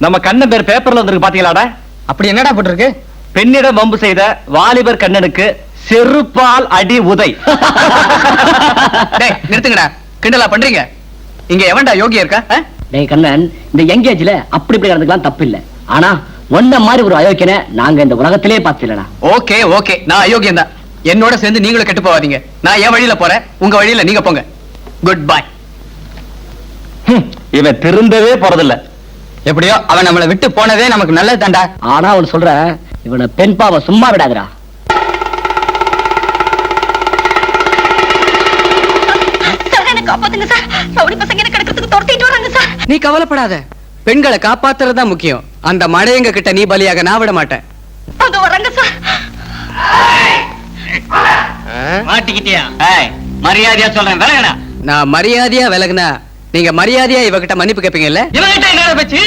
நம்ம கண்ணன் பேர் பேப்பர்ல வந்திருக்கு பாத்தீங்களாடா? அப்படி என்னடா போட்டிருக்கு? பெண்ணிடம் வம்பு செய்த வாலிபர் கண்ணனுக்கு செருப்பால் அடி உதை. நிறுத்துங்கடா, கிண்டலா பண்றீங்க? இங்க எவன்டா யோகியா இருக்கா? டேய் கண்ணன், இந்த யங்கேஜ்ல அப்படி இப்படி நடந்துக்கலாம் தப்பு இல்ல. ஆனா ஒன்ன மாதிரி ஒரு அயோக்கியனை நாங்க இந்த உலகத்திலே பார்த்தீங்களா? ஓகே ஓகே, நான் அயோக்கியம் தான். என்னோட சேர்ந்து நீங்களும் கெட்டு போவாதீங்க. நான் என் வழியில போறேன், உங்க வழியில நீங்க போங்க. Good bye. இவன் திருந்தவே போறதில்ல. எப்படியோ அவன் நம்மளை விட்டு போனதே நமக்கு நல்லது தாண்டா. ஆனா அவன் சொல்ற, இவனை பெண் பாவ சும்மா விடாதடா. நீ கவலைப்படாத, பெண்களை காப்பாத்துறதா முக்கியம். அந்த மடையங்க கிட்ட நீ பலியாக நான் விட மாட்டேன். மாட்டிக்கிட்டியா? மரியாதையா சொல்றேன், விலகடா. நான் மரியாதையா விலகுனா நீங்க மரியாதையா இவகிட்ட மன்னிப்பு கேட்பீங்கல்ல? இவன்கிட்ட என்ன பேச்சு?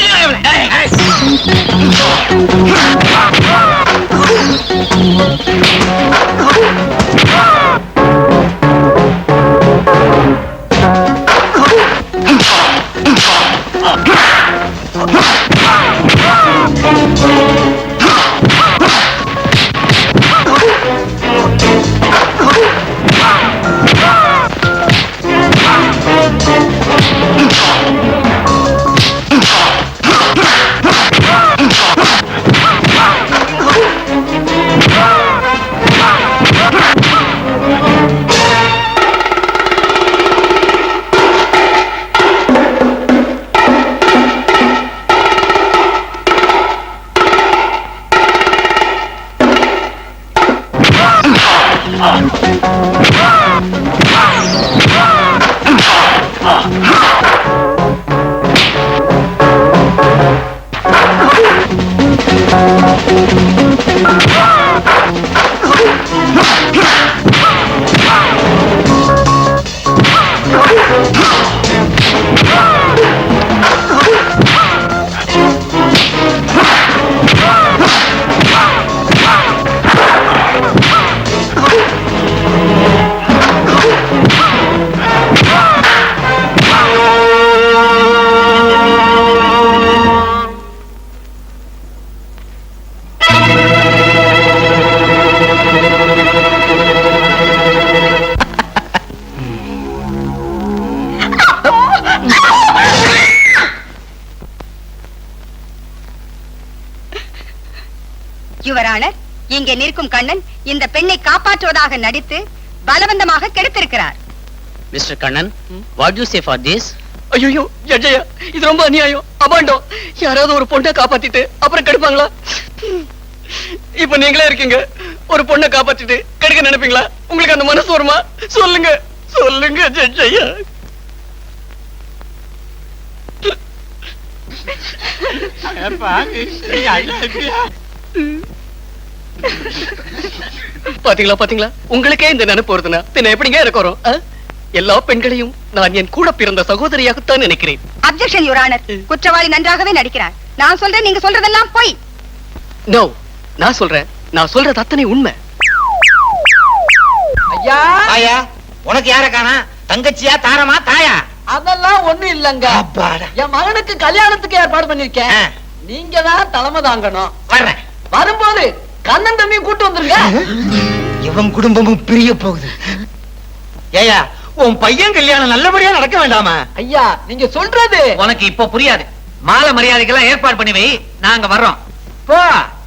யுவரானர், இங்கே நிற்கும் கண்ணன் இந்த பெண்ணை காப்பாற்றுவதாக நடித்து பலவந்தமாக கெடுத்திருக்கிறார். Mister Kannan, what you say for this? ஐயோ ஜட்ஜயா, இது ரொம்ப அநியாயம், அபாண்டம். யாராவது ஒரு பொண்ணை காப்பாத்திட்டு அப்புறம் கெடுப்பாங்களா? இப்ப நீங்களே இருக்கீங்க, ஒரு பொண்ணை காப்பாத்திட்டு கெடுக்க நினைப்பீங்களா? உங்களுக்கு அந்த மனசு வருமா? சொல்லுங்க சொல்லுங்க ஜட்ஜயா. பாத்தீங்களா பாத்தீங்களா, உங்களுக்கே இந்த நினைப்பு வருதுன்னா பின்ன எப்படிங்க இருக்கிறோம்? எல்லா பெண்களையும் நான் என் கூட பிறந்த சகோதரியாகத்தான் நினைக்கிறேன். அப்ஜெக்ஷன் யுவரானர், குற்றவாளி நன்றாகவே நடிக்கிறார். நான் சொல்றேன், நீங்க சொல்றதெல்லாம் பொய். நோ, நான் சொல்றது அத்தனை உண்மை. ஐயா ஐயா, உனக்கு யார காணா? தங்கச்சியா, தாரமா, தாயா? அதெல்லாம் ஒண்ணும் இல்லங்க. என் மகனுக்கு கல்யாணத்துக்கு ஏற்பாடு பண்ணிருக்கேன். நீங்க தான் தலைமை தாங்கணும். வர்றேன். வரும்போது கண்ணன் தம்பியும் கூட்டு வந்துருங்க. இவன் குடும்பமும் பிரிய போகுது. ஏயா, உன் பையன் கல்யாணம் நல்லபடியா நடக்க வேண்டாமா? ஐயா, நீங்க சொல்றது உனக்கு இப்ப புரியாது. மாலை மரியாதைக்கெல்லாம் ஏற்பாடு பண்ணி வை, நாங்க வர்றோம். போ.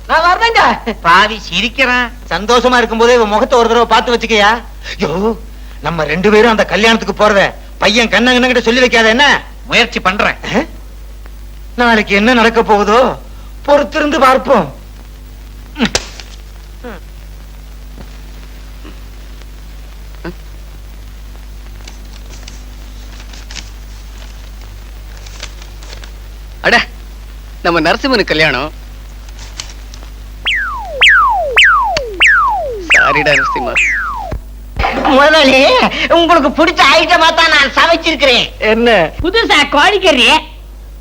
நான் வர்றேங்க. பாவி சிரிக்கிறான். சந்தோஷமா இருக்கும் போதே இவன் முகத்தை ஒரு தடவை பார்த்து வச்சுக்கயா. ஐயோ, நம்ம 2 பேரும் அந்த கல்யாணத்துக்கு போறத பையன் கண்ணன் கிட்ட சொல்லி வைக்காத என்ன? முயற்சி பண்றேன். நாளைக்கு என்ன நடக்க போகுதோ பொறுத்திருந்து பார்ப்போம். அட, நம்ம நரசிம்மனு கல்யாணம். சாரிடா நரசிம்மா. முதலாளி, உங்களுக்கு பிடிச்ச ஐட்டமா தான் நான் சமைச்சிருக்கிறேன். என்ன? புதுசா கோழிக்கறி,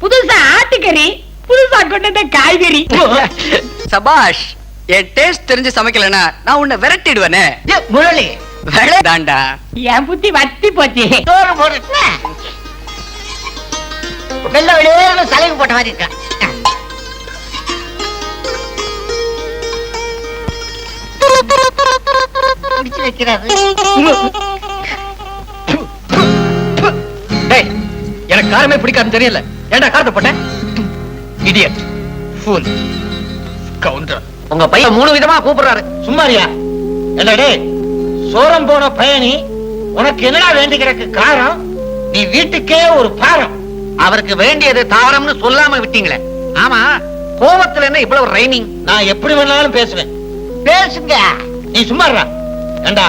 புதுசா ஆட்டுக்கறி, புதுசா கொண்டு காய்கறி. சபாஷ். என் டேஸ்ட் தெரிஞ்சு சமைக்கலனா நான் உன்னை விரட்டிடுவேனே. முதலாளி, தாண்டா என் புத்தி வத்தி போச்சு. சோறு போட்டு வெள்ள வெளியேறு சலைவு போட்ட மாதிரி இருக்க. வைக்கிறாரு. டேய், எனக்கு காரமே பிடிக்காதுன்னு தெரியல. ஏன்டா காரத்தை போட்டேன்? இடியட், ஃபூல், கவுண்டர். உங்க பையன் 3 விதமா கூப்பிடுறாரு. சும்மாரியா? என்ன டேய், சோரம் போன பயணி, உனக்கு என்னடா வேண்டி கிடக்கு காரம்? நீ வீட்டுக்கே ஒரு பாரம். அவருக்கு வேண்டியது தாரம்னு சொல்லாம விட்டீங்களே. ஆமா, கோவத்துல என்ன இவ்வளவு ரைனிங்? நான் எப்படி வேணாலும் பேசுவேன். பேசுங்க. நீ சும்மாறா. ஏண்டா,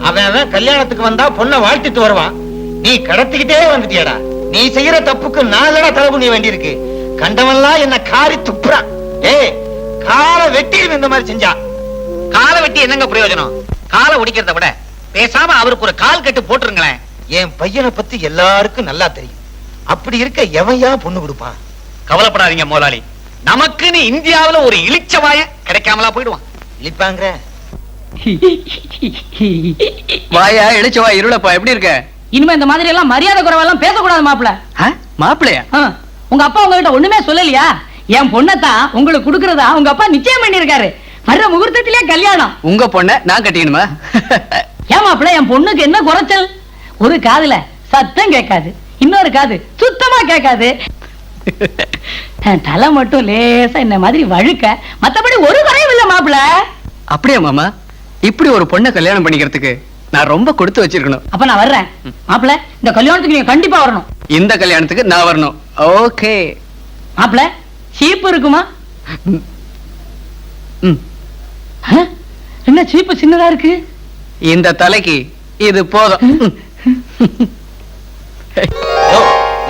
அவன் கல்யாணத்துக்கு வந்தா பொண்ணை வாழ்த்திட்டு வருவான். நீ கடத்திக்கிட்டே வந்துட்டியடா. நீ செய்யற தப்புக்கு 4 தடவை நீ வேண்டியிருக்கு. கண்டவன்லாம் என்ன காரி துப்புறான். ஏய், காலை வெட்டி இந்த மாதிரி செஞ்சா. காலை வெட்டி என்னங்க பிரயோஜனம்? காலை ஒடிக்கிறத விட பேசாம அவருக்கு ஒரு கால் கட்டு போட்டுருங்களேன். என் பையனை பத்தி எல்லாருக்கும் நல்லா தெரியும். அப்படி இருக்க எவையா பொண்ணு கொடுப்பான்? கவலைப்படாதீங்க முதலாளி, நமக்குன்னு இந்தியாவுல ஒரு இளிச்சவாய கிடைக்காமலா போயிடுவான். இழிப்பாங்க. வாயா இளிச்சவா இருளப்பா, எப்படி இருக்க? இனிமே இந்த மாதிரி எல்லாம் மரியாதை குறைவெல்லாம் பேசக்கூடாது மாப்பிள. மாப்பிளையா? உங்க அப்பா உங்ககிட்ட ஒண்ணுமே சொல்லலையா? என் பொண்ணத்தான் உங்களுக்கு கொடுக்கறதா உங்க அப்பா நிச்சயம் பண்ணிருக்காரு. வர்ற முகூர்த்தத்திலே கல்யாணம். உங்க பொண்ண நான் கட்டிக்கணுமா? ஏன் மாப்பிள, என் பொண்ணுக்கு என்ன குறைச்சல்? ஒரு காதுல சத்தம் கேட்காது, இன்னொரு காது சுத்தமா கேட்காது. தலை மட்டும் லேசா என்ன மாதிரி வழுக்க, மத்தபடி ஒரு குறையும் இல்ல மாப்பிள. அப்படியா மாமா? இப்படி ஒரு பொண்ணை கல்யாணம் பண்ணிக்கிறதுக்கு நான் ரொம்ப கொடுத்து வச்சிருக்கணும். அப்ப நான் வர்றேன் மாப்பிள. இந்த கல்யாணத்துக்கு நீங்க கண்டிப்பா வரணும். இந்த கல்யாணத்துக்கு நான் வரணும். ஓகே மாப்பிள, சீப்பு இருக்குமா? என்ன சீப்பு சின்னதா இருக்கு? இந்த தலைக்கு இது போதும்.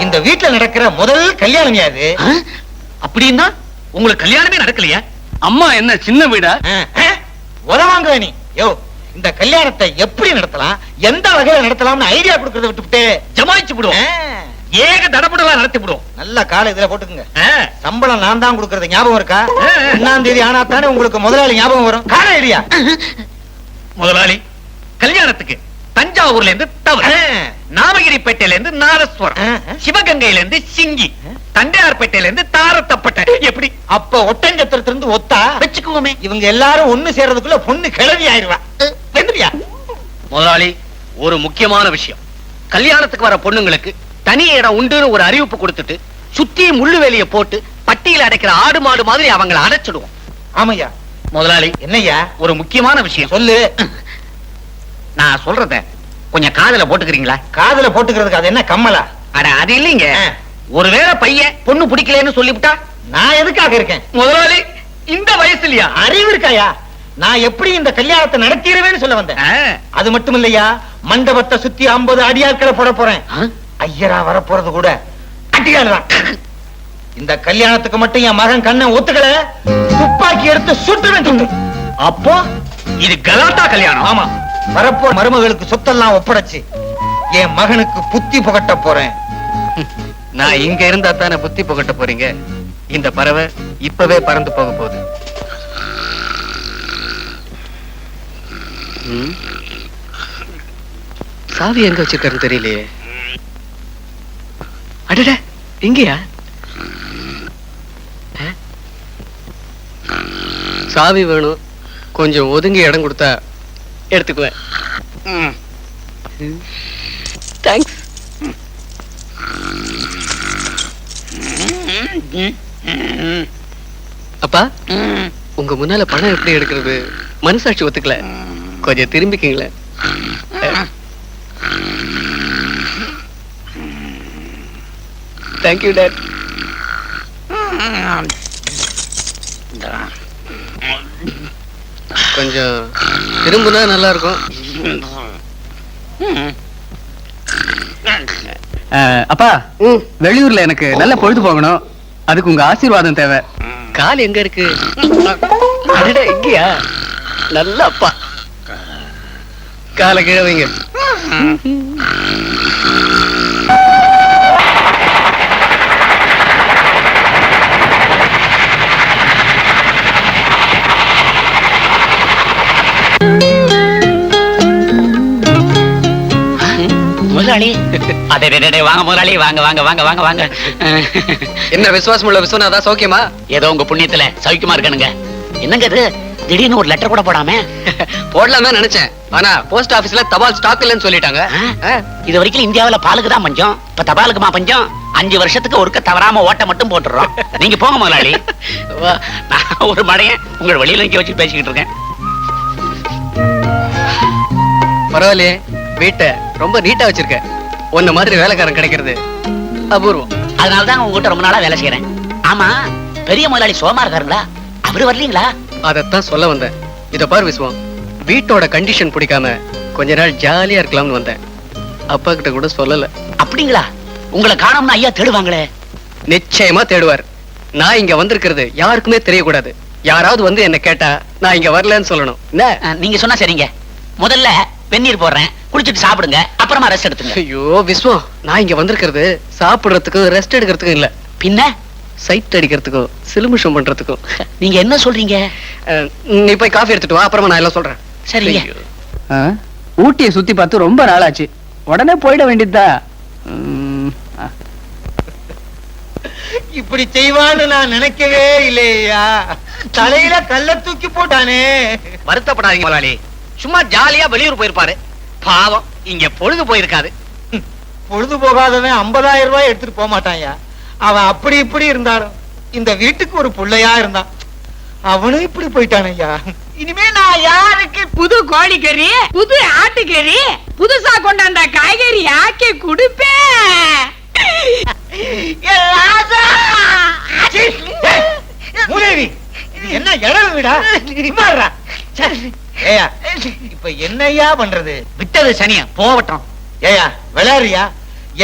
இந்த வீட்டுல நடக்கிற முதல் கல்யாணம் யாது? அப்படின்னா உங்களுக்கு கல்யாணமே நடக்கலையா? அம்மா என்ன சின்ன வீடா? உதவாங்க நீ. யோ, இந்த கல்யாணத்தை எப்படி நடத்தலாம், எந்த வகையில நடத்தலாம்னு ஐடியா கொடுக்கறத விட்டுவிட்டு ஜமாயிச்சு விடுவோம். ஏக தடபுடலா நடத்தி விடுவோம். நல்ல காலை இதுல போட்டுக்குங்க. சம்பளம் நான் தான் கொடுக்கறது ஞாபகம் இருக்கா? 1ஆம் தேதி ஆனா தானே உங்களுக்கு முதலாளி ஞாபகம் வரும். கால ஐடியா. முதலாளி, கல்யாணத்துக்கு தஞ்சாவூர்ல இருந்து தவறு, நாமகிரிப்பேட்டையில இருந்து நாதஸ்வரம், சிவகங்கையில இருந்து சிங்கி, தண்டையார்பேட்டையில இருந்து தாரத்தப்பட்ட. எப்படி? அப்ப ஒட்டஞ்சத்திரத்துல இருந்து ஒத்தா வச்சுக்குவோமே. இவங்க எல்லாரும் ஒண்ணு சேர்றதுக்குள்ள பொண்ணு கிளவி ஆயிருவா. வெந்துறியா? முதலாளி, ஒரு முக்கியமான விஷயம். கல்யாணத்துக்கு வர பொண்ணுங்களுக்கு தனி இடம் உண்டுன்னு ஒரு அறிவிப்பு கொடுத்துட்டு சுத்தி முள்ளு வேலிய போட்டு பட்டியல அடைக்கிற ஆடு மாடு மாதிரி அவங்களை அடைச்சிடுவோம். ஆமையா. முதலாளி, என்னய்யா? ஒரு முக்கியமான விஷயம். சொல்லு. நான் சொல்றத கொஞ்சம் காதுல போட்டுக்கிறீங்களா? காதுல போட்டுக்கிறதுக்கு அது என்ன கம்மலா? அட அது இல்லைங்க. ஒருவேளை பையன் பொண்ணு பிடிக்கலன்னு சொல்லிவிட்டா நான் எதுக்காக இருக்கேன்? முதலாளி, இந்த வயசுலயா? அறிவு இருக்காயா? நான் எப்படி இந்த கல்யாணத்தை நடத்திடுவேன்னு சொல்ல வந்தேன். அது மட்டும் இல்லையா, மண்டபத்தை சுத்தி 50 அடியாட்களை போட போறேன். ஐயரா வரப்போறது கூட அடியாள்தான். இந்த கல்யாணத்துக்கு மட்டும் என் மகன் கண்ணை ஒத்துக்கல, துப்பாக்கி எடுத்து சுட்டுவேன். அப்போ இது கலாட்டா கல்யாணம். ஆமா, வரப்போற மருமகளுக்கு சொத்தெல்லாம் ஒப்படைச்சு என் மகனுக்கு புத்தி புகட்ட போறேன். நான் இங்க இருந்தா தானே புத்தி புகட்ட போறீங்க. இந்த பறவை இப்பவே பறந்து போக போகுது. சாவி எங்க வச்சிருக்காருன்னு தெரியலையே. அடட, இங்கயா? சாவி வேணும், கொஞ்சம் ஒதுங்கி இடம் கொடுத்தா எடுத்துக்குவேன். தேங்க்ஸ். அப்பா, உங்க முன்னால பணம் எப்படி எடுக்கிறது மனசாட்சி ஒத்துக்கல. கொஞ்சம் திரும்பிக்கீங்களேன். Thank you dot. கொஞ்சம் திரும்பினா நல்லா இருக்கும். அப்பா, வெளியூர்ல எனக்கு நல்ல பொழுது போகணும். அதுக்கு உங்க ஆசீர்வாதம் தேவை. கால் எங்க இருக்கு? அடடே, இங்கயா? நல்ல அப்பா. காலை கீழே வைங்க. முதலாளி, அதே வாங்க முதலாளி, வாங்க வாங்க வாங்க வாங்க வாங்க. என்ன விசுவாசம் உள்ள விஸ்வநாதா, சௌக்கியமா? ஏதோ உங்க புண்ணியத்துல சௌக்கியமா இருக்கானுங்க. என்னங்க இது, திடீர்னு ஒரு லெட்டர் கூட போடாம? போடலாமே நினைச்சேன். ஆனா போஸ்ட் ஆபீஸ்ல தபால் ஸ்டாக் இல்லன்னு சொல்லிட்டாங்க. இது வரைக்கும் இந்தியாவுல பாலுக்கு தான் பஞ்சம், இப்ப தபாலுக்குமா பஞ்சம்? 5 வருஷத்துக்கு ஒருக்க தவறாம ஓட்ட மட்டும் போட்டுறோம். நீங்க போங்க முதலாளி. நான் ஒரு மடையன் உங்கள் வெளியில நிக்க வச்சு பேசிக்கிட்டு இருக்கேன். பரவாயில்லையே, வீட்டை ரொம்ப நீட்டா வச்சிருக்க. உன்ன மாதிரி வேலைக்காரன் கிடைக்கிறது அபூர்வம். அதனாலதான் உங்ககிட்ட ரொம்ப நாளா வேலை செய்யறேன். ஆமா, பெரிய முதலாளி சோமா இருக்காருங்களா? அவரு வரலீங்களா? அதத்தான் சொல்ல வந்தேன். இத பாரு விஸ்வம், வீட்டோட கண்டிஷன் பிடிக்காம கொஞ்ச நாள் ஜாலியா இருக்கலாம்னு வந்தேன். அப்பா கிட்ட கூட சொல்லல. அப்படிங்களா? உங்களை காணோம்னா ஐயா தேடுவாங்களே. நிச்சயமா தேடுவார். நான் இங்க வந்திருக்கிறது யாருக்குமே தெரியக்கூடாது. யாராவது வந்து என்ன கேட்டா நான் இங்க வரலன்னு சொல்லணும். என்ன? நீங்க சொன்னா சரிங்க. முதல்ல வெந்நீர் போடுறேன், குளிச்சுட்டு சாப்பிடுங்க, அப்புறமா ரெஸ்ட் எடுத்துங்க. ஐயோ விஸ்வம், நான் இங்க வந்திருக்கிறது சாப்பிடுறதுக்கு ரெஸ்ட் எடுக்கிறதுக்கும் இல்ல, பின்ன சைட் அடிக்கிறதுக்கும் சிலுமிஷம் பண்றதுக்கும். நீங்க என்ன சொல்றீங்க? நீ போய் காஃபி எடுத்துட்டு வா, அப்புறமா நான் எல்லாம் சொல்றேன். சரிங்க. ஊட்டியை சுத்தி பார்த்து ரொம்ப நாளாச்சு, உடனே போயிட வேண்டியதா. இப்படி செய்வான்னு நான் நினைக்கவே இல்லையா. தலையில கல்ல தூக்கி போட்டானே. வருத்தப்படாதீங்க முதலாளி, சும்மா ஜாலியா வெளியூர் போயிருப்பாரு. பாவம், இங்க பொழுது போயிருக்காது. பொழுது போகாதவன் 50,000 ரூபாய் எடுத்துட்டு போக மாட்டான்யா. அவன் அப்படி இப்படி இருந்தாலும் இந்த வீட்டுக்கு ஒரு புள்ளையா இருந்தான். அவனும் இப்படி போயிட்டானையா. இனிமே நான் யாருக்கு புது கோழிக்கறி, புது ஆட்டுக்கறி, புதுசா கொண்டாந்த காய்கறி ஆக்கி குடுப்பேன். மூதேவி, இது என்ன இடம் வீடா? ஏயா, இப்ப என்னையா பண்றது? விட்டது சனியா போகட்டும். ஏயா விளையாடுறியா?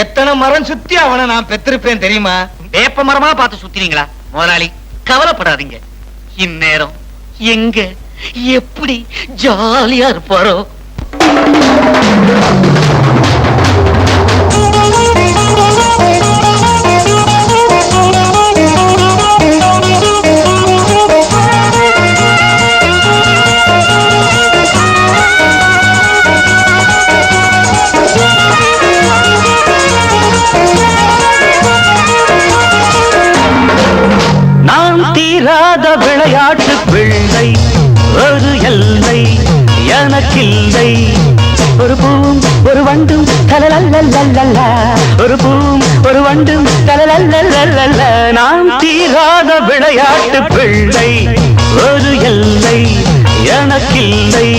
எத்தனை மரம் சுத்தி அவனை நான் பெற்றிருப்பேன் தெரியுமா? வேப்ப மரமா பார்த்து சுத்தினீங்களா? முதலாளி கவலைப்படாதீங்க, இந்நேரம் எங்க எப்படி ஜாலியா இருப்பாரோ. நான் தீராத விளையாட்டு பிள்ளை, ஒரு எல்லை எனக்கில்லை. ஒரு பூவும் ஒரு வண்டும் தலலல்லல்லல்ல, ஒரு பூவும் ஒரு வண்டும் தலலல்லல்லல்ல. நான் தீராத விளையாட்டு பிள்ளை, ஒரு எல்லை எனக்கில்லை.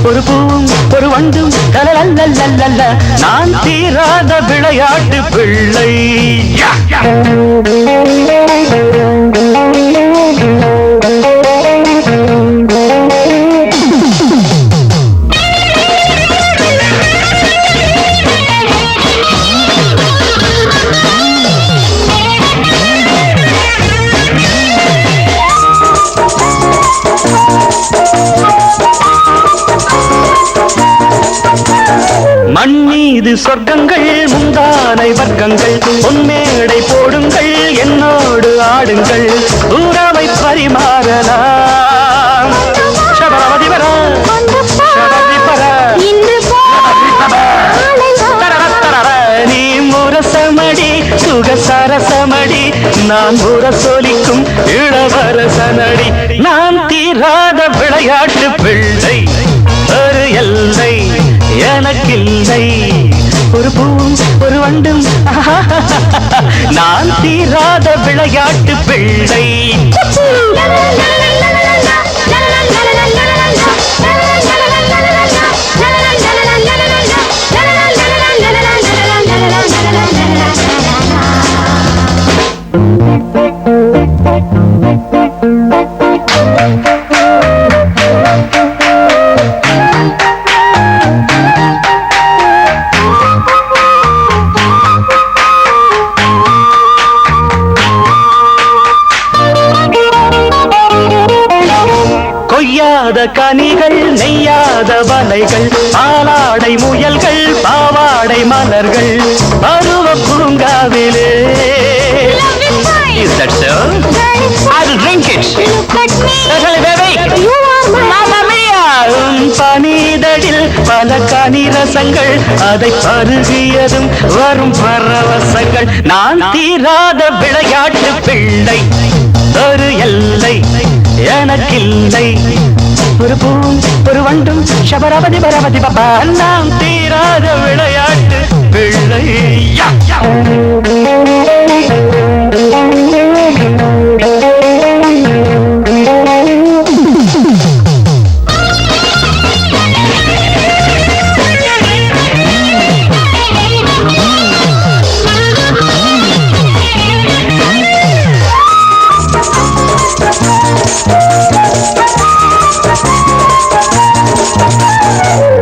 ஒரு பூவும் ஒரு வண்டும் தலலல்லல்லல்ல. நான் தீராத விளையாட்டு பிள்ளை. மண் மீது சொர்க்கங்கள், முந்தானை வர்க்கங்கள், பொன்மேடை போடுங்கள், என்னோடு ஆடுங்கள், உறவை பரிமாறலாம். சபரவதிபரா, சபரிபரா, நீ முரசமடி சுகசரசமடி, நான் முரசொலிக்கும் இளவரசனடி. நான் தீராத விளையாட்டு பிள்ளை, ஒரு எல்லை எனக்கில்லை. ஒரு பூவும் ஒரு வண்டும், நான் தீராத விளையாட்டு பிள்ளை. கொய்யாத கனிகள், நெய்யாத வலைகள், பாலாடை முயல்கள், பாவாடை மலர்கள், பருவ பூங்காவிலே. Is that so? I'll drink it. Tell me, baby. Mamma mia. பனிதடில் பல கனிரசங்கள், அதை பருகியதும் வரும் பரவசங்கள். நான் தீராத விளையாட்டு பிள்ளை, ஒரு எல்லை எனக்கில்லை. ஒரு பூவும் ஒரு வண்டும் ஷபரபதி பரபதி பபா நாம் தீராத விளையாட்டு பிள்ளை யா, யா.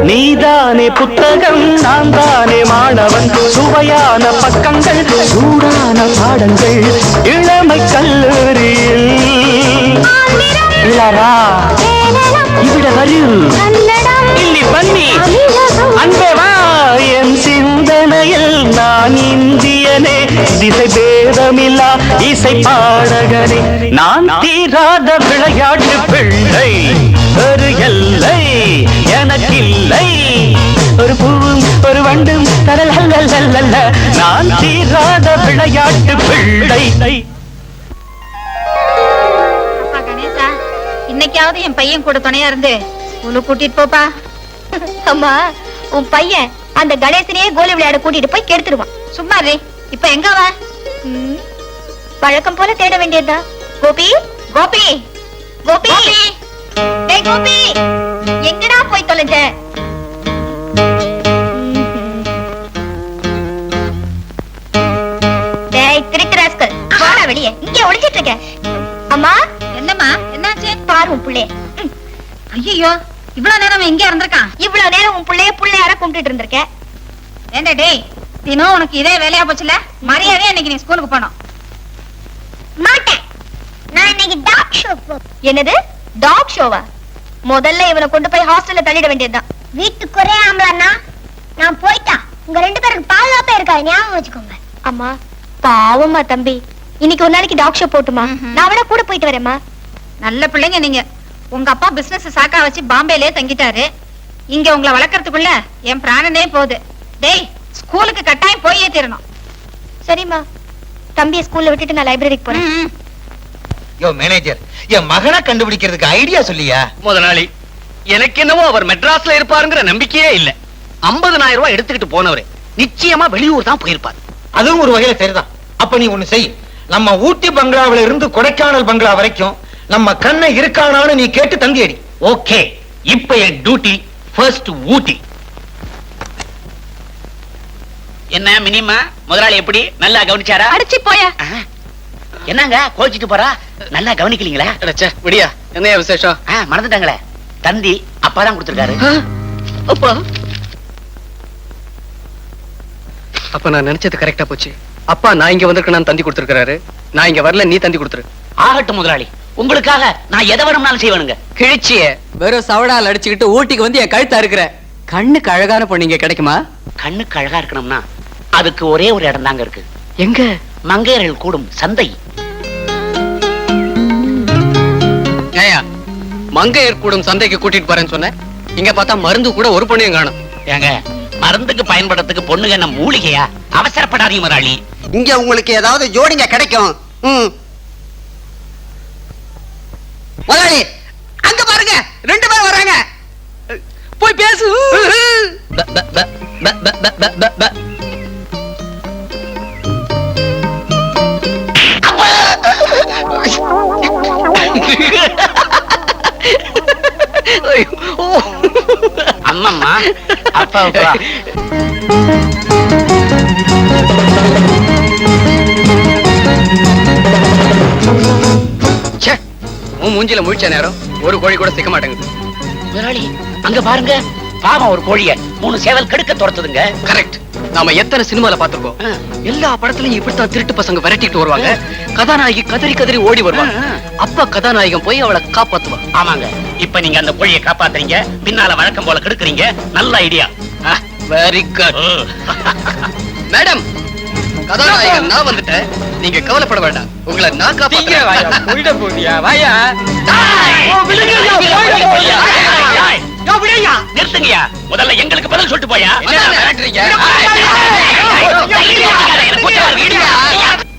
நீதானே புத்தகம் நான் தானே மாணவன் சுவையான பக்கங்கள் சூடான பாடங்கள் இளமை கல்லூரியில் இளரா இவிட வரு இல்லி பண்ணி அன்பே வா என் சிந்தனையில் நான் இந்தியனே திசை பேதமில்லா இசை பாடகனே நான் தீராத விளையாட்டு பிள்ளை ஒரு எல்லை எனக்கில்லை ஒரு பூவும் ஒரு வண்டும் தரலல்ல நான் தீராத விளையாட்டு பிள்ளை. அப்பா கணேசா, இன்னைக்காவது என் பையன் கூட துணையா இருந்து உள்ள கூட்டிட்டு போப்பா. அம்மா, உன் பையன் அந்த கணேசனையே கோலி விளையாட கூட்டிட்டு போய் கெடுத்துருவான். சும்மா ரே, இப்ப எங்க வா? வழக்கம் போல தேட வேண்டியதா. கோபி, கோபி, கோபி, டேய் கோபி, எங்கடா போய் தொலைஞ்ச? டேய் திருக்கராஸ்கல், போடா வெளியே. இங்க ஒளிஞ்சிட்டு இருக்க. அம்மா, என்னம்மா, என்னாச்சு? பாரு உன் புள்ளைய. ஐயோ, இவ்வளவு நேரம் எங்க இருந்திருக்கான்? இவ்வளவு நேரம் உன் புள்ளைய புள்ளையார கும்பிட்டு இருந்திருக்க. ஏண்டா டேய், தினம் உனக்கு இதே வேலையா போச்சுல? மரியாதையா இன்னைக்கு நீ ஸ்கூலுக்கு போனோம். மாட்டேன், நான் இன்னைக்கு டாக் ஷோ போ. என்னது டாக் ஷோவா? முதல்ல இவனை கொண்டு போய் ஹாஸ்டல்ல தள்ளிட வேண்டியதுதான். வீட்டுக்கு ஒரே ஆம்பளன்னா நான் போயிட்டா உங்க ரெண்டு பேருக்கு பாதுகாப்பா இருக்காது, ஞாபகம் வச்சுக்கோங்க. அம்மா பாவமா தம்பி, இன்னைக்கு ஒரு நாளைக்கு டாக் ஷோ போட்டுமா? நான் அவட கூட போயிட்டு வரேம்மா. நல்ல பிள்ளைங்க நீங்க. உங்க அப்பா பிசினஸ் சாக்கா வச்சு பாம்பேலயே தங்கிட்டாரு. இங்க உங்களை வளர்க்கறதுக்குள்ள என் பிராணனே போகுது. டேய், ஸ்கூலுக்கு கட்டாயம் போயே தீரணும். சரிம்மா, தம்பியை ஸ்கூல்ல விட்டுட்டு நான் லைப்ரரிக்கு போறேன். யோ மேனேஜர், என் மகனை கண்டுபிடிக்கிறதுக்கு ஐடியா சொல்லியா? முதலாளி, எனக்கு என்னவோ அவர் மெட்ராஸ்ல இருப்பாருங்கிற நம்பிக்கையே இல்ல. 50,000 ரூபாய் எடுத்துக்கிட்டு போனவரே நிச்சயமா வெளியூர் தான் போயிருப்பார். அதுவும் ஒரு வகையில சரிதான். அப்ப நீ ஒண்ணு செய், நம்ம ஊட்டி பங்களாவில இருந்து கொடைக்கானல் பங்களா வரைக்கும் நம்ம கண்ணை இருக்கானான்னு நீ கேட்டு தந்தி அடி. ஓகே, இப்ப என் டியூட்டி ஃபர்ஸ்ட் ஊட்டி. என்ன மினிமா, முதலாளி எப்படி நல்லா கவனிச்சாரா? அடிச்சு போய. என்னங்க கோச்சிட்டு போறா? நல்லா கவனிக்கலீங்களா? விடியா, என்ன விசேஷம்? மறந்துட்டாங்களே, தந்தி அப்பாதான் கொடுத்திருக்காரு. அப்பா, அப்ப நான் நினைச்சது கரெக்டா போச்சு. அப்பா நான் இங்க வந்திருக்க, நான் தந்தி கொடுத்திருக்காரு. நான் இங்க வரல, நீ தந்தி கொடுத்துரு. ஆகட்டும் முதலாளி, உங்களுக்காக நான் எதை வேணும்னாலும் செய்வேனுங்க. கிழிச்சிய வெறும் சவடால் அடிச்சுக்கிட்டு ஊட்டிக்கு வந்து என் கழுத்தா இருக்கிற. கண்ணுக்கு அழகான பொண்ணு இங்க கிடைக்குமா? கண்ணுக்கு அழகா இருக்கணும்னா அதுக்கு ஒரே ஒரு இடம் தாங்க இருக்கு. எங்க? மங்கையர்கள் கூடும் சந்தை. ஏயா, மங்கையர் கூடும் சந்தைக்கு கூட்டிட்டு போறேன்னு சொன்ன, இங்க பார்த்தா மருந்து கூட ஒரு பொண்ணையும் காணும். ஏங்க, மருந்துக்கு பயன்படுறதுக்கு பொண்ணுங்க என்ன மூலிகையா? அவசரப்படாதீங்க முதலாளி. இங்க உங்களுக்கு ஏதாவது ஜோடிங்க கிடைக்கும். முதலாளி, அங்க பாருங்க, 2 பேர் வராங்க. போய் பேசு. அம்மம்மா, அப்பாவுக்கு வா. உன் மூஞ்சில முழிச்ச நேரம் ஒரு கோழி கூட சிக்க மாட்டேங்குது. முதலாளி, அங்க பாருங்க, பாவம் ஒரு கோழிய 3 சேவல் கெடுக்க துரத்துதுங்க. கரெக்ட். நாம எத்தனை சினிமால பாத்துருக்கோம். எல்லா படத்துலயும் இப்படித்தான் திருட்டு பசங்க விரட்டிட்டு வருவாங்க. கதாநாயகி கதறி கதறி ஓடி வருவாங்க. அப்ப கதாநாயகன் போய் அவளை காப்பாத்துவா. ஆமாங்க, இப்ப நீங்க அந்த கோழியை காப்பாத்துறீங்க, பின்னால வழக்கம் போல கெடுக்குறீங்க. நல்ல ஐடியா. Very good. மேடம், கதாநாயகன் நான் வந்துட்டேன், நீங்க கவலைப்பட வேண்டாம். உங்களை நான் காப்பாத்துறேன். போயிட போவியா? வாயா. நிறுத்துங்கயா, முதல்ல எங்களுக்கு பதில் சொல்லிட்டு போயா.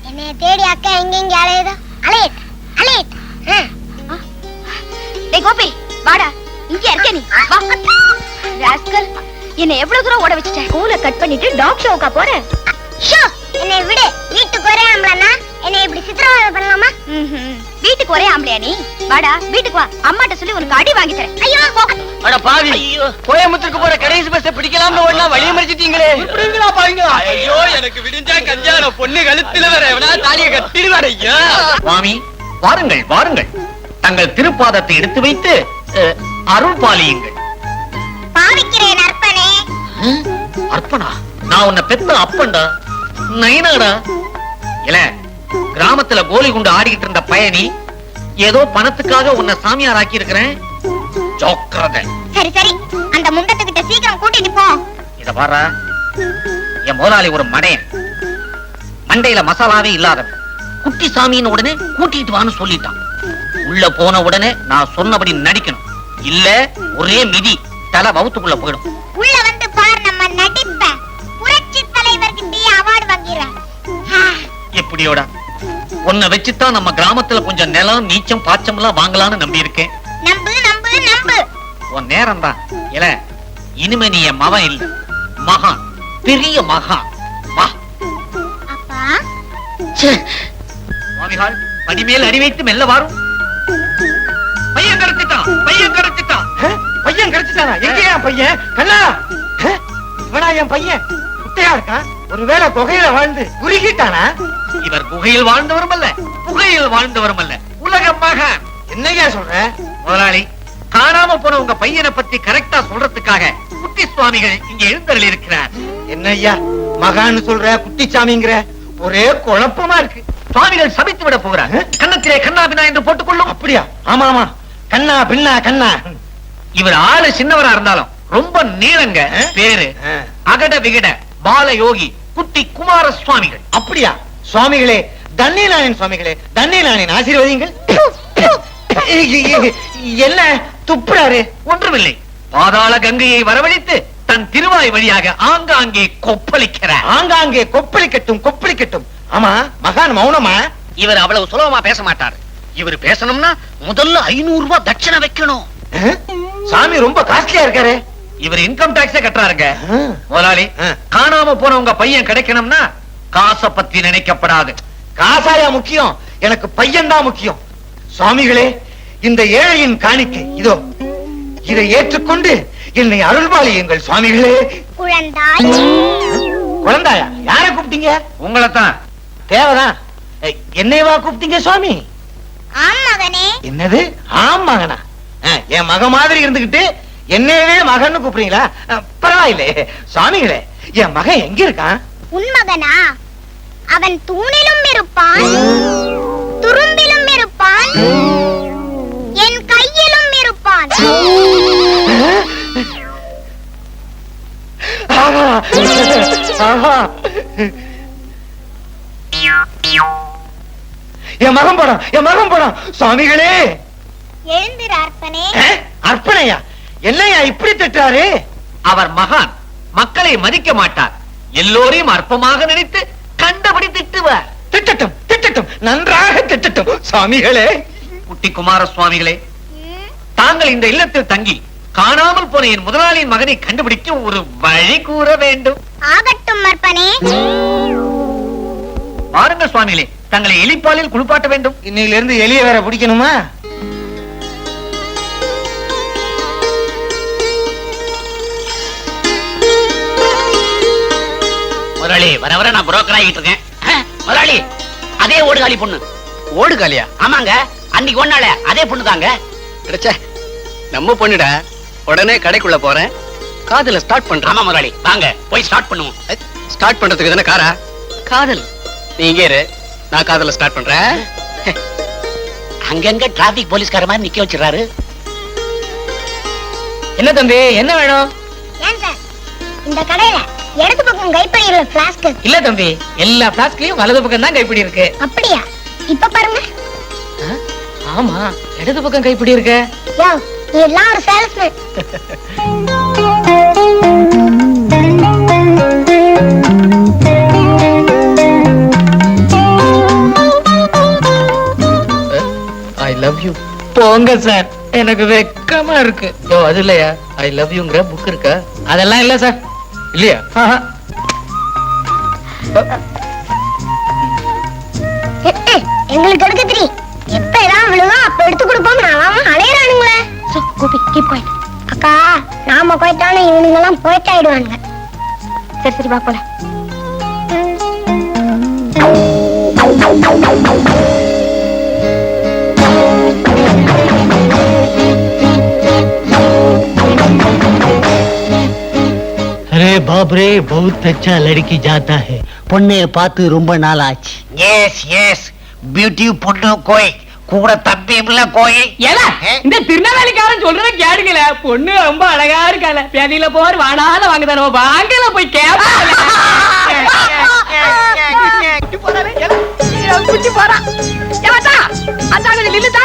என்னைய தேடி அக்கா எங்க அலையுதா? அலையட் அலையட். டேய் கோபி, வாடா. இங்க இருக்க நீ வா. ராஸ்கல், என்ன எவ்வளவு தூரம் ஓட வச்சுட்ட? ஸ்கூல கட் பண்ணிட்டு டாக் ஷோக்கா போறேன். ஷோ, என்னை விடு. வீட்டுக்கு ஒரே ஆம்பளனா என்னை இப்படி சித்திரவதை பண்ணலாமா? வீட்டுக்கு ஒரே ஆம்பளையா நீ? வாடா வீட்டுக்கு வா, அம்மாட்ட சொல்லி உனக்கு அடி வாங்கி தரேன். ஐயோ அட பாவி, கோயம்புத்தூருக்கு போற கடைசி பஸ் பிடிக்கலாம்னு ஓடனா வழிய மறிச்சிட்டீங்களே. இப்படிங்களா பாருங்க. ஐயோ, எனக்கு விடிஞ்சா கல்யாணம், பொண்ணு கழுத்துல வேற எவனா தாலியை கட்டிடுவார். ஐயா சுவாமி, வாருங்கள் வாருங்கள், தங்கள் திருப்பாதத்தை எடுத்து வைத்து அருள் பாலியுங்கள். பாவிக்கிறேன் அர்ப்பனே. அர்ப்பணா? நான் உன்னை பெத்த அப்பன்டா, நைனாடா. இல்ல, கிராமத்துல கோலி குண்டு ஆடிக்கிட்டு இருந்த பயணி ஏதோ பணத்துக்காக உன்னை சாமியார் ஆக்கி இருக்கிறேன். ஜோக்கிரதை. சரி சரி, அந்த முண்டத்துக்கிட்ட சீக்கிரம் கூட்டிட்டு போ. இத பாரு, என் முதலாளி ஒரு மடையன், மண்டையில மசாலாவே இல்லாதவன். குட்டி சாமின்னு உடனே கூட்டிட்டு வான்னு சொல்லிட்டான். உள்ள போன உடனே நான் சொன்னபடி நடிக்கணும், இல்ல ஒரே மிதி, தலை வவுத்துக்குள்ள போயிடும். உள்ள வந்து பார், நம்ம நடிப்ப புரட்சி தலைவர்கிட்ட அவார்டு வாங்கிறேன். எப்படியோட உன்னை வச்சுதான் நம்ம கிராமத்துல கொஞ்சம் நிலம் நீச்சம் பாச்சம் எல்லாம் வாங்கலாம்னு நம்பி இருக்கேன். நம்பு நம்பு நம்பு. உன் நேரம் தான். இல்ல, இனிமே நீ என் மகன் இல்ல, மகான், பெரிய மகான். வா. அப்பா, சுவாமிகள் படிமேல் அடி வைத்து மெல்ல வாரும். பையன் கிடைச்சிட்டான், பையன் கிடைச்சிட்டான். பையன் கிடைச்சிட்டானா? எங்கயா பையன்? கண்ணா, இவனா என் பையன்? குட்டையா இருக்கான், ஒருவேளை குகையில வாழ்ந்து குறுகிட்டானா? இவர் குகையில் வாழ்ந்தவரும் அல்ல, புகையில் வாழ்ந்தவரும் அல்ல, உலக மகான். என்னையா சொல்ற? முதலாளி, காணாம போன உங்க பையனை பத்தி கரெக்டா சொல்றதுக்காக குட்டி சுவாமிகள் இங்க எழுந்தருள் இருக்கிறார். என்னய்யா மகான்னு சொல்ற, குட்டிச்சாமிங்கிற, ஒரே குழப்பமா இருக்கு. சுவாமிகள் சபித்து விட போகிறார். கன்னத்திலே கண்ணா பின்னா என்று போட்டுக்கொள்ளும். அப்படியா? ஆமா ஆமா, கண்ணா பின்னா கண்ணா. இவர் ஆளு சின்னவரா இருந்தாலும் ரொம்ப நீளங்க. பேரு அகட விகட பாலயோகி குட்டி குமார சுவாமிகள். அப்படியா? சுவாமிகளே, தன்னிநாயன் சுவாமிகளே, தன்னிநாயன் ஆசீர்வதிங்கள். என்ன துப்புறாரு? ஒன்றுமில்லை, பாதாள கங்கையை வரவழைத்து தன் திருவாய் வழியாக ஆங்காங்கே கொப்பளிக்கிறார். ஆங்காங்கே கொப்பளிக்கட்டும் கொப்பளிக்கட்டும். ஆமா, மகான் மௌனமா? இவர் அவ்வளவு சுலபமா பேச மாட்டார். இவர் பேசணும்னா முதல்ல 500 ரூபாய் தட்சணை வைக்கணும். சாமி ரொம்ப காஸ்ட்லியா இருக்காரு. இவர் இன்கம் டாக்ஸே கட்டுறாருங்க. முதலாளி, காணாம போன உங்க பையன் கிடைக்கணும்னா காசை பத்தி நினைக்கப்படாது. காசாயா முக்கியம், எனக்கு பையன் தான் முக்கியம். சுவாமிகளே, இந்த ஏழையின் காணிக்கை இதோ, இதை ஏற்றுக்கொண்டு என்னை அருள்பாலியுங்கள் சுவாமிகளே. குழந்தாய். குழந்தாயா? யாரை கூப்பிட்டீங்க? உங்களைத்தான். தேவைதான். என்னையவா கூப்பிட்டீங்க சுவாமி? ஆம் மகனே. என்னது ஆம் மகனா? என் மக மாதிரி இருந்துகிட்டு என்னையவே மகன்னு கூப்பிடுறீங்களா? பரவாயில்லை சுவாமிகளே, என் மகன் எங்க இருக்கான்? உன் மகனா? அவன் தூணிலும் இருப்பான், துரும்பிலும் இருப்பான், என் கையிலும் இருப்பான். ஆஹா, ஆஹா. என் மகன் படம், என் மகன் படம். சுவாமிகளே, எழுந்திரு அர்ப்பனே. அர்ப்பணையா? என்னையா இப்படி திட்டாரு? அவர் மகான், மக்களை மதிக்க மாட்டார், எல்லோரையும் அற்பமாக நினைத்து கண்டபடி திட்டுவார். திட்டட்டும் திட்டட்டும், நன்றாக திட்டட்டும் சுவாமிகளே. குட்டி குமார சுவாமிகளே, தாங்கள் இந்த இல்லத்தில் தங்கி காணாமல் போன என் முதலாளியின் மகனை கண்டுபிடிக்க ஒரு வழி கூற வேண்டும். ஆகட்டும் அர்ப்பனே. பாருங்கள் சுவாமிகளே, தங்களை எலிப்பாலில் குளிப்பாட்ட வேண்டும். இன்னையில இருந்து எலிய வேற பிடிக்கணுமா? முதலாளி, வர வர நான் புரோக்கர் ஆகிட்டு இருக்கேன். முதலாளி, அதே ஓடுகாலி பொண்ணு. ஓடுகாலியா? ஆமாங்க, அன்னைக்கு ஒன்னால அதே பொண்ணு தாங்க. கிடைச்சே, நம்ம பொண்ணுடா. உடனே கடைக்குள்ள போறேன், காதல ஸ்டார்ட் பண்றேன். ஆமா முதலாளி, வாங்க போய் ஸ்டார்ட் பண்ணுவோம். ஸ்டார்ட் பண்றதுக்கு தானே காரா? காதல். நீ இங்கே இரு, நான் காதல ஸ்டார்ட் பண்றேன். அங்கங்க டிராபிக் போலீஸ்கார மாதிரி நிக்க வச்சிடறாரு. என்ன தம்பி, என்ன வேணும்? ஏன் சார், இந்த கடையில இடது பக்கம் கைப்பிடி உள்ள பிளாஸ்க் இல்ல தம்பி, எல்லா பிளாஸ்க்லயும் வலது பக்கம் தான் கைப்பிடி இருக்கு. அப்படியா? இப்ப பாருங்க. ஆமா, இடது பக்கம் கைப்பிடி இருக்கு. யோ, நீ எல்லாம் ஒரு சேல்ஸ்மேன். I love you. போங்க சார். எனக்கு வெக்கமா இருக்கு. யோ அது இல்லையா, ஐ லவ் யூங்கிற புக் இருக்கா? அதெல்லாம் இல்ல சார். இல்லையா? எங்களுக்கு எடுக்க தெரியும். எப்ப எல்லாம் விழுவா அப்ப எடுத்து கொடுப்போம். நான் அலையறானுங்களே. Gopi keep quiet. அக்கா நாம போயிட்டாலும் இவனுங்க எல்லாம் போயிட்டு ஆயிடுவானுங்க. சரி சரி வா போலாம். अरे बाप रे, बहुत अच्छा लड़की जाता है. பொண்ணை பார்த்து ரொம்ப நாள் ஆச்சு. எஸ் எஸ், பியூட்டி பொண்ணு கோய் கூட தம்பியும்ல கோய். ஏலா இந்த திருநெல்வேலிக்காரன் சொல்றத கேளுங்கள. பொண்ணு ரொம்ப அழகா இருக்கால. பேதியில போற வாடால வாங்க தானோ வாங்கல போய் கேப்பால. குட்டி போறா. ஏடா அந்த கொஞ்சம் நில்லுடா.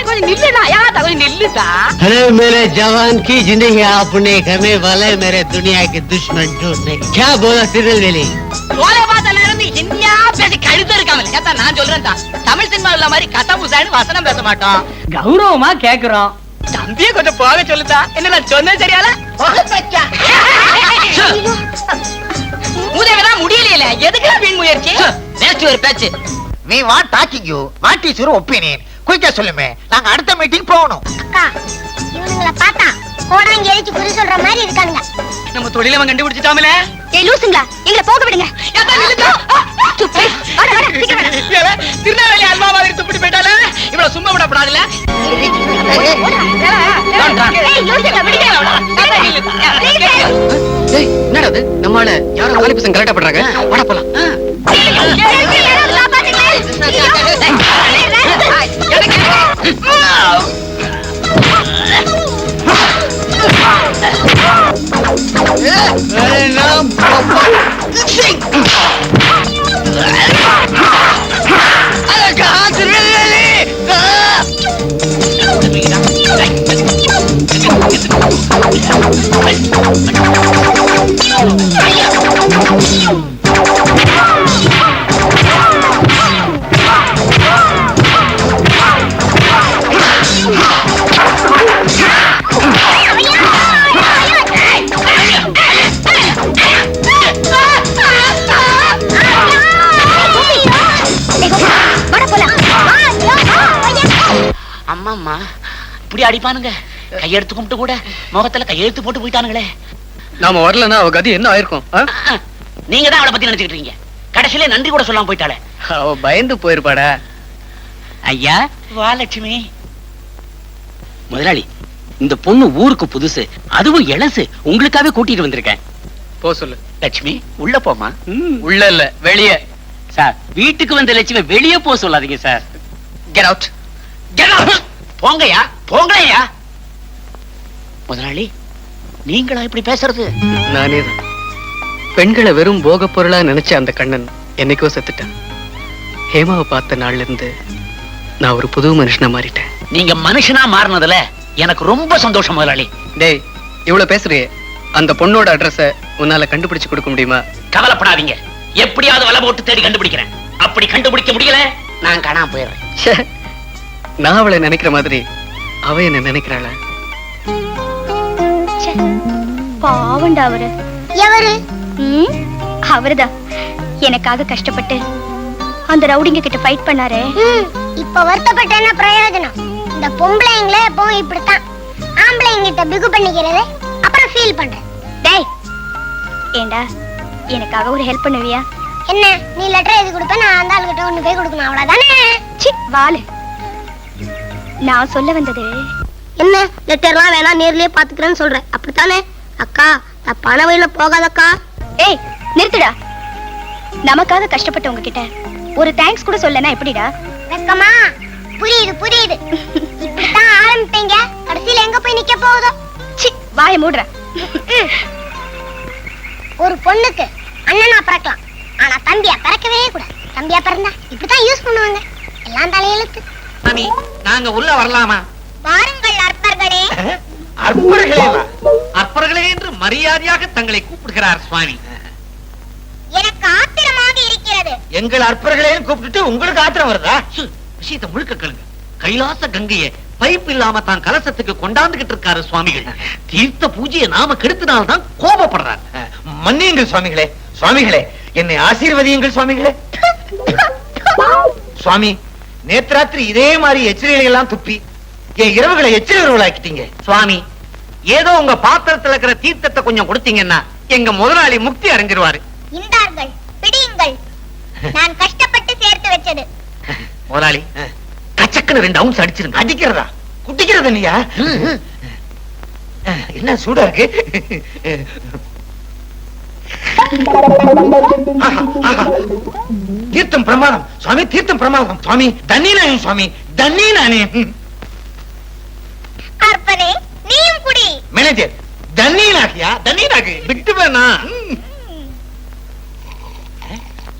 கொஞ்சம் நில்லுடா. ஏடா கொஞ்சம் நில்லுடா. अरे मेरे जवान की जिंदगी आपने करने वाले मेरे दुनिया के दुश्मन ढूंढने. क्या बोला திருநெல்வேலி? ஓலை பாத்தல இருந்து இந்தியா பேசி கழுத்து இருக்காம. கேட்டா நான் சொல்றேன்டா, தமிழ் சினிமாவுல மாதிரி கசமுசான்னு வசனம் பேச மாட்டோம். கௌரவமா கேக்குறோம். தம்பியே கொஞ்சம் போக சொல்லுதா. என்ன நான் சொன்னது சரியால? மூதேவரா முடியல. எதுக்கு வீண் முயற்சி? பேச்சு ஒரு பேச்சு. We want talking you. What is your opinion? குயிக்கா சொல்லுமே, நாங்க அடுத்த மீட்டிங் போகணும். அக்கா இவனுங்கள பார்த்தா கோடாங்கி எரிச்சு குறி சொல்ற மாதிரி இருக்கானுங்க. நம்ம தொழில அவன் கண்டுபிடிச்சிட்டாமலே. ஏய் லூசுங்களா, எங்களை போக விடுங்க. திருநெல்வேலி அல்வா மாதிரி துப்பிட்டு போயிட்டாலே. இவ்வளவு சும்மா விடப்படாதுல்ல. என்னடா அது? நம்மால யாரும் காலி பசங்க கரெக்டா பண்றாங்க. வாடா போலாம். அம்மா இப்படி அடிப்பானுங்க. கையெடுத்து கும்பிட்டு கூட முகத்துல கையெழுத்து போட்டு போயிட்டானுங்களே. நாம வரலன்னா அவ கதி என்ன ஆயிருக்கும்? நீங்க தான் அவளை பத்தி நினைச்சுக்கிட்டு இருக்கீங்க. கடைசியில நன்றி கூட சொல்லாம போயிட்டாளே. அவ பயந்து போயிருப்பாடா. ஐயா வா லட்சுமி. முதலாளி, இந்த பொண்ணு ஊருக்கு புதுசு, அதுவும் இளசு. உங்களுக்காகவே கூட்டிட்டு வந்திருக்கேன். போ சொல்லு. லட்சுமி உள்ள போமா. உள்ள இல்ல வெளியே. சார், வீட்டுக்கு வந்த லட்சுமி வெளியே போக சொல்லாதீங்க sir. Get out. Get out! போங்கயா போங்களையா. முதலாளி நீங்களா இப்படி பேசுறது? நானே தான். பெண்களை வெறும் போக பொருளா நினைச்ச அந்த கண்ணன் என்னைக்கோ செத்துட்டான். ஹேமாவை பார்த்த நாள்ல இருந்து நான் ஒரு புது மனுஷனா மாறிட்டேன். நீங்க மனுஷனா மாறினதுல எனக்கு ரொம்ப சந்தோஷம் முதலாளி. டேய் இவ்வளவு பேசுறியே, அந்த பொண்ணோட அட்ரஸ உன்னால கண்டுபிடிச்சு கொடுக்க முடியுமா? கவலைப்படாதீங்க, எப்படியாவது வலை போட்டு தேடி கண்டுபிடிக்கிறேன். அப்படி கண்டுபிடிக்க முடியல நான் காணாம போயிடுறேன். நான் அவளை நினைக்கிற மாதிரி அவ என்ன நினைக்கிறாள? பாவண்டா அவரு. எவரு? அவருதான் எனக்காக கஷ்டப்பட்டு அந்த ரவுடிங்க கிட்ட ஃபைட் பண்ணாரே. இப்ப வருத்தப்பட்ட என்ன பிரயோஜனம்? இந்த பொம்பளைங்களே எப்பவும் இப்படித்தான். ஆம்பளைங்க கிட்ட பிகு பண்ணிக்கிறது, அப்புறம் ஃபீல் பண்றேன். டேய் ஏண்டா எனக்காக ஒரு ஹெல்ப் பண்ணுவியா? என்ன நீ லெட்டர் எழுதி கொடுப்ப, நான் அந்த ஆளுகிட்ட ஒண்ணு போய் கொடுக்கணும், அவ்வளவுதானே? சி வாளு. நான் சொல்ல வந்தது என்ன, லெட்டர்லாம் வேணா நேர்லயே பாத்துக்கிறேன்னு சொல்றேன், அப்படித்தானே? அக்கா தப்பான வழியில போகாதக்கா. ஏய் நிறுத்துடா. நமக்காக கஷ்டப்பட்டவங்க கிட்ட ஒரு தேங்க்ஸ் கூட சொல்லனா எப்படிடா? வெக்கமா? புரியுது புரியுது. இப்படித்தான் ஆரம்பிப்பீங்க, கடைசியில எங்க போய் நிக்க போகுதோ? சி வாயை மூடுற. ஒரு பொண்ணுக்கு அண்ணனா பிறக்கலாம், ஆனா தம்பியா பிறக்கவே கூடாது. தம்பியா பிறந்தா இப்படித்தான் யூஸ் பண்ணுவாங்க. எல்லாம் தலையெழுத்து. மாமி நாங்க உள்ள வரலாமா? வாருங்கள் அற்பர்களே. அற்பர்களே? அற்பர்களே என்று மரியாதையாக தங்களை கூப்பிடுகிறார் சுவாமி. எனக்கு ஆத்திரமாக இருக்கிறது. எங்கள் அற்பர்களே கூப்பிட்டுட்டு உங்களுக்கு ஆத்திரம் வருதா? விஷயத்தை முழுக்க கேளுங்க. கைலாச கங்கையை பைப் இல்லாம தான் கலசத்துக்கு கொண்டாந்துகிட்டு இருக்காரு சுவாமிகள். தீர்த்த பூஜையை நாம கெடுத்தனால்தான் கோபப்படுறாரு. மன்னியுங்கள் சுவாமிகளே. சுவாமிகளே, என்னை ஆசீர்வதியுங்கள் சுவாமிகளே. சுவாமி, நேத்ராத்திரி இதே மாதிரி எச்சிரிகளை எல்லாம் துப்பி என் இரவுகளை எச்சிரியர்களாக்கிட்டீங்க. சுவாமி, ஏதோ உங்க பாத்திரத்துல இருக்கிற தீர்த்தத்தை கொஞ்சம் கொடுத்தீங்கன்னா எங்க முதலாளி முக்தி அடைஞ்சிருவாரு. இந்தார்கள், பிடியுங்கள். நான் கஷ்டப்பட்டு சேர்த்து வச்சது. முதலாளி, கச்சக்குன்னு 2 அவுன்ஸ் அடிச்சிருங்க. அடிக்கிறதா? குட்டிக்கிறது நீயா? என்ன சூடா இருக்கு? தீர்த்தம் பிரமாதம் சுவாமி, தீர்த்தம் பிரமாதம் சுவாமி. தண்ணி நானே சுவாமி, தண்ணி நானே. அர்ப்பனே, நீயும் குடி. மேனேஜர், தண்ணி நாகியா? தண்ணி நாகு விட்டு வேணா.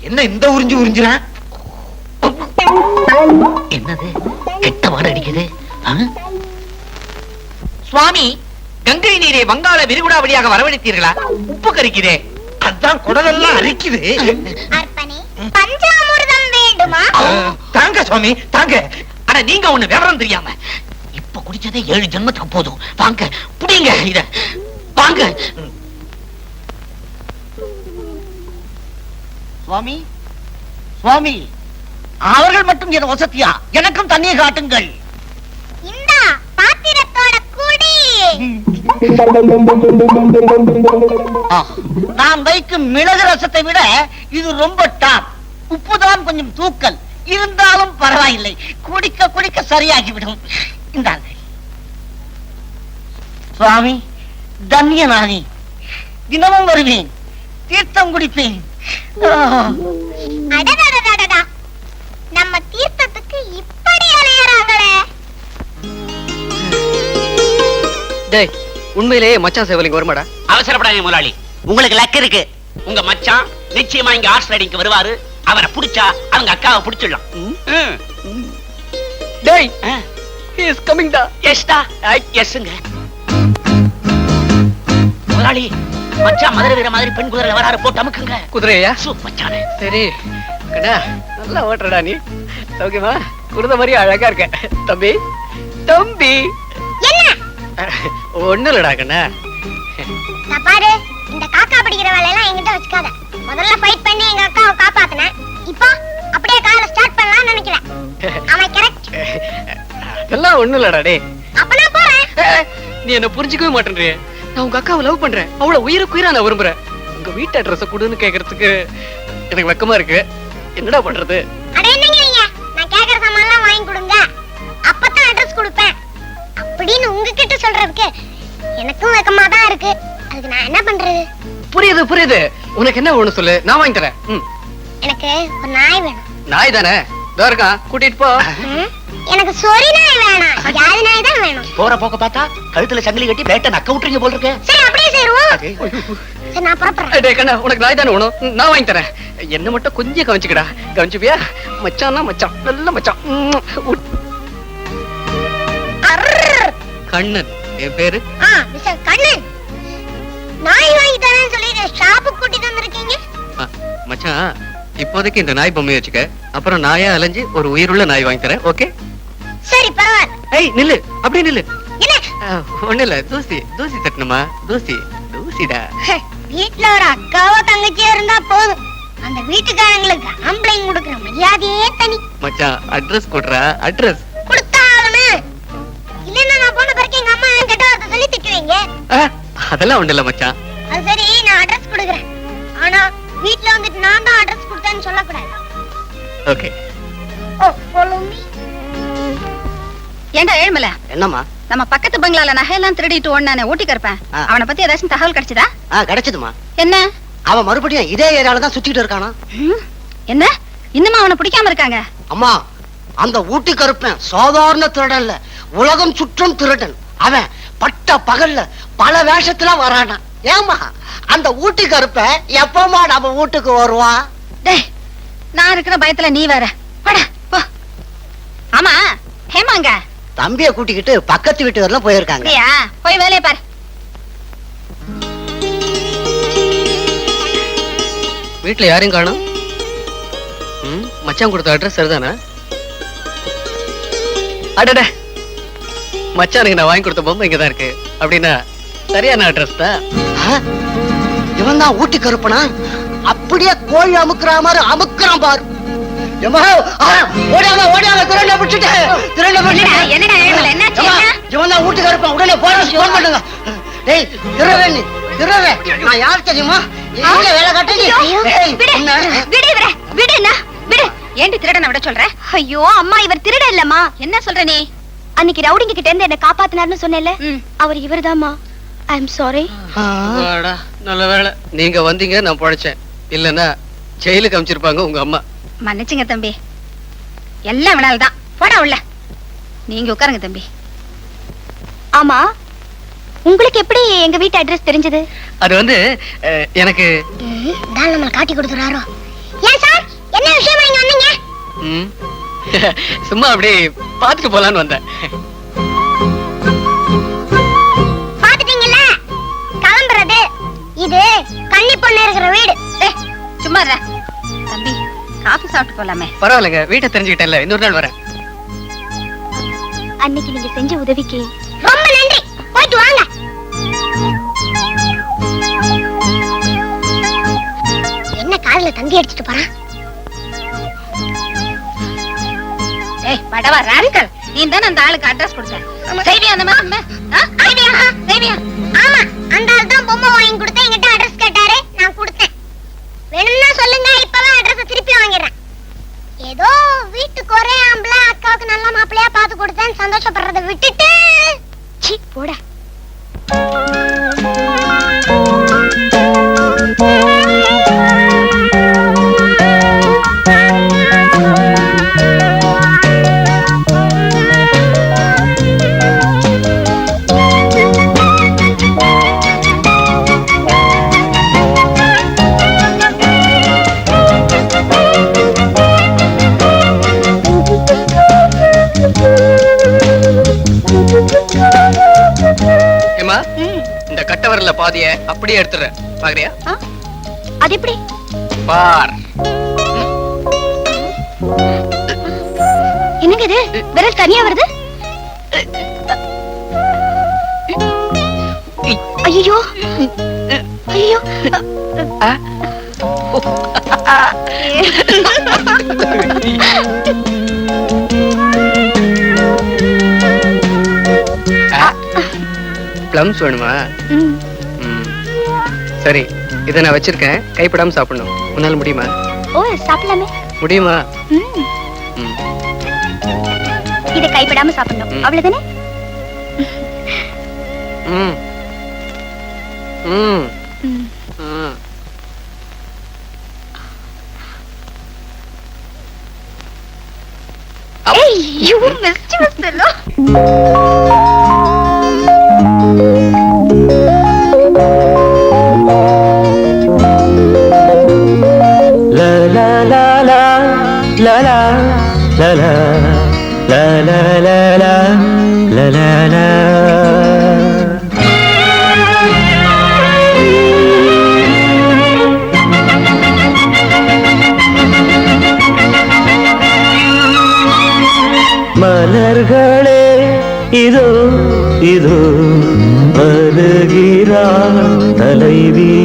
என்ன இந்த உறிஞ்சு உறிஞ்சுறான்? என்னது கெட்ட வாட அடிக்குது? சுவாமி, கங்கை நீரை வங்காள விரிகுடா வழியாக வரவழைத்தீர்களா? உப்பு கரிக்குதே, அதான் குடலெல்லாம் அரிக்குது. அர்ப்பனே, பஞ்சாமிர்தம் வேண்டுமா? தாங்க சுவாமி, தாங்க. அட நீங்க ஒண்ணு விவரம் தெரியாம இப்ப குடிச்சதே 7 ஜென்மத்துக்கு போதும். வாங்க புடிங்க இத, வாங்க. சுவாமி, சுவாமி, அவர்கள் மட்டும் என் வசதியா? எனக்கும் தண்ணியை காட்டுங்கள். இந்தா பாத்திரத்தோட குடி. நான் வைக்கும் மிளகு ரசத்தை விட இது ரொம்ப டாப். உப்புதான் கொஞ்சம் தூக்கல், இருந்தாலும் பரவாயில்லை. குடிக்க குடிக்க சரியாகிவிடும். இந்தாங்க சுவாமி, தன்யனாகி தினமும் வருவேன், தீர்த்தம் குடிப்பேன். அடடடடடடா, நம்ம தீர்த்தத்துக்கு இப்படி அலையறாங்களே. டேய், உண்மையிலேயே மச்சான் சேவலிங்க வருமாடா? அவசரப்படாதீங்க முதலாளி, உங்களுக்கு லக் இருக்கு. உங்க மச்சான் நிச்சயமா இங்க ஹார்ஸ் ரைடிங்க்கு வருவாரு. அவரை புடிச்சா அவங்க அக்காவை புடிச்சிடலாம். டேய், he is coming டா. எஸ்டா, எஸ்ங்க. முதலாளி, மச்சான் மதுரை வீர மாதிரி பெண் குதிரையில வராரு, போட்டு அமுக்குங்க. குதிரையா? மச்சானே. சரி கண்ணா, நல்லா ஓட்டுறடா நீ. ஓகேவா? குருத மாதிரி அழகா இருக்க தம்பி. தம்பி ஒண்ணு இல்லடா கண்ணா. நான் பாரு, இந்த காக்கா பிடிக்கிற வேலையெல்லாம் என்கிட்ட வச்சுக்காத. முதல்ல ஃபைட் பண்ணி எங்க அக்காவை காப்பாத்தினேன். இப்போ அப்படியே காலை ஸ்டார்ட் பண்ணலாம்னு நினைக்கிறேன். அவன் கரெக்ட். அதெல்லாம் ஒண்ணு இல்லடா டேய். அப்ப நான் போறேன். நீ என்ன புரிஞ்சுக்கவே மாட்டேன்றியே. நான் உங்க அக்காவை லவ் பண்றேன், அவளை உயிருக்கு உயிரா நான் விரும்புறேன். உங்க வீட்டு அட்ரஸ் கொடுன்னு கேக்குறதுக்கு எனக்கு வெக்கமா இருக்கு. என்னடா பண்றது? அட என்னங்க நீங்க, நான் கேக்குற சாமான்லாம் வாங்கி கொடுங்க, அப்பதான் அட்ரஸ் கொடுப்பேன் அப்படின்னு உங்ககிட்ட சொல்றதுக்கு எனக்கும் வெக்கமா தான் இருக்கு. அதுக்கு நான் என்ன பண்றது? புரியுது புரியுது. உனக்கு என்ன ஒண்ணு சொல்லு, நான் வாங்கி தரேன். எனக்கு ஒரு நாய் வேணும். நாய் தானே? இதோ இருக்கான், கூட்டிட்டு போ. எனக்கு சொறி நாய் வேணாம், ஜாதி நாய் தான் வேணும். போற போக்க பார்த்தா கழுத்துல சங்கிலி கட்டி பேட்ட நக்க விட்டுறீங்க போல இருக்கு. சரி, அப்படியே செய்வோம். சரி, நான் புறப்படுறேன். டேய் கண்ணா, உனக்கு நாய் தானே வேணும், நான் வாங்கி தரேன். என்ன மட்டும் கொஞ்சம் கவனிச்சுக்கடா. கவனிச்சுப்பியா? மச்சான்னா மச்சான், நல்ல மச்சான். கண்ணன் என் பேரு. மிஸ்டர் கண்ணன், நாய் வாங்கி தரேன்னு சொல்லிட்டு ஷாப்புக்கு கூட்டிட்டு வந்திருக்கீங்க. மச்சான், இப்போதைக்கு இந்த நாய் பொம்மையை வச்சுக்க, அப்புறம் நாயா அலைஞ்சு ஒரு உயிருள்ள நாய் வாங்கி தரேன். ஓகே? சரி, பரவாயில்ல. ஏய் நில்லு, அப்படியே நில்லு. என்ன? ஒண்ணு இல்ல, தூசி தூசி தட்டணுமா? தூசி தூசிடா. வீட்டுல ஒரு அக்காவோ தங்கச்சியோ இருந்தா போதும். அந்த வீட்டுக்காரங்களுக்கு ஆம்பளைங்க கொடுக்குற மரியாதையே தனி. மச்சான், அட்ரஸ் கொடுறா. அட்ரஸ் கொடுத்தாலுமே இல்லன்னா நான் போன பிறகு எங்க அம்மா கெட்ட வார்த்தை சொல்லி திட்டுவீங்க. அதெல்லாம் ஒண்ணு இல்ல மச்சான். அது சரி, நான் அட்ரஸ் கொடுக்குறேன். ஆனா வீட்ல வந்துட்டு நான் தான் அட்ரஸ் கொடுத்தேன்னு சொல்லக்கூடாது. ஓகே. ஏண்டா ஏழ்மல, என்னம்மா? நம்ம பக்கத்து பங்களால நகையெல்லாம் திருடிட்டு ஓடுனானே ஊட்டிக்கு இருப்பேன், அவனை பத்தி ஏதாச்சும் தகவல் கிடைச்சதா? கிடைச்சதுமா. என்ன? அவன் மறுபடியும் இதே ஏரியால தான் சுத்திட்டு இருக்கானா? என்ன, இன்னுமா அவனை பிடிக்காம இருக்காங்க? அம்மா, அந்த ஊட்டி கருப்பன் சாதாரண திருடன் இல்ல, உலகம் சுற்றும் திருடன். அவன் பட்ட பகல்ல பல வேஷத்துல வரானா. ஏமா, அந்த ஊட்டி கருப்ப எப்பமா நம்ம வீட்டுக்கு வருவான்? டேய், நான் இருக்கிற பயத்துல நீ வேற வாடா போ. ஆமா, ஹேமாங்க தம்பியை கூட்டிக்கிட்டு பக்கத்து வீட்டு வரலாம் போயிருக்காங்க. அப்படியா? போய் வேலையை பாரு. வீட்டுல யாரையும் காணோம். மச்சான் கொடுத்த அட்ரஸ் சரிதானா? அடட, மச்சானுக்கு நான் வாங்கி கொடுத்த பொம்மை இங்கதான் இருக்கு. அப்படின்னா சரியான அட்ரஸ் தான். இவன் தான் ஊட்டி கருப்பனா? அப்படியே கோழி அமுக்குற மாதிரி அமுக்குறான் பாரு. இவன் தான் ஊட்டி கருப்பன். உடனே போலீஸ் போன் பண்ணுங்க. டேய் திருவேணி, திருவே, நான் யார் தெரியுமா? எங்க வேலை கட்டி ஏண்டி திருடனை விட சொல்ற? ஐயோ அம்மா, இவர் திருட இல்லம்மா. என்ன சொல்ற நீ? அன்னைக்கு ரவுடிங்க கிட்ட இருந்து என்ன காப்பாத்தினார்னு சொன்னேல, அவர் இவர்தாம்மா. ஐ அம் சாரி. நல்ல வேளை நீங்க வந்தீங்க, நான் பொழைச்சேன். இல்லன்னா ஜெயிலுக்கு அனுப்பிச்சிருப்பாங்க உங்க அம்மா. மன்னிச்சுங்க தம்பி, எல்லாம் வினால்தான். போடா உள்ள. நீங்க உட்காருங்க தம்பி. ஆமா, உங்களுக்கு எப்படி எங்க வீட்டு அட்ரஸ் தெரிஞ்சது? அது வந்து எனக்கு நம்மள காட்டி கொடுத்துறாரோ. ஏன் சார், என்ன விஷயமா இங்க வந்தீங்க? சும்மா அப்படியே பாத்துட்டு போலான்னு வந்தேன். பாத்துட்டீங்கல்ல, கிளம்புறது. இது கன்னி பொண்ணு இருக்கிற வீடு. சும்மா தம்பி, காபி சாப்பிட்டு போலாமே. பரவாயில்லைங்க, வீட்டை தெரிஞ்சுக்கிட்டேன்ல, இன்னொரு நாள் வரேன். அன்னைக்கு நீங்க செஞ்ச உதவிக்கு ரொம்ப நன்றி. போயிட்டு வாங்க. என்ன காதுல தந்தி அடிச்சிட்டு போறான்? ஏய் படவா ராஸ்கல், நீ தான அந்த ஆளுக்கு அட்ரஸ் கொடுத்த. செய்வியா அந்த மாதிரி? செய்வியா? ஆமா, அந்த ஆள் தான் பொம்மை வாங்கி கொடுத்து என்கிட்ட அட்ரஸ் கேட்டாரு, நான் கொடுத்தேன். வேணும்னா சொல்லுங்க, இப்பவே அட்ரஸ் திருப்பி வாங்கிடுறேன். ஏதோ வீட்டுக்கு ஒரே ஆம்பளை, அக்காவுக்கு நல்ல மாப்பிள்ளையா பார்த்து கொடுத்தேன்னு சந்தோஷப்படுறதை விட்டுட்டு சீ போட. இந்த கட்டவரல பாதிய அப்படியே எடுத்துறேன். பாக்குறியா? அது எப்படி? பார். என்னங்க இது, விரல் தனியா வருது? ஐயோ ஐயோ. பிளம்ஸ் வேணுமா? சரி, இதை நான் வச்சிருக்கேன், கைப்படாம சாப்பிடணும். உன்னால முடியுமா? ஓ, சாப்பிடலாமே. முடியுமா? இதை கைப்படாம சாப்பிடணும், அவ்வளவுதானே? Hey, you mischievous fellow. La la la la la la la la la la la la la la la. மலர்களே இதோ இதோ வருகிறாள் தலைவி.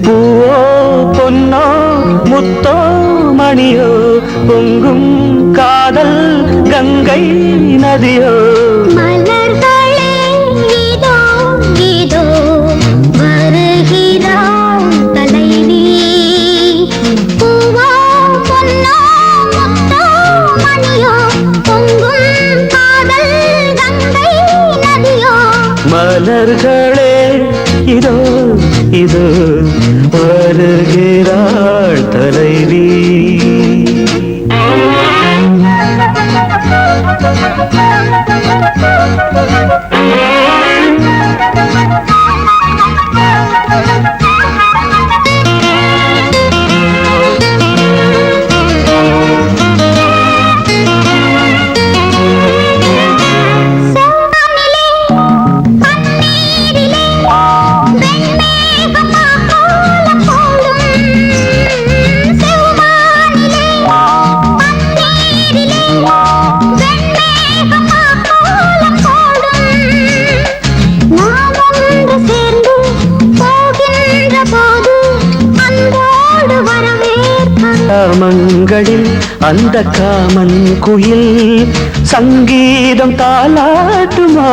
பூவோ பொன்னோ முத்தோ மணியோ பொங்கும் காதல் கங்கை நதியோ. மலர்களே இதோ இதோ வருகிறாள் தலைவி. பூவோ பொன்னோ முத்தோ மணியோ பொங்கும் காதல் கங்கை நதியோ. மலர்களே இதோ இதோ வருகிறாள் தலைவி. இதழில் அந்த காமன் குயில் சங்கீதம் தாலாட்டுமோ?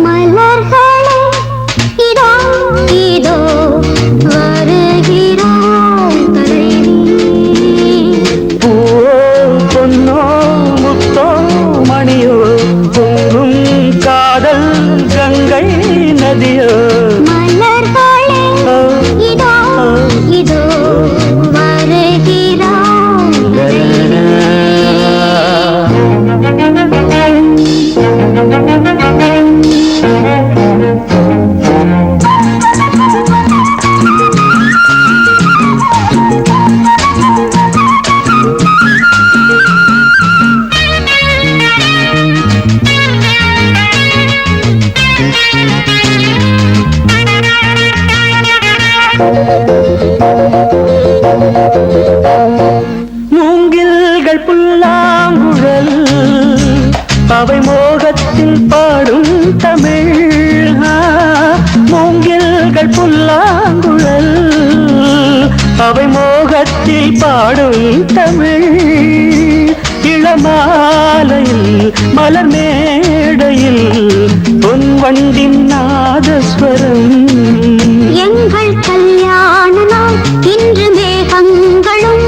மலர்களே இதோ இதோ வருகிறோம் பூவோ பொன்னோ முத்தோ மணியோ பொங்கும் காதல் கங்கை நதியோ? மலர்களே இதோ இதோ வருகிறோம் மூங்கில்கள் புல்லாங்குழல் அவை மோகத்தில் பாடும் தமிழ். மூங்கில்கள் புல்லாங்குழல் அவை மோகத்தில் பாடும் தமிழ். இளமாலையில் மலர் மேடையில் பொன் வண்டின் நாதஸ்வரம். எங்கள் கல்யாண நாள் இன்று மேகங்களும்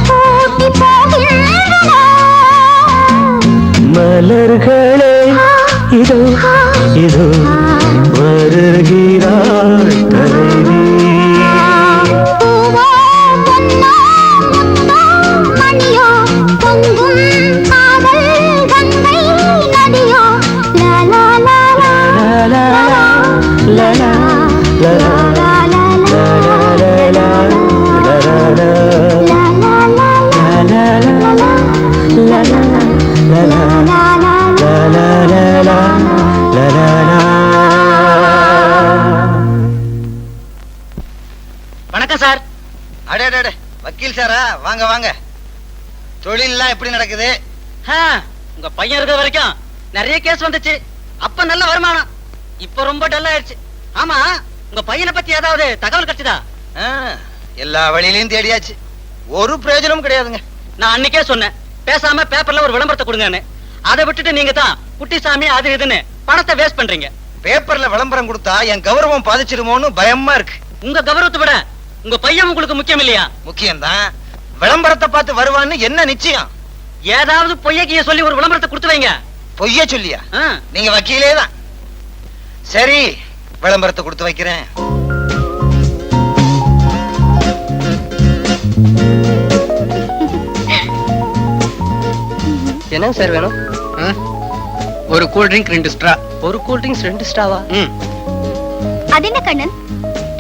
போட்டி போகின்றன. மலர்களே இதோ இதோ வருகிறாள் தலைவி. பூவோ பொன்னோ முத்தோ மணியோ பொங்கும் காதல் கங்கை நதியோ? லா லா லா லா லா லா லா வணக்கம் சார். அடே வக்கீல் சாரா, வாங்க வாங்க. தொழிலெல்லாம் எப்படி நடக்குது? உங்க பையன் இருக்கிற வரைக்கும் நிறைய கேஸ் வந்துச்சு. அப்ப நல்ல வருமானம். இப்ப ரொம்ப டல் ஆயிடுச்சு. ஆமா, உங்க பையனை பத்தி ஏதாவது தகவல் கிடைச்சதா? எல்லா வழியிலையும் தேடியாச்சு, ஒரு பிரயோஜனமும் கிடையாதுங்க. நான் அன்னைக்கே சொன்னேன், பேசாம பேப்பர்ல ஒரு விளம்பரத்தை கொடுங்கன்னு. அதை விட்டுட்டு நீங்க தான் குட்டிசாமி அது இதுன்னு பணத்தை வேஸ்ட் பண்றீங்க. பேப்பர்ல விளம்பரம் கொடுத்தா என் கௌரவம் பாதிச்சிருமோன்னு பயமா இருக்கு. உங்க கௌரவத்தை விட உங்க பையன் உங்களுக்கு முக்கியம் இல்லையா? முக்கியம்தான். விளம்பரத்தை பார்த்து வருவான்னு என்ன நிச்சயம்? ஏதாவது பொய்யக்கிய சொல்லி ஒரு விளம்பரத்தை கொடுத்து வைங்க. பொய்ய சொல்லியா? நீங்க வக்கீலே தான். சரி, விளம்பரத்தை கொடுத்து வைக்கிறேன். என்ன சார் வேணும்? ஒரு கூல் ட்ரிங்க் 2 ஸ்ட்ரா. ஒரு கூல் ட்ரிங்க்ஸ் 2 ஸ்ட்ராவா? அது என்ன கண்ணன்,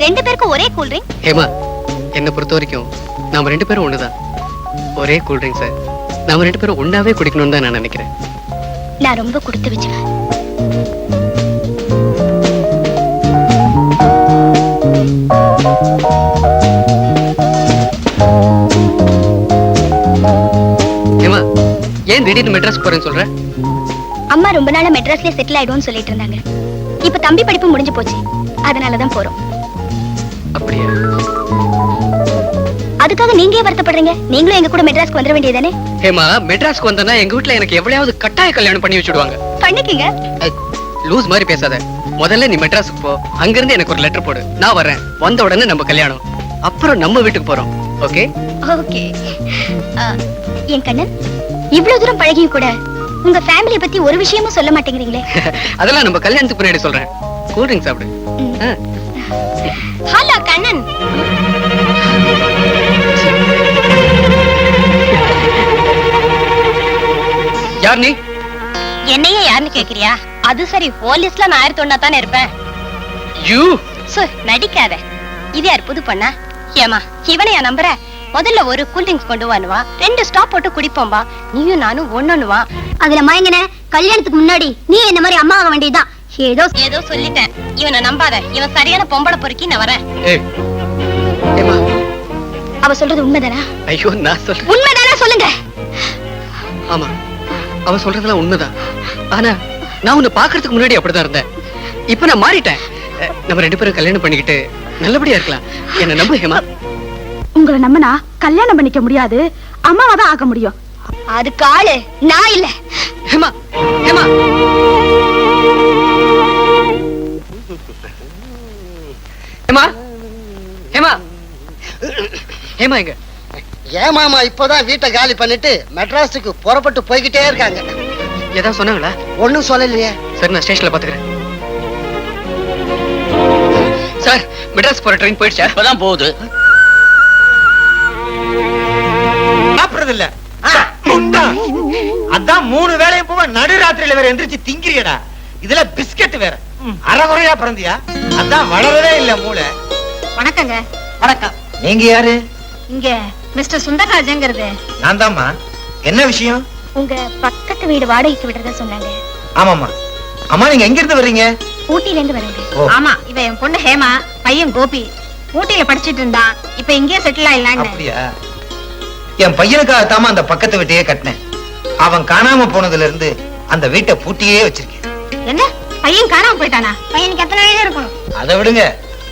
2 பேருக்கும் ஒரே கூல் ட்ரிங்க்? ஹேமா, என்ன பொறுத்த வரைக்கும் நாம 2 பேரும் ஒண்ணுதான். ஒரே கூல் ட்ரிங்க் சார். நாம 2 பேரும் ஒண்ணாவே குடிக்கணும்னு தான் நான் நினைக்கிறேன். நான் ரொம்ப கொடுத்து வச்சேன். ஹேமா, ஏன் திடீர்னு மெட்ராஸ் போறேன்னு சொல்ற? அம்மா ரொம்ப நாளா மெட்ராஸ்ல செட்டில் ஆயிடும்னு சொல்லிட்டு இருந்தாங்க. இப்ப தம்பி படிப்பு முடிஞ்சு போச்சு, அதனாலதான் போறோம். அப்படியா? அதுக்காக நீங்க ஏன் வருத்தப்படுறீங்க? நீங்களும் எங்க கூட மெட்ராஸ்க்கு வந்துட வேண்டியதானே? ஹேமா, மெட்ராஸ்க்கு வந்தனா எங்க வீட்ல எனக்கு எவ்வளவு கட்டாய கல்யாணம் பண்ணி வச்சிடுவாங்க. பண்ணிக்கங்க. லூஸ் மாதிரி பேசாத. முதல்ல நீ மெட்ராஸ்க்கு போ, அங்க இருந்து எனக்கு ஒரு லெட்டர் போடு. நான் வரேன். வந்த உடனே நம்ம கல்யாணம், அப்புறம் நம்ம வீட்டுக்கு போறோம். ஓகே? ஓகே. என் கண்ணன், இவ்வளவு தூரம் பழகியும் கூட உங்க ஃபேமிலியை பத்தி ஒரு விஷயமும் சொல்ல மாட்டேங்கிறீங்களே. அதெல்லாம் நம்ம கல்யாணத்துக்கு முன்னாடி சொல்றேன். கூல் ட்ரிங்க் சாப்பிடு. ஹலோ கண்ணன். யார் நீ? என்னையே யாருன்னு கேக்குறியா? அது சரி, போலீஸ்ல நான் 1001 தானே இருப்பேன். யூ நடிக்காத. இது யார் புது பண்ணா? ஏமா, இவனையா நம்புற? முதல்ல ஒரு கூல் ட்ரிங்க்ஸ் கொண்டு வானுவா, 2 ஸ்டாப் போட்டு குடிப்போம்பா. நீயும் நானும் ஒண்ணுவா. அதுல மயங்கன கல்யாணத்துக்கு முன்னாடி நீ என்ன மாதிரி அம்மா ஆக வேண்டியதுதான். ஏதோ சொல்லிட்டேன். இவனை நம்பாத. இவன் சரியான பொம்பளை பொறுக்கி. நான் வரேன். அவ சொல்றது உண்மைதானா? ஐயோ, நான் சொல்றேன் உண்மைதானா சொல்லுங்க. ஆமா, அவ சொல்றதெல்லாம் உண்மைதான். ஆனா நான் உன்னை பாக்குறதுக்கு முன்னாடி அப்படிதான் இருந்தேன். இப்ப நான் மாறிட்டேன். நம்ம 2 பேரும் கல்யாணம் பண்ணிக்கிட்டு நல்லபடியா இருக்கலாம். என்ன நம்பு ஹேமா. உங்களை நம்பினா கல்யாணம் பண்ணிக்க முடியாது, அம்மாவா தான் ஆக முடியும். அதுக்கு ஆளு நான் இல்ல. ஹேமா ஹேமா ஹேமா ஹேமா ஹேமா எங்க? ஏமாமா இப்பதான் வீட்டை காலி பண்ணிட்டு மெட்ராஸுக்கு புறப்பட்டு போய்கிட்டே இருக்காங்க. ஏதாவது சொன்னாங்களா? ஒண்ணும் சொல்லலையே. சரி, நான் ஸ்டேஷன்ல பாத்துக்கிறேன். சார், மெட்ராஸ் போற ட்ரெயின் போயிடுச்சா? இப்பதான் போகுது. சாப்பிடுறதில்ல. அதான் 3 வேளையும் போக நடுராத்திரியில வேற எந்திரிச்சு திங்கிறியடா. இதுல பிஸ்கட் வேற. அரைகுறையா பிறந்தியா? அதான் வளரவே இல்ல மூளை. வணக்கங்க. வணக்கம். நீங்க யாரு? இங்க மிஸ்டர் சுந்தரராஜங்கிறது. நான் தான்மா. என்ன விஷயம்? உங்க பக்கத்து வீடு வாடகைக்கு விடுறதா சொன்னாங்க. ஆமாமா. அம்மா, நீங்க எங்க இருந்து வர்றீங்க? ஊட்டில இருந்து வரேங்க. ஓ. ஆமா, இவ என் பொண்ணு ஹேமா, பையன் கோபி. ஊட்டியில படிச்சிட்டு இருந்தான். இப்ப இங்கேயே செட்டில் ஆயிடலான்னு. அப்படியா? என் பையனுக்காகத்தாமா அந்த பக்கத்து வீட்டையே கட்டினேன். அவன் காணாம போனதுல இருந்து அந்த வீட்டை பூட்டியே வச்சிருக்கேன். என்ன, பையன் காணாம போயிட்டானா? பையனுக்கு எத்தனை வயசு இருக்கும்? அதை விடுங்க.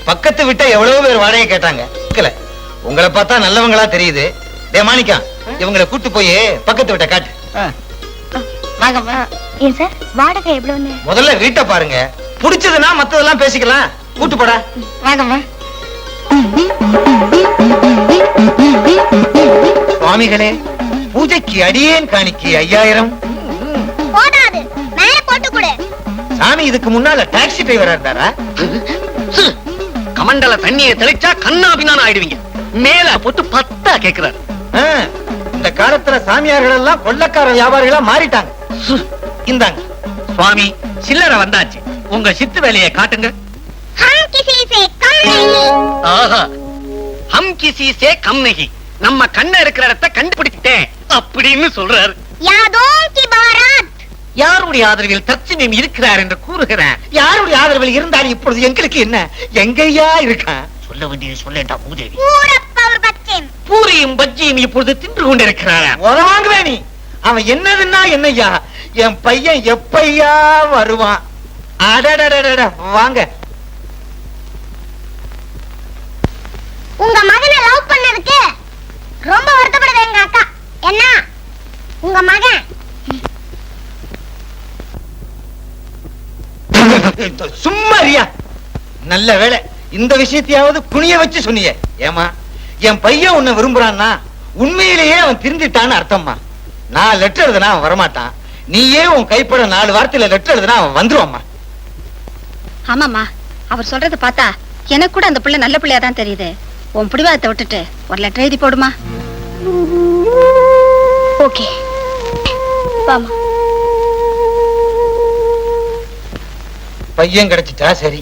பக்கத்து வீட்டை எவ்வளவு பேர் வாடகை கேட்டாங்க. உங்களை பார்த்தா நல்லவங்களா தெரியுது. மாணிக்கம், இவங்களை கூட்டு போய் பக்கத்து வீட்டை காட்டு. ஏன் சார், வாடகை எவ்வளவுன்னு? முதல்ல வீட்டை பாருங்க. புடிச்சதுன்னா மத்ததெல்லாம் பேசிக்கலாம். கூட்டு போடா. வாங்கம்மா. சுவாமிகளே, பூஜைக்கு அடியேன் காணிக்கு 5000. போடாது, மேல போட்டு கொடு. சாமி இதுக்கு முன்னால டாக்ஸி டிரைவரா இருந்தாரா? கமண்டல தண்ணியை தெளிச்சா கண்ணாபின்னான ஆயிடுவீங்க. மேல போட்டு 10 கேக்குறாரு. இந்த காலத்துல சாமியார்கள் எல்லாம் கொள்ளக்கார வியாபாரிகளா மாறிட்டாங்க. இந்தாங்க சுவாமி, சில்லறை வந்தாச்சு. உங்க சித்து வேலையை காட்டுங்க. ஹம் கிசி சே கம் நஹி. ஆஹா, ஹம் கிசி சே கம் நஹி. நம்ம கண்ண இருக்கிற இடத்தை கண்டுபிடிச்சிட்டேன் அப்படின்னு சொல்றாரு. யாதோ கி பாராத். யாருடைய ஆதரவில் தற்சமயம் இருக்கிறார் என்று கூறுகிறார். யாருடைய ஆதரவில் இருந்தாலும் இப்பொழுது எங்களுக்கு என்ன? எங்கய்யா இருக்கான்? சொல்ல வேண்டியது சொல்லேண்டா பூதேவி. பூரப்பவர் பச்சேம். பூரியும் பஜ்ஜியும் இப்பொழுது தின்று கொண்டிருக்கிறாரா? உதவாங்குவே நீ. அவன் என்னதுன்னா என்னய்யா? என் பையன் எப்பையா வருவான்? அடடடடட, வாங்க. உங்க மகனை லவ் பண்ணதுக்கு ரொம்ப வருத்தப்படுது எங்க அக்கா. என்ன, உங்க மகன் சும்மா இருயா. நல்ல வேளை இந்த விஷயத்தையாவது குனிய வச்சு சொன்னியே. ஏமா, என் பையன் உன்னை விரும்புறான்னா உண்மையிலேயே அவன் திருந்திட்டான்னு அர்த்தம்மா. நான் லெட்டர் எழுதுனா அவன் வரமாட்டான். நீயே உன் கைப்பட 4 வார்த்தையில லெட்டர் எழுதுனா அவன் வந்துருவாம்மா. ஆமாமா, அவர் சொல்றத பார்த்தா எனக்கு கூட அந்த பிள்ளை நல்ல பிள்ளையா தான் தெரியுது. உன் பிடிவாதத்தை விட்டுட்டு ஒரு லெட்டர் எழுதி போடுமா? ஓகே, வாமா. பையன் கிடைச்சிட்டா சரி.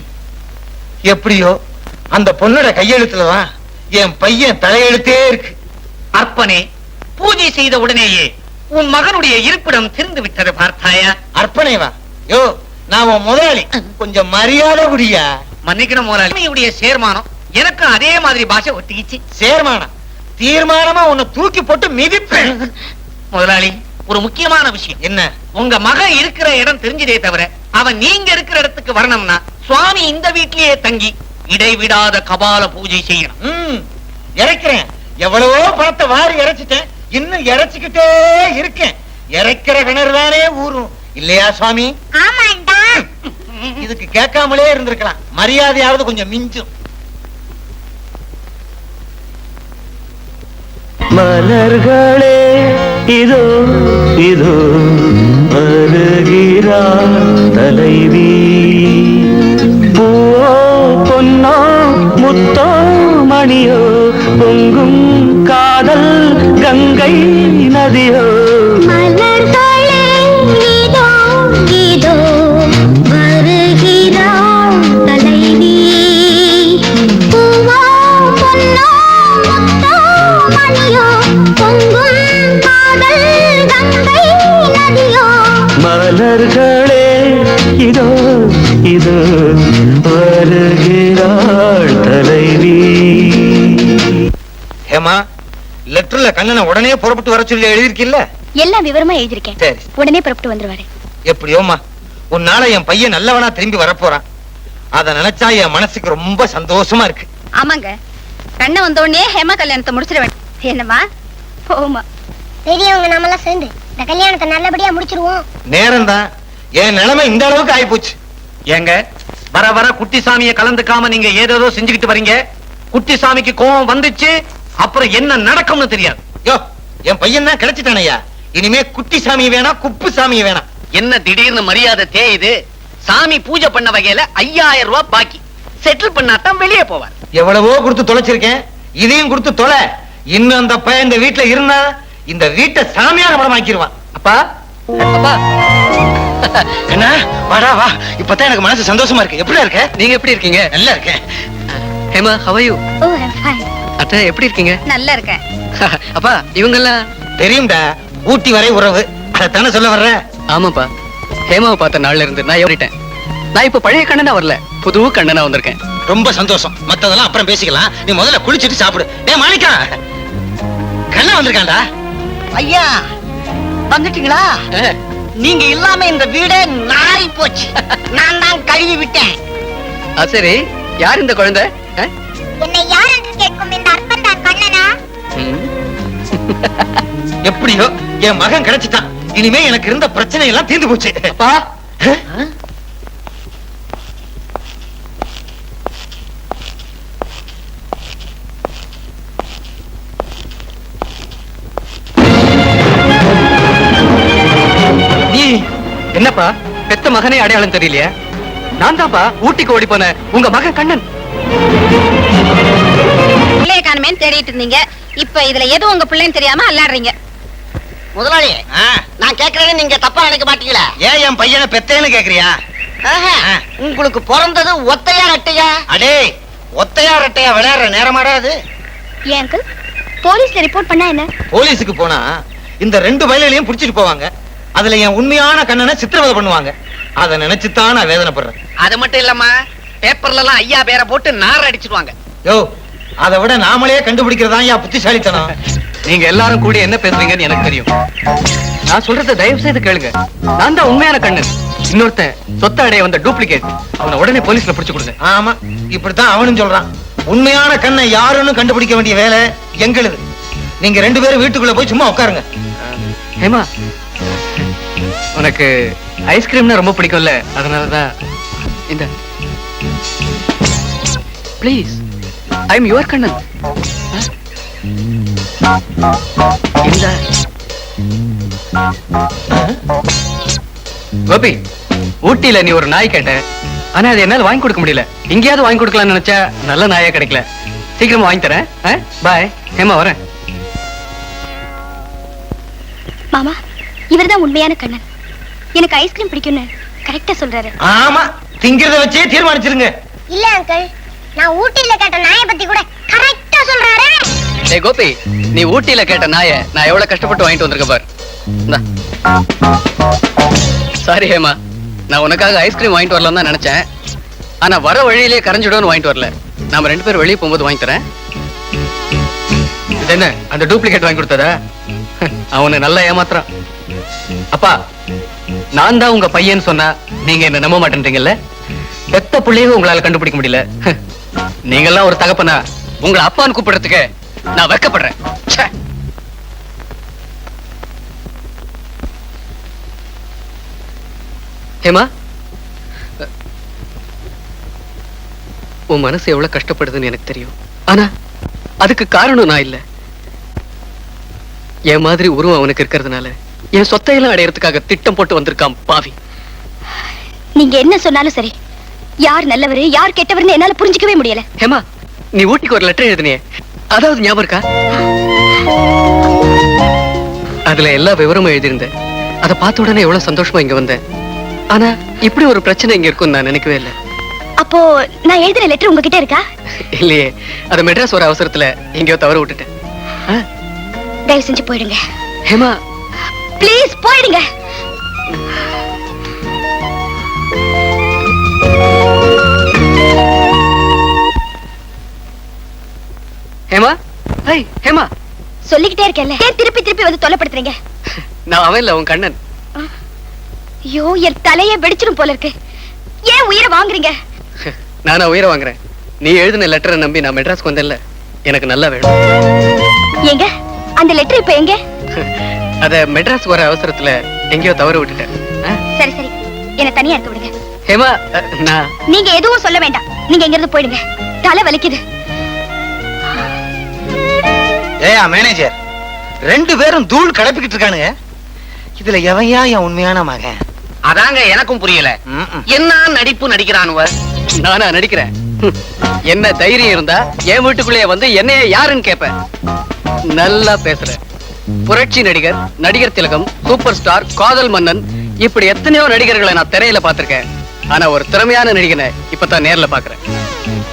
எப்படியோ அந்த பொண்ணோட கையெழுத்துலதான் என் பையன் தலையெழுத்தே இருக்கு. அர்ப்பனே, பூஜை செய்த உடனேயே உன் மகனுடைய இருப்பிடம் தெரிந்து விட்டது பார்த்தாயா? அர்ப்பணேவா? யோ, நான் உன் முதலாளி, கொஞ்சம் மரியாதை குடியா. மன்னிக்கணும் முதலாளியுடைய சேர்மானம் எனக்கு அதே மாதிரி பாஷை ஒட்டிக்கிச்சு. சேர்மானம் தீர்மானமா உன்னை தூக்கி போட்டு மிதிப்பேன். முதலாளி, ஒரு முக்கியமான விஷயம். என்ன? உங்க மகன் இருக்கிற இடம் தெரிஞ்சதே தவிர அவன் நீங்க இருக்கிற இடத்துக்கு வரணும்னா சுவாமி இந்த வீட்டிலேயே தங்கி இடைவிடாத கபால பூஜை செய்யணும். இறைக்கிறேன். எவ்வளவோ பணத்தை வாரி இறைச்சிட்டேன். இன்னும் இறைச்சிக்கிட்டே இருக்கேன். இறைக்கிற கிணறு தானே ஊரும் இல்லையா சுவாமி? ஆமாண்டா. இதுக்கு கேட்காமலே இருந்திருக்கலாம். மரியாதையாவது கொஞ்சம் மிஞ்சும். மலர்களே இதோ இதோ வருகிறார் தலைவி. பூவோ பொன்னோ முத்தோ மணியோ பொங்கும் காதல் கங்கை நதியோ. மலர்களே இதோ இதோ வருகிறாள் தலைவி. பூவோ பொன்னோ முத்தோ மணியோ பொங்கும் காதல் கங்கை நதியோ. மலர்களே இதோ இதோ வருகிறாள் தலைவி. ஏமா, லெட்டர்ல கண்ணனை உடனே புறப்பட்டு வர சொல்லி எழுதிருக்கில்ல? எல்லாம் விவரமா எழுதிருக்கேன். சரி, உடனே புறப்பட்டு வந்துருவாரு. எப்படியோமா, உன்னால என் பையன் நல்லவனா திரும்பி வரப்போறான். அத நினைச்சா என் மனசுக்கு ரொம்ப சந்தோஷமா இருக்கு. ஆமாங்க, கண்ணை வந்த உடனே ஹேமா கல்யாணத்தை முடிச்சிட வேண்டாம். என்னம்மா போமா. பெரியவங்க நம்மளாம் சேர்ந்து இந்த கல்யாணத்தை நல்லபடியா முடிச்சிருவோம். நேரம் தான். என் நிலைமை இந்த அளவுக்கு ஆயிப்போச்சு. ஏங்க வர வர குட்டிசாமியை கலந்துக்காம நீங்க ஏதேதோ செஞ்சுக்கிட்டு வரீங்க. குட்டிசாமிக்கு கோபம் வந்துச்சு, அப்புறம் என்ன நடக்கும்னு தெரியாது. யோ, என் பையன் தான் கிடைச்சிட்டானையா. இனிமே குட்டிசாமி வேணாம், குப்புசாமி வேணாம். என்ன திடீர்னு மரியாதை தேயுது? சாமி பூஜை பண்ண வகையில 5000 ரூபாய் பாக்கி செட்டில் பண்ணாதான் வெளியே போவார். எவ்வளவோ கொடுத்து தொலைச்சிருக்கேன், இதையும் கொடுத்து தொலை. இன்னும் அந்த பையன் இந்த வீட்டுல இருந்தா இந்த வீட்டை சாமியார படமாக்கிடுவான். அப்பா அப்பா என்ன வாடா வா. இப்பதான் எனக்கு மனசு சந்தோஷமா இருக்கு. எப்படி இருக்க? நீங்க எப்படி இருக்கீங்க? நல்லா இருக்கேன். Hema, how are you? Oh I am fine. அத்தை எப்படி இருக்கீங்க? நல்லா இருக்கேன். அப்பா இவங்கெல்லாம் தெரியும்டா, ஊட்டி வரை உறவு. அதைத்தானே சொல்ல வர்ற? ஆமாப்பா, ஹேமாவை பார்த்த நாள்ல இருந்து நான் ஏறிட்டேன். நான் இப்ப பழைய கண்ணனா வரல, புது கண்ணனா வந்திருக்கேன். ரொம்ப சந்தோஷம். மத்ததெல்லாம் அப்புறம் பேசிக்கலாம். நீ முதல்ல குளிச்சிட்டு சாப்பிடு. டேய் மாணிக்கா, கண்ணா வந்திருக்கான்டா. ஐயா வந்துட்டீங்களா? நீங்க இல்லாம இந்த வீடே நாரி போச்சு. நான் தான் கழுவி விட்டேன். சரி, யார் இந்த குழந்தை? என்னை யார் என்று கேட்கும் இந்த அற்பன் தான் கண்ணனா? எப்படியோ என் மகன் கிடைச்சிட்டான். இனிமே எனக்கு இருந்த பிரச்சனை எல்லாம் தீர்ந்து போச்சு. அப்பா நீ என்னப்பா, பெத்த மகனே அடையாளம் தெரியலையா? நான் தான்ப்பா ஊட்டிக்கு ஓடி போன உங்க மகன் கண்ணன். பிள்ளைய காணுமே தேடிட்டு இருந்தீங்க. இப்ப இதுல எது உங்க பிள்ளைன்னு தெரியாம அல்லாடுறீங்க. முதலாளி, நான் கேக்குறேன்னு நீங்க தப்பா நினைக்க மாட்டீங்களா? ஏன் என் பையனை பெத்தேன்னு கேக்குறியா? உங்களுக்கு பிறந்தது ஒத்தையா ரெட்டையா? அடே, ஒத்தையா ரெட்டையா விளையாடுற நேரமாடா அது? ஏன் அங்கிள், போலீஸ்ல ரிப்போர்ட் பண்ணா என்ன? போலீஸுக்கு போனா இந்த 2 வயலையும் புடிச்சிட்டு போவாங்க. அதுல என் உண்மையான கண்ணனை சித்திரவதை பண்ணுவாங்க. அதை நினைச்சுதான் நான் வேதனைப்படுறேன். அது மட்டும் இல்லம்மா, பேப்பர்ல எல்லாம் ஐயா பேரை போட்டு நார் அடிச்சிருவாங்க. யோ, அதை விட நாமளே கண்டுபிடிக்கிறதா ஏன் புத்திசாலித்தனம்? நீங்க எல்லாரும் கூடி என்ன பேசுறீங்கன்னு எனக்கு தெரியும். நான் சொல்றத தயவு செய்து கேளுங்க. நான் தான் உண்மையான கண்ணன். இன்னொருத்தன் சொத்த அடைய வந்த டூப்ளிகேட். அவனை உடனே போலீஸ்ல புடிச்சு கொடுங்க. ஆமா, இப்படித்தான் அவனும் சொல்றான். உண்மையான கண்ணை யாருன்னு கண்டுபிடிக்க வேண்டிய வேலை எங்களுது. நீங்க 2 பேரும் வீட்டுக்குள்ள போய் சும்மா உட்காருங்க. ஹேமா, உனக்கு ஐஸ்கிரீம்னா ரொம்ப பிடிக்கும்ல, அதனாலதான் இந்த please, I am your Kannan. இந்த கோபி, ஊட்டியில நீ ஒரு நாய் கேட்ட, ஆனா அது என்னால வாங்கி கொடுக்க முடியல. இங்கேயாவது வாங்கி கொடுக்கலாம்னு நினைச்சா நல்ல நாயா கிடைக்கல. சீக்கிரமா வாங்கி தரேன். பாய் ஹேமா, வரேன். மாமா, இவர்தான் உண்மையான கண்ணன். எனக்கு ஐஸ்கிரீம் பிடிக்கும்னு கரெக்டா சொல்றாரு. ஆமா, திங்கிறத வச்சே தீர்மானிச்சிருங்க. இல்ல அங்கிள், நான் ஊட்டில கேட்ட நாயை பத்தி கூட கரெக்டா சொல்றாரு. ஏய் கோபி, நீ ஊட்டியில கேட்ட நாயை நான் எவ்வளவு கஷ்டப்பட்டு வாங்கிட்டு வந்திருக்கேன் பாரு. சாரி ஹேமா, நான் உனக்காக ஐஸ்கிரீம் வாங்கிட்டு வரலாம் தான் நினைச்சேன். ஆனா வர வழியிலேயே கரைஞ்சிடும்னு வாங்கிட்டு வரல. நாம 2 பேரும் வெளியே போகும்போது வாங்கி தரேன். இது என்ன, அந்த டூப்ளிகேட் வாங்கி கொடுத்ததா? அவனை நல்லா ஏமாத்துறான். அப்பா, நான் தான் உங்க பையன் சொன்னா நீங்க என்ன நம்ப மாட்டேன்றீங்கல்ல? பெத்த பிள்ளையும் உங்களால கண்டுபிடிக்க முடியல. நீங்கெல்லாம் ஒரு தகப்பனா உங்களை அப்பான்னு கூப்பிடுறதுக்கு நான் வெட்கப்படுறேன். ச்சே. ஹேமா, உன் மனசு எவ்வளவு கஷ்டப்படுதுன்னு எனக்கு தெரியும். ஆனா அதுக்கு காரணம் நான் இல்ல. என் மாதிரி உருவம் அவனுக்கு இருக்கிறதுனால என் சொத்தையெல்லாம் அடையறதுக்காக திட்டம் போட்டு வந்திருக்கான் பாவி. நீங்க என்ன சொன்னாலும் சரி, யார் நல்லவரு யார் கெட்டவர்னு என்னால புரிஞ்சுக்கவே முடியல. ஹேமா, நீ ஊட்டிக்கு ஒரு லெட்டர் எழுதினியே, அதாவது ஞாபகம் இருக்கா? அதுல எல்லா விவரமும் எழுதியிருந்தேன். அதை பார்த்த உடனே எவ்வளவு சந்தோஷமா இங்க வந்தேன். ஆனா இப்படி ஒரு பிரச்சனை இங்க இருக்கும்னு நான் நினைக்கவே இல்லை. அப்போ நான் எழுதின லெட்டர் உங்ககிட்ட இருக்கா? இல்லையே, அது மெட்ராஸ் ஒரு அவசரத்துல எங்கேயோ தவற விட்டுட்டேன். தயவு செஞ்சு போயிடுங்க. ஹேமா ப்ளீஸ் போயிடுங்க. ஹேமா, ஹேய் ஹேமா, சொல்லிக்கிட்டே இருக்கேன்ல, ஏன் திருப்பி திருப்பி வந்து தொல்லைப்படுத்துறீங்க? நான் அவன் இல்ல, உன் கண்ணன். ஐயோ, என் தலையே வெடிச்சிடும் போல இருக்கு. ஏன் உயிரை வாங்குறீங்க? நானா உயிரை வாங்குறேன்? நீ எழுதின லெட்டரை நம்பி நான் மெட்ராஸ்க்கு வந்தேன்ல, எனக்கு நல்லா வேணும். எங்க அந்த லெட்டர் இப்ப எங்க? அத மெட்ராஸ் வர அவசரத்துல எங்கேயோ தவற விட்டுட்டேன். சரி சரி, என்ன தனியா இருக்க விடுங்க. ஹேமா, நான் நீங்க எதுவும் சொல்ல வேண்டாம். நீங்க எங்க இருந்து போயிடுங்க, தலை வலிக்குது. ஏயா மேனேஜர், 2 பேரும் தூள் கிளப்பிக்கிட்டு இருக்கானுங்க. இதுல எவையா என் உண்மையான மகன்? அதாங்க எனக்கும் புரியல. என்ன நடிப்பு நடிக்கிறானுவ? நானா நடிக்கிறேன்? என்ன தைரியம் இருந்தா என் வீட்டுக்குள்ளே வந்து என்னைய யாருன்னு கேப்ப. நல்லா பேசுற. புரட்சி நடிகர், நடிகர் திலகம், சூப்பர் ஸ்டார், காதல் மன்னன், இப்படி எத்தனையோ நடிகர்களை நான் திரையில பாத்திருக்கேன். ஆனா ஒரு திறமையான நடிகனை இப்பதான் நேர்ல பாக்குறேன்.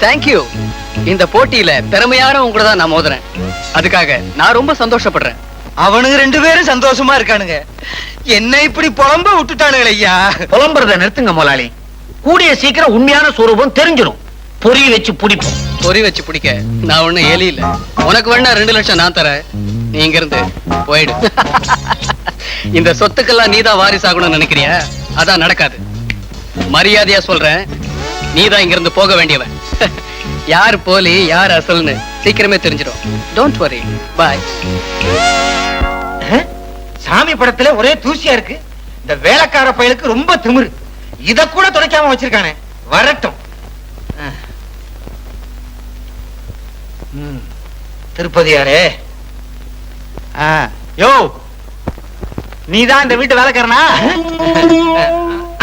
தேங்க்யூ. இந்த போட்டியில திறமையான உங்களை தான் நான் மோதுறேன். அதுக்காக நான் ரொம்ப சந்தோஷப்படுறேன். அவனுங்க 2 பேரும் சந்தோஷமா இருக்கானுங்க. என்ன இப்படி புலம்ப விட்டுட்டானுங்களே ஐயா. புலம்புறத நிறுத்துங்க முதலாளி. கூடிய சீக்கிரம் உண்மையான சொரூபம் தெரிஞ்சிடும். பொறி வச்சு பிடிப்போம். பொறி வச்சு பிடிக்க நான் ஒண்ணு ஏலி இல்ல. உனக்கு வேணா 2 லட்சம் நான் தரேன். நீ இங்க இருந்து போயிடு. இந்த சொத்துக்கெல்லாம் நீதான் வாரிசாகணும்னு நினைக்கிறியா? அதான் நடக்காது. மரியாதையா சொல்றேன், நீதான் இங்க இருந்து போக வேண்டியவன். யார் போலி யார் அசல்னு சீக்கிரமே தெரிஞ்சிடும். Don't worry. பாய். சாமி படத்துல ஒரே தூசியா இருக்கு. இந்த வேலைக்கார பயலுக்கு ரொம்ப திமிரு. இத கூட துடைக்காம வச்சிருக்கானே. வரட்டும். திருப்பதியாரே. யோ, நீதான் இந்த வீட்டு வேலைக்காரனா?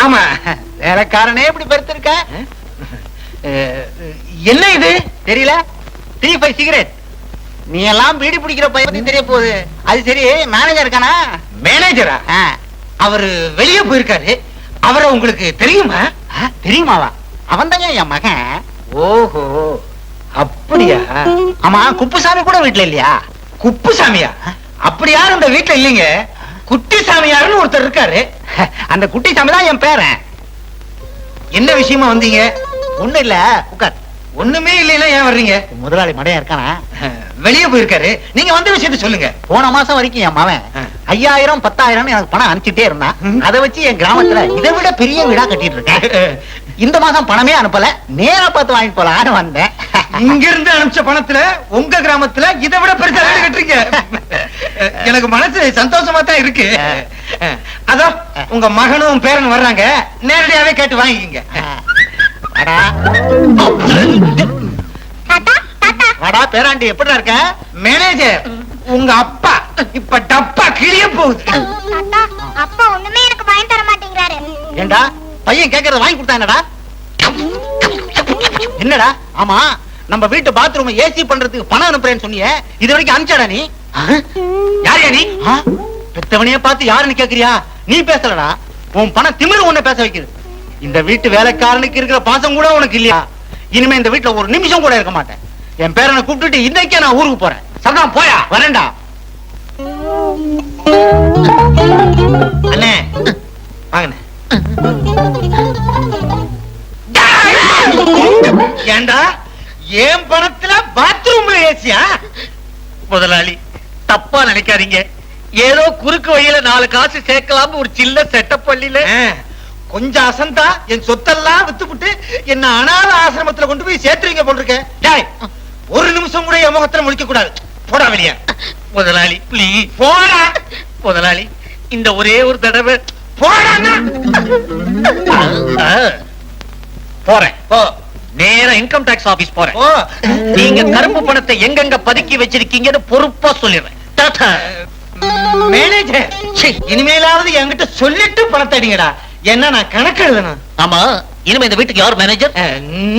ஆமா. வேலைக்காரனே இப்படி பெருத்திருக்க. என்ன இது தெரியல? 3-5 சிகரெட். நீ எல்லாம் பீடி பிடிக்கிற பையன் தெரிய போகுது. அது சரி, மேனேஜர் இருக்கானா? மேனேஜரா? அவரு வெளியே போயிருக்காரு. அவரை உங்களுக்கு தெரியுமா? தெரியுமாவா? அவன் தாங்க என் மகன். ஓஹோ, அப்படியா? ஆமா, குப்புசாமி கூட வீட்டுல இல்லையா? குப்புசாமியா? அப்படி யாரும் இந்த வீட்டுல இல்லைங்க. குட்டி சாமியாருன்னு ஒருத்தர் இருக்காரு. அந்த குட்டி சாமி தான் என் பேரன். என்ன விஷயமா வந்தீங்க? ஒண்ணு இல்ல, உட்கார். ஒண்ணுமே இல்லைன்னா ஏன் வர்றீங்க? முதலாளி மடையா இருக்கானா? வெளியே போயிருக்காரு. நீங்க வந்த விஷயத்தை சொல்லுங்க. போன மாசம் வரைக்கும் என் மவன் 5000 10,000 எனக்கு பணம் அனுப்பிச்சிட்டே இருந்தான். அதை வச்சு என் கிராமத்துல இதை விட பெரிய வீடா கட்டிட்டு இருக்கேன். இந்த மாசம் பணமே அனுப்பல. நேரா பார்த்து வாங்கிட்டு போலான்னு வந்தேன். இங்க இருந்து அனுப்பிச்ச பணத்துல உங்க கிராமத்துல இதை விட பெருசா வீடு கட்டுறீங்க. எனக்கு மனசு சந்தோஷமா தான் இருக்கு. அதோ உங்க மகனும் பேரனும் வர்றாங்க. நேரடியாவே கேட்டு வாங்கிக்கங்க. வாடா பேராண்டி, எப்படிடா இருக்க? மேனேஜர், உங்க அப்பா இப்ப டப்பா கிழிய போகுது. அப்பா ஒண்ணுமே எனக்கு வாங்கி தர மாட்டேங்கிறாரு. ஏண்டா பையன் கேக்குறத வாங்கி கொடுத்தா என்னடா? என்னடா? ஆமா, நம்ம வீட்டு பாத்ரூம் ஏசி பண்றதுக்கு பணம் அனுப்புறேன்னு சொன்னியே, இது வரைக்கும் அனுப்பிச்சாடா நீ? யாரையா நீ? பெத்தவனையே பார்த்து யாருன்னு கேக்குறியா? நீ பேசலடா. உன் பணம் திமிரு உன்னை பேச வைக்குது. இந்த வீட்டு வேலைக்காரனுக்கு இருக்கிற பாசம் கூட உனக்கு இல்லையா? இனிமே இந்த வீட்டுல ஒரு நிமிஷம் கூட இருக்க மாட்டேன். என் பேரனை கூப்பிட்டுட்டு இன்னைக்கே நான் ஊருக்கு போறேன். சதா போயா? வரேன்டா. அண்ணே வாங்கண்ணே. ஏண்டா என் பணத்துல பாத்ரூம்ல ஏசியா? முதலாளி தப்பா நினைக்காதீங்க. ஏதோ குறுக்கு வழியில 4 காசு சேர்க்கலாம் ஒரு சில்ல செட்டப் பள்ளியில கொஞ்சம் அசந்தா என் சொத்தெல்லாம் வித்துப்புட்டு என்ன அனாத ஆசிரமத்துல கொண்டு போய் சேர்த்துறீங்க போட்டிருக்கேன். ஒரு நிமிஷம் கூட என் முகத்துல முழிக்க கூடாது. போடா வெளிய. முதலாளி ப்ளீஸ் போடா. முதலாளி இந்த ஒரே ஒரு தடவை போடா. போறேன். போ. நேரா இன்கம் டாக்ஸ் ஆபீஸ் போறேன். நீங்க கருப்பு பணத்தை எங்கெங்க பதுக்கி வச்சிருக்கீங்கன்னு பொறுப்பா சொல்லிடுறேன். மேனேஜர், இனிமேலாவது என்கிட்ட சொல்லிட்டு பணத்தை அடிங்கடா. என்ன நான் கணக்கு எழுதணும். ஆமா, இனிமே இந்த வீட்டுக்கு யார் மேனேஜர்?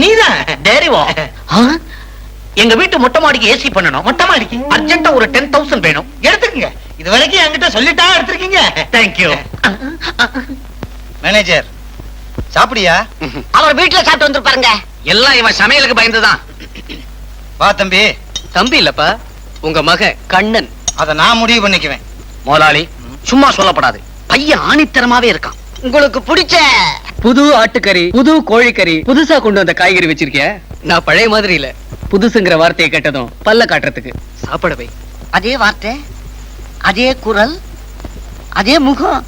நீதான். டேரிவா, எங்க வீட்டு மொட்டை மாடிக்கு ஏசி பண்ணணும். மொட்டை மாடிக்கு அர்ஜென்ட்டா ஒரு 10,000 வேணும். எடுத்துக்கங்க. இது வரைக்கும் என்கிட்ட சொல்லிட்டா எடுத்துருக்கீங்க. தேங்க்யூ. மேனேஜர் சாப்பிடியா? அவர் வீட்டுல சாப்பிட்டு வந்துருப்பாருங்க. எல்லாம் இவன் சமையலுக்கு பயந்துதான். வா தம்பி. தம்பி இல்லப்பா, உங்க மகன் கண்ணன். அத நான் முடிவு பண்ணிக்குவேன். முதலாளி சும்மா சொல்லப்படாது. பையன் ஆணித்தரமாவே இருக்கான். உங்களுக்கு பிடிச்ச புது ஆட்டுக்கறி, புது கோழிக்கறி, புதுசா கொண்டு வந்த காய்கறி வச்சிருக்கிய. நான் பழைய மாதிரி இல்ல. புதுசுங்கிற வார்த்தையை கேட்டதும் பல்ல காட்டுறதுக்கு சாப்பிடவே. அதே வார்த்தை, அதே குரல், அதே முகம்.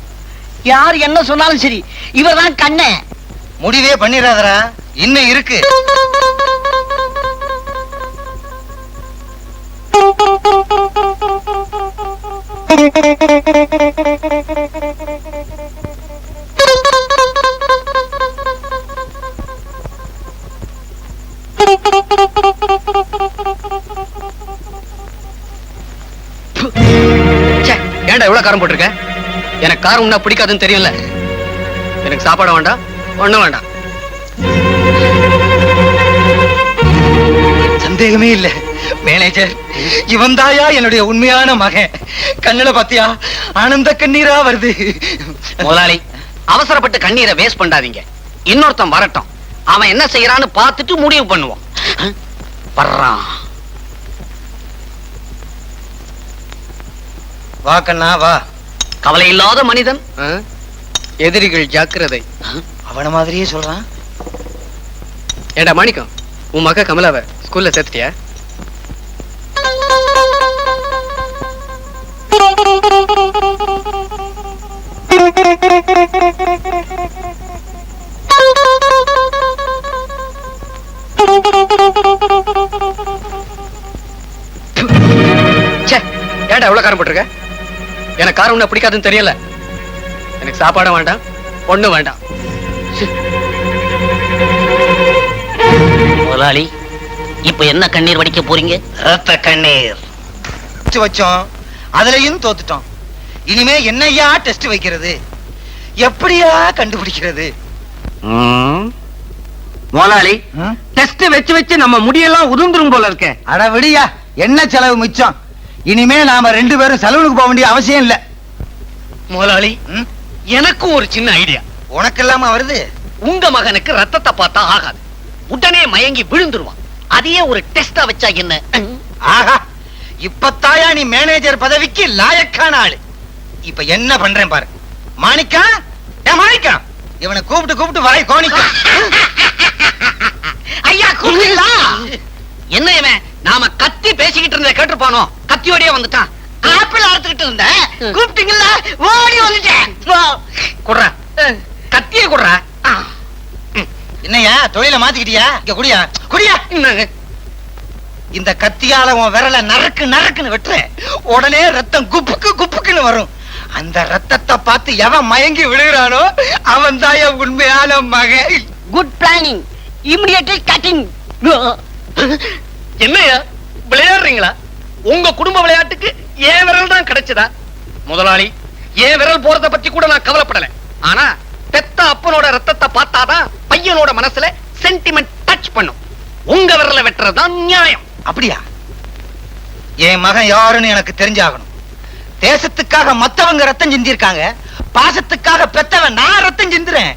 யார் என்ன சொன்னாலும் சரி, இவர்தான் கண்ணன். முடிவே பண்ணிடாதரா, இன்னும் இருக்கு. ஏன்டா எவ்வளவு காரம் போட்டிருக்க? எனக்கு காரம் உண்ணா பிடிக்காதுன்னு தெரியல. எனக்கு சாப்பாடு வேண்டாம், ஒண்ணும் வேண்டாம். சந்தேகமே இல்ல மேனேஜர், இவன் தாயா என்னுடைய உண்மையான மகன். கண்ணுல பாத்தியா ஆனந்த கண்ணீரா வருது. முதலாளி, அவசரப்பட்டு கண்ணீரை வேஸ்ட் பண்ணாதீங்க. இன்னொருத்தன் வரட்டும், அவன் என்ன செய்யறான்னு பார்த்துட்டு முடிவு பண்ணுவோம். வர்றான். வா கண்ணா வா. கவலை இல்லாத மனிதன். எதிரிகள் ஜாக்கிரதை. அவன மாதிரியே சொல்றான். ஏண்டா மாணிக்கம், உன் மக கமலாவை ஸ்கூல்ல சேர்த்துட்டியா? ஏண்டா எவ்வளவு காரம் போட்டிருக்க? எனக்கு காரம் உன்ன பிடிக்காதுன்னு தெரியல. எனக்கு சாப்பாடும் வேண்டாம், ஒண்ணும் வேண்டாம். முதலாளி, இப்ப என்ன கண்ணீர் வடிக்க போறீங்க? ரத்த கண்ணீர் வச்சோம், அதுலயும் தோத்துட்டோம். இனிமே என்னையா டெஸ்ட் வைக்கிறது? எப்படியா கண்டுபிடிக்கிறது? முதலாளி, டெஸ்ட் வச்சு வச்சு நம்ம முடியெல்லாம் உதிர்ந்துரும் போல இருக்க. அட விடியா, என்ன செலவு மிச்சம். இனிமே நாம 2 பேரும் சலூனுக்கு போக வேண்டிய அவசியம் இல்ல. முதலாளி, எனக்கும் ஒரு சின்ன ஐடியா. உனக்கு இல்லாம வருது. உங்க மகனுக்கு ரத்தத்தை பார்த்தா ஆகாது, உடனே மயங்கி விழுந்துருவான். அதையே ஒரு டெஸ்டா வச்சா என்ன? ஆஹா, இப்பத்தாயா நீ மேனேஜர் பதவிக்கு லாயக்கான ஆளு. இப்ப என்ன பண்றேன் பாரு. மாணிக்கா, மாணிக்கா, இவனை கூப்பிட்டு வாய் கோணிக்க. ஐயா கூப்பிட்டீங்களா? என்ன இவன், நாம கத்தி பேசிக்கிட்டு இருந்த கேட்டுப்பானோ? கத்தியோடய வந்துட்டான். ஆப்பிள் அறுத்துக்கிட்டு இருந்த கூப்பிட்டீங்களா? ஓடி வந்துட்டேன். குடுற கத்திய குடுற. என்னையா தொழில மாத்திக்கிட்டியா? இங்க குடியா குடியா. இந்த கத்தியால உன் விரல நறுக்கு நறுக்குன்னு வெட்டுற, உடனே ரத்தம் குப்புக்கு குப்புக்குன்னு வரும். அந்த ரத்தத்தை பார்த்து எவன் மயங்கி விழுகிறானோ அவன் தான் என் உண்மையான மகன். Good planning, immediately cutting. என்னையா விளையாடுறீங்களா? உங்க குடும்ப விளையாட்டுக்கு ஏன் விரல் தான் கிடைச்சதா? முதலாளி, ஏன் விரல் போறத பத்தி கூட நான் கவலைப்படல. ஆனா பெத்த அப்பனோட ரத்தத்தை பார்த்தாதான் பையனோட மனசுல சென்டிமெண்ட் டச் பண்ணும். உங்க விரல வெட்டுறதுதான் நியாயம். அப்படியா? என் மகன் யாருன்னு எனக்கு தெரிஞ்சாகணும். தேசத்துக்காக மத்தவங்க ரத்தம் சிந்திருக்காங்க, பாசத்துக்காக பெத்தவன் நான் ரத்தம் சிந்துறேன்.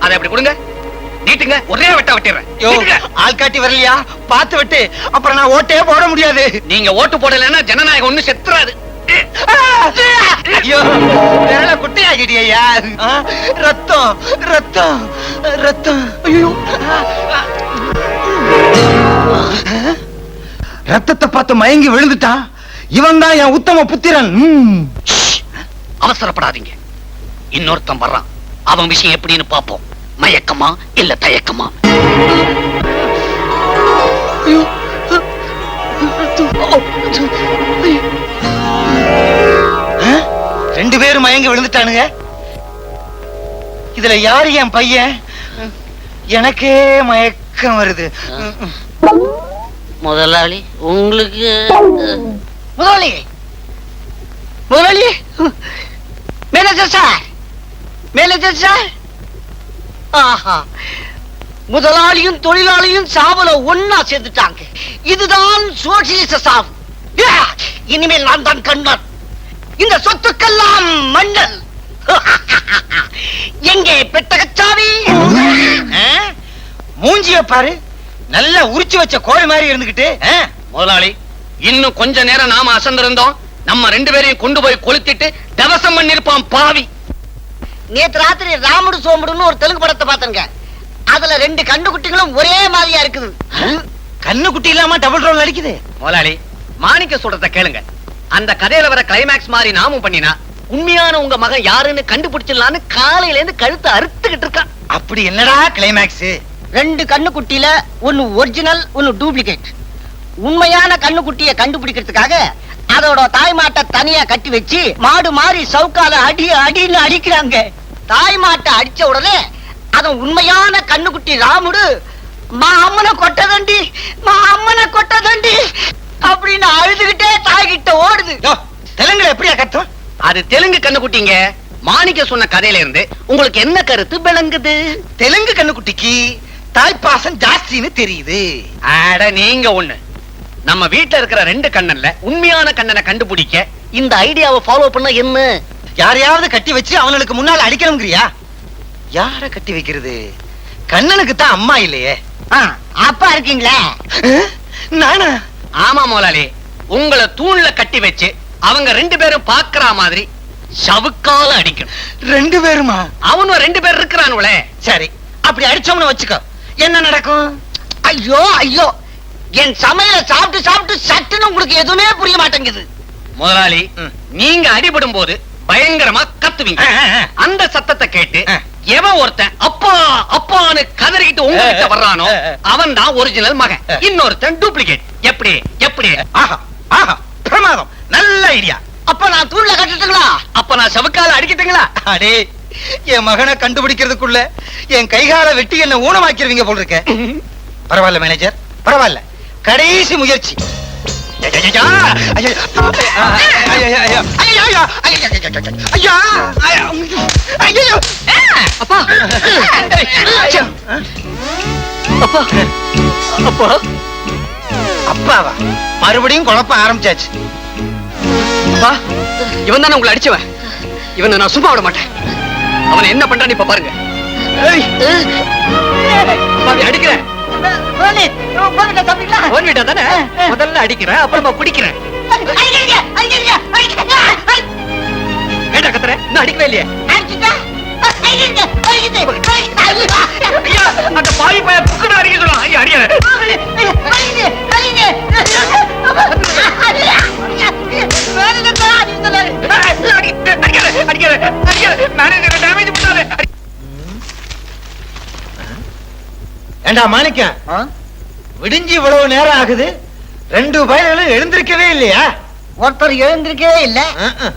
அதை அப்படி கொடுங்க, நீட்டுங்க, ஒரே வெட்ட வெட்டிடுறேன். ஆள் காட்டி வரலையா? பார்த்து விட்டு, அப்புறம் நான் ஓட்டே போட முடியாது. நீங்க ஓட்டு போடலைன்னா ஜனநாயகம் ஒண்ணு செத்துறாது. ஐயோ, விரல குட்டையாகிட்டியா? ரத்தம் ரத்தம் ரத்தம். ஐயோ, ரத்தத்தை பார்த்து மயங்கி விழுந்துட்டான். இவன் தான் என் உத்தம புத்திரன். அவசரப்படாதீங்க, இன்னொருத்தன் வர்றான். அவன் விஷயம் எப்படின்னு பாப்போம். மயக்கமா இல்ல தயக்கமா? ரெண்டு பேரும் மயங்கி விழுந்துட்டானுங்க. இதுல யாரு என் பையன்? எனக்கே மயக்கம் வருது. முதலாளி, உங்களுக்கு முதலாளி, முதலாளி, மேனேஜர் சார், மேனேஜர் சார். ஆஹா, முதலாளியும் தொழிலாளியும் சாவல ஒன்னா சேர்ந்துட்டாங்க. இதுதான் சோசியலிச சாவு. இனிமேல் நான் தான் கண்ணன். இந்த சொத்துக்கெல்லாம் மன்னன். எங்கே பெட்டகச்சாவி? மூஞ்சிய பாரு, நல்லா உரிச்சு வச்ச கோழி மாதிரி இருந்துகிட்டு. முதலாளி, இன்னும் கொஞ்ச நேரம் நாம அசந்திருந்தோம், நம்ம 2 பேரையும் கொண்டு போய் கொளுத்திட்டு தவசம் பண்ணிருப்பான் பாவி. நேத்து ராத்திரி ராமுடு சோமுடுன்னு ஒரு தெலுங்கு படத்தை பார்த்தேங்க. அதுல 2 கண்ணு குட்டிகளும் ஒரே மாதிரியா இருக்குது. கண்ணு குட்டி இல்லாம டபுள் ரோல் அடிக்குது. முதலாளி, மாணிக்க சொல்றத கேளுங்க. அந்த கதையில வர கிளைமேக்ஸ் மாதிரி நாமும் பண்ணினா உண்மையான உங்க மகன் யாருன்னு கண்டுபிடிச்சிடலான்னு காலையில இருந்து கழுத்தை அறுத்துக்கிட்டு இருக்கான். அப்படி என்னடா கிளைமேக்ஸ்? 2 கண்ணு குட்டியில ஒன்னு ஒரிஜினல், ஒன்னு டூப்ளிகேட். உண்மையான கண்ணுக்குட்டியை கண்டுபிடிக்கிறதுக்காக அதோட தாய் மாட்டை தனியா கட்டி வச்சு மாடு மாறி சவுக்கால அடின்னு அடிக்கிறாங்க. தாய் மாட்டை அடிச்ச உடனே அதன் உண்மையான கண்ணுக்குட்டி ராமுடு மா அம்மனை கொட்டதண்டி அப்படின்னு அழுதுகிட்டே தாய்கிட்ட ஓடுது. தெலுங்குல எப்படியா கத்தும்? அது தெலுங்கு கண்ணுக்குட்டிங்க. மாணிக்க சொன்ன கதையில இருந்து உங்களுக்கு என்ன கருத்து விளங்குது? தெலுங்கு கண்ணுக்குட்டிக்கு தாய்ப்பாசம் ஜாஸ்தின்னு தெரியுது. அட நீங்க ஒண்ணு. நம்ம வீட்டுல இருக்கிற 2 கண்ணன்ல உண்மையான கண்ணனை கண்டுபிடிக்க இந்த ஐடியாவை ஃபாலோ பண்ண என்ன? யாரையாவது கட்டி வச்சு அவனுக்கு முன்னால அடிக்கணுங்கிறியா? யார கட்டி வைக்கிறது? கண்ணனுக்கு தான் அம்மா இல்லையே. அப்பா இருக்கீங்களா? நானா? ஆமா முதலாளி, உங்களை தூண்ல கட்டி வச்சு அவங்க 2 பேரும் பாக்குற மாதிரி சவுக்கால அடிக்கணும். 2 பேருமா? அவனும் 2 பேர் இருக்கிறானுங்களே. சரி, அப்படி அடிச்சோம்னு வச்சுக்கோ, என்ன நடக்கும்? ஐயோ என் சமையல சாப்பிட்டு சட்டுன்னு உங்களுக்கு எதுவுமே புரிய மாட்டேங்குது. முதலாளி, நீங்க அடிபடும் போது பயங்கரமா கத்துவீங்க. அந்த சத்தத்தை கேட்டு எவன் ஒருத்தன் அப்பா அப்பான்னு கதறிக்கிட்டு உங்ககிட்ட வர்றானோ அவன் தான் ஒரிஜினல் மகன், இன்னொருத்தன் டூப்ளிகேட். எப்படி? ஆஹா, பிரமாதம், நல்ல ஐடியா. அப்ப நான் தூண்ல கட்டட்டுங்களா? அப்ப நான் சவுக்கால அடிக்கட்டுங்களா? அடே, என் மகனை கண்டுபிடிக்கிறதுக்குள்ள என் கைகால வெட்டி என்ன ஊனமாக்கிருவீங்க போல இருக்க. பரவாயில்ல மேனேஜர், பரவாயில்ல, கடைசி முயற்சி. அப்பாவா? மறுபடியும் குழப்ப ஆரம்பிச்சாச்சு. இவன் தானே உங்களை அடிச்சவன். இவனை நான் சும்மா விட மாட்டேன். அவனை என்ன பண்றான்னு இப்ப பாருங்க. அடிக்கிறேன். முதல்ல அடிக்கிறேன், அப்புறமா குடிக்கிறேன். கேட்டா கத்துற, இன்னும் அடிக்கவே இல்லையே. அந்த பாவி பையன் புக்குன்னு அடிக்க சொல்றான். ஐயா, ஏண்டா மாணிக்கம், விடிஞ்சு இவ்வளவு நேரம் ஆகுது, 2 பயல்களும் எழுந்திருக்கவே இல்லையா? ஒருத்தர் எழுந்திருக்கவே இல்ல,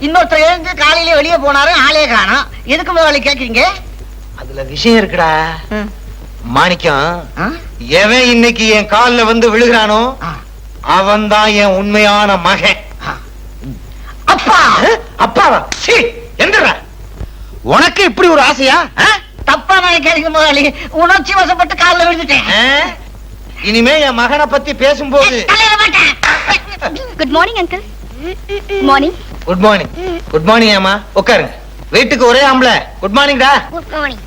இன்னொருத்தர் எழுந்து காலையில வெளியே போனாரு, ஆளே காணோம். எதுக்கு முதலாளி கேக்குறீங்க? அதுல விஷயம் இருக்குடா மாணிக்கம். எவன் இன்னைக்கு என் கால்ல வந்து விழுகிறானோ அவன் தான் என் உண்மையான மகன். அப்பாவா? எந்திரா, உனக்கு இப்படி ஒரு ஆசையா? தப்பா நினைக்காதீங்க முதலாளி, உணர்ச்சி வசப்பட்டு காலில் விழுந்துட்டேன். இனிமே என் மகனை பத்தி பேசும்போது. Good morning uncle. Morning. Good morning. Good morning ஏமா, உட்காருங்க. வீட்டுக்கு ஒரே ஆம்பளை. குட் மார்னிங்டா. Good morning.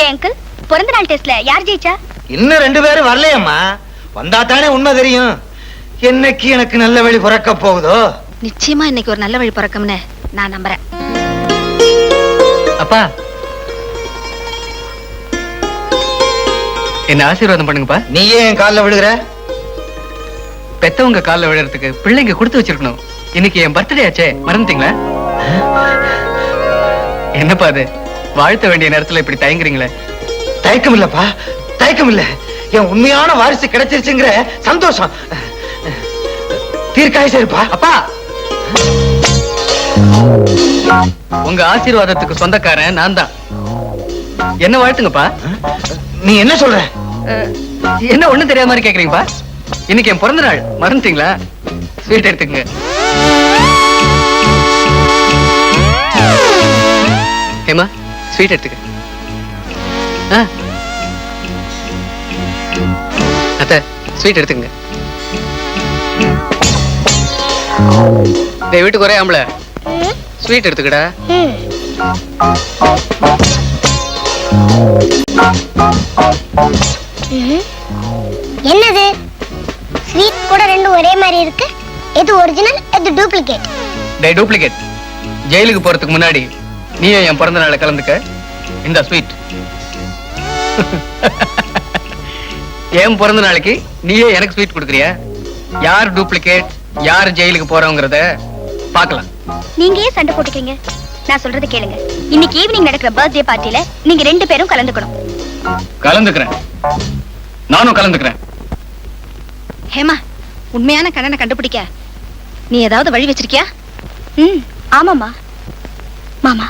ஏன் அங்கிள், பிறந்த நாள் டெஸ்ட்ல யார் ஜெயிச்சா? இன்னும் 2 பேரும் வரலையம்மா. வந்தா தானே உண்மை தெரியும். என்னைக்கு எனக்கு நல்ல வழி பிறக்க போகுதோ. நிச்சயமா இன்னைக்கு ஒரு நல்ல வழி பிறக்கும்னு நான் நம்புறேன். அப்பா, என்ன ஆசீர்வாதம் பண்ணுங்கப்பா. நீயே என் கால்ல விழுகிற? பெத்தவங்க கால்ல விழுறதுக்கு பிள்ளைங்க கொடுத்து வச்சிருக்கணும். இன்னைக்கு என் பர்த்டே ஆச்சே, மறந்துட்டீங்களா? என்னப்பா அது, வாழ்த்த வேண்டிய நேரத்துல இப்படி தயங்குறீங்களே? தயக்கம் இல்லப்பா, தயக்கம் இல்ல. என் உண்மையான வாரிசு கிடைச்சிருச்சுங்கிற சந்தோஷம். தீர்க்காயசு இருப்பா. அப்பா, உங்க ஆசீர்வாதத்துக்கு சொந்தக்காரன் நான் தான். என்ன வாழ்த்துங்கப்பா. நீ என்ன சொல்ற? என்ன ஒண்ணும் தெரியாத மாதிரி கேக்குறீங்கப்பா. இன்னைக்கு என் பிறந்த நாள், மறந்துட்டீங்களா? ஸ்வீட் எடுத்துக்கங்க. ஏமா, ஸ்வீட் எடுத்துக்க. அத்தை, ஸ்வீட் எடுத்துக்கங்க. வீட்டுக்கு ஒரே ஆம்பளை, ஸ்வீட் எடுத்துக்கடா. என்னது ஸ்வீட் கூட ரெண்டும் ஒரே மாதிரி இருக்கு? எது ஒரிஜினல், எது டூப்ளிகேட்? டேய் டூப்ளிகேட், ஜெயிலுக்கு போறதுக்கு முன்னாடி நீயே என் பிறந்த நாளை கலந்துக்க. இந்த ஸ்வீட் என் பிறந்த நாளைக்கு நீயே எனக்கு ஸ்வீட் கொடுக்குறியா? யார் டூப்ளிகேட், யார் ஜெயிலுக்கு போறவங்கறத பார்க்கலாம். நீங்க ஏன் சண்டை போட்டுக்கீங்க? நான் சொல்றது கேளுங்க. இன்னைக்கு ஈவினிங் நடக்கிற பர்த்டே பார்ட்டில நீங்க 2 பேரும் கலந்துக்கணும். கலந்துக்கிறேன், நானும் கலந்துக்கிறேன். ஹேமா, உண்மையான கண்ணனை கண்டுபிடிக்க நீ ஏதாவது வழி வச்சிருக்கியா? ஆமாமா மாமா,